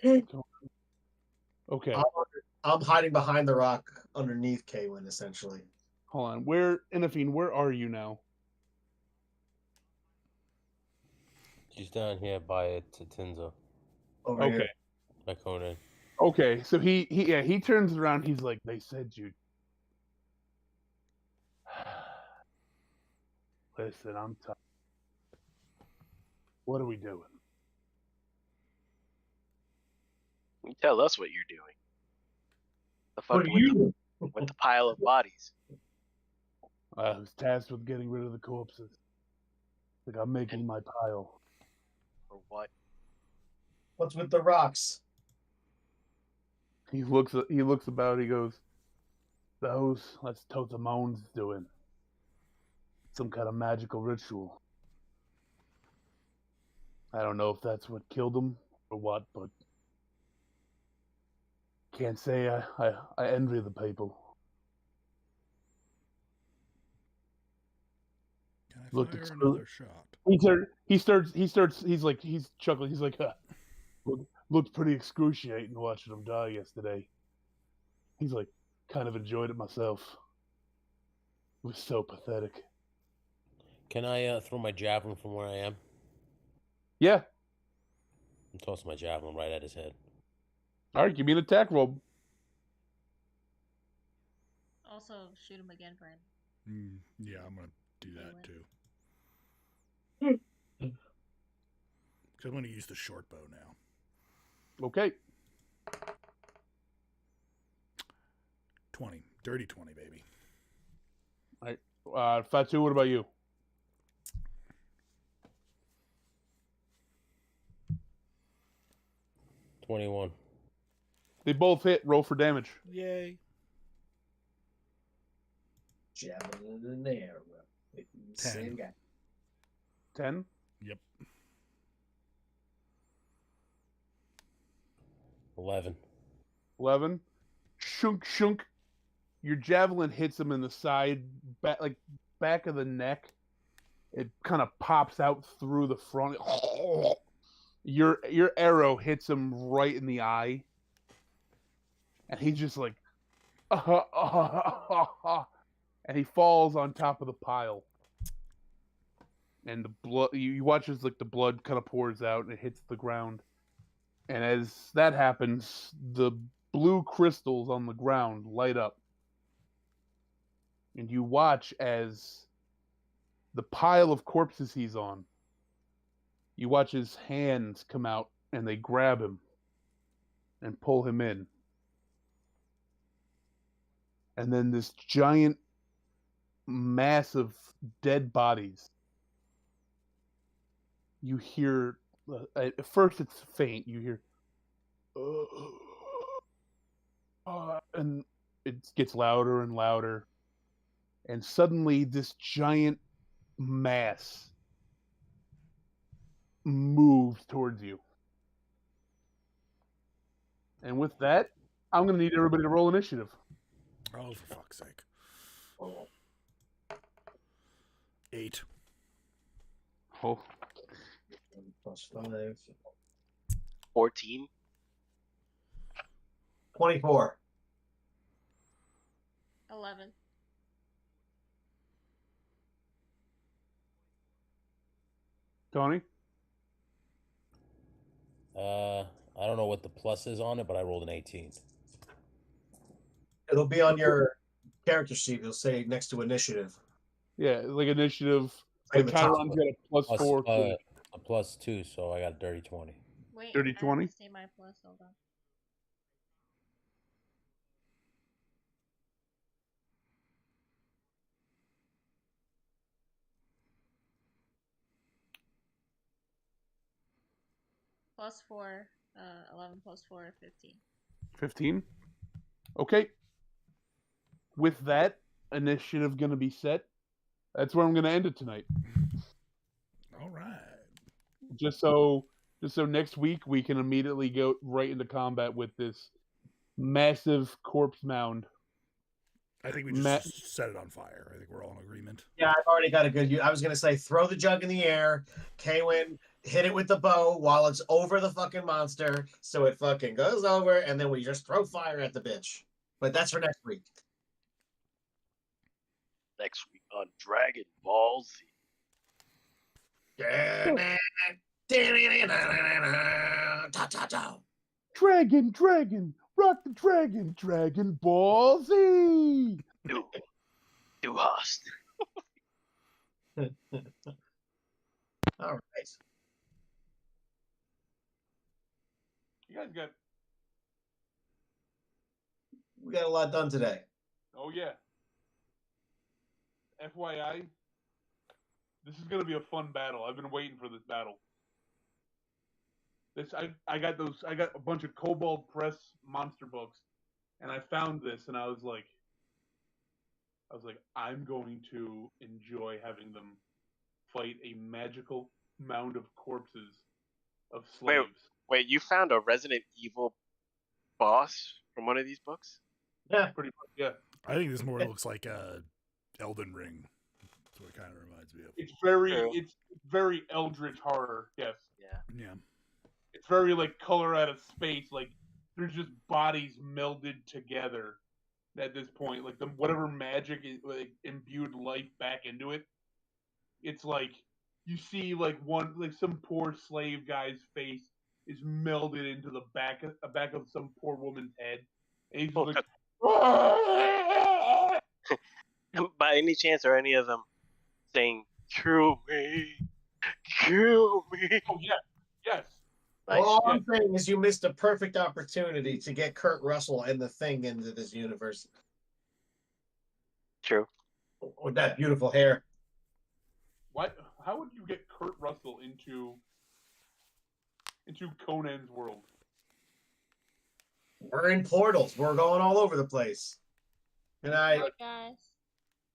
there. Okay. I'm hiding behind the rock underneath Kaylin, essentially. Hold on. Where, Inafine, where are you now? She's down here by Tinza. Over Okay. here. By Conan. Okay, so he turns around. He's like, "They said you." Listen, I'm tired. What are we doing? You tell us what you're doing. The fuck What are you? with the pile of bodies? I was tasked with getting rid of the corpses. Like I'm making my pile. Or what? What's with the rocks? He looks about. He goes, "Those. That's Totamon's doing. Some kind of magical ritual. I don't know if that's what killed him or what, but can't say I envy the people." Can I Looked fire another shot? He's chuckling. He's like, looked pretty excruciating watching him die yesterday. He's like, kind of enjoyed it myself. It was so pathetic. Can I throw my javelin from where I am? Yeah. I'm tossing my javelin right at his head. All right, give me an attack roll. Also, shoot him again, Brian. Yeah, I'm gonna do that too. Hmm. Because I'm gonna use the short bow now. Okay. 20. Dirty 20, baby. All right. Fatu, what about you? $21. They both hit. Roll for damage. Yay. Javelin in the air. Same guy. 10. Yep. 11. 11. Shunk, shunk. Your javelin hits him in the side, back of the neck. It kind of pops out through the front. Your arrow hits him right in the eye, and he's just like, and he falls on top of the pile. And the blood, you watch as like the blood kind of pours out and it hits the ground. And as that happens, the blue crystals on the ground light up. And you watch as the pile of corpses he's on, you watch his hands come out and they grab him and pull him in. And then this giant mass of dead bodies. You hear, at first it's faint, you hear, and it gets louder and louder. And suddenly this giant mass moves towards you. And with that, I'm going to need everybody to roll initiative. Oh, for fuck's sake. 8. Oh. +5. 14. 24. 11. Tony? I don't know what the plus is on it, but I rolled an 18. It'll be on your character sheet. It'll say next to initiative. Yeah, like initiative. Right Like at the top. Chiron's got a +4. A +2, so I got a dirty 20. Wait, Dirty I 20? have to say my plus. Hold on. +4, 11 +4, 15. 15? Okay. With that, initiative going to be set. That's where I'm going to end it tonight. All right. Just so next week we can immediately go right into combat with this massive corpse mound. I think we just set it on fire. I think we're all in agreement. Yeah, I've already got a good. I was gonna say throw the jug in the air, Kaywin, hit it with the bow while it's over the fucking monster, so it fucking goes over, and then we just throw fire at the bitch. But that's for next week. Next week on Dragon Ball Z. Dragon, dragon, rock the dragon, Dragon Ball Z. Du hast. All right. You guys got. We got a lot done today. Oh yeah. FYI, this is gonna be a fun battle. I've been waiting for this battle. I got a bunch of Kobold Press monster books, and I found this, and I was like, I'm going to enjoy having them fight a magical mound of corpses of slaves. Wait, you found a Resident Evil boss from one of these books? Yeah, pretty much. Yeah. I think this more looks like Elden Ring. That's what it kind of reminds me of. It's very Eldritch horror. Yes. Yeah. It's very like color out of space. Like there's just bodies melded together at this point. Like whatever magic is, like, imbued life back into it. It's like you see like some poor slave guy's face is melded into the back of some poor woman's head, and he's just like. By any chance, are any of them saying "kill me, kill me"? Oh yeah, yes. Like, all I'm saying is you missed a perfect opportunity to get Kurt Russell and the Thing into this universe. True. With that beautiful hair. What? How would you get Kurt Russell into Conan's world? We're in portals. We're going all over the place. Good night. Bye, guys.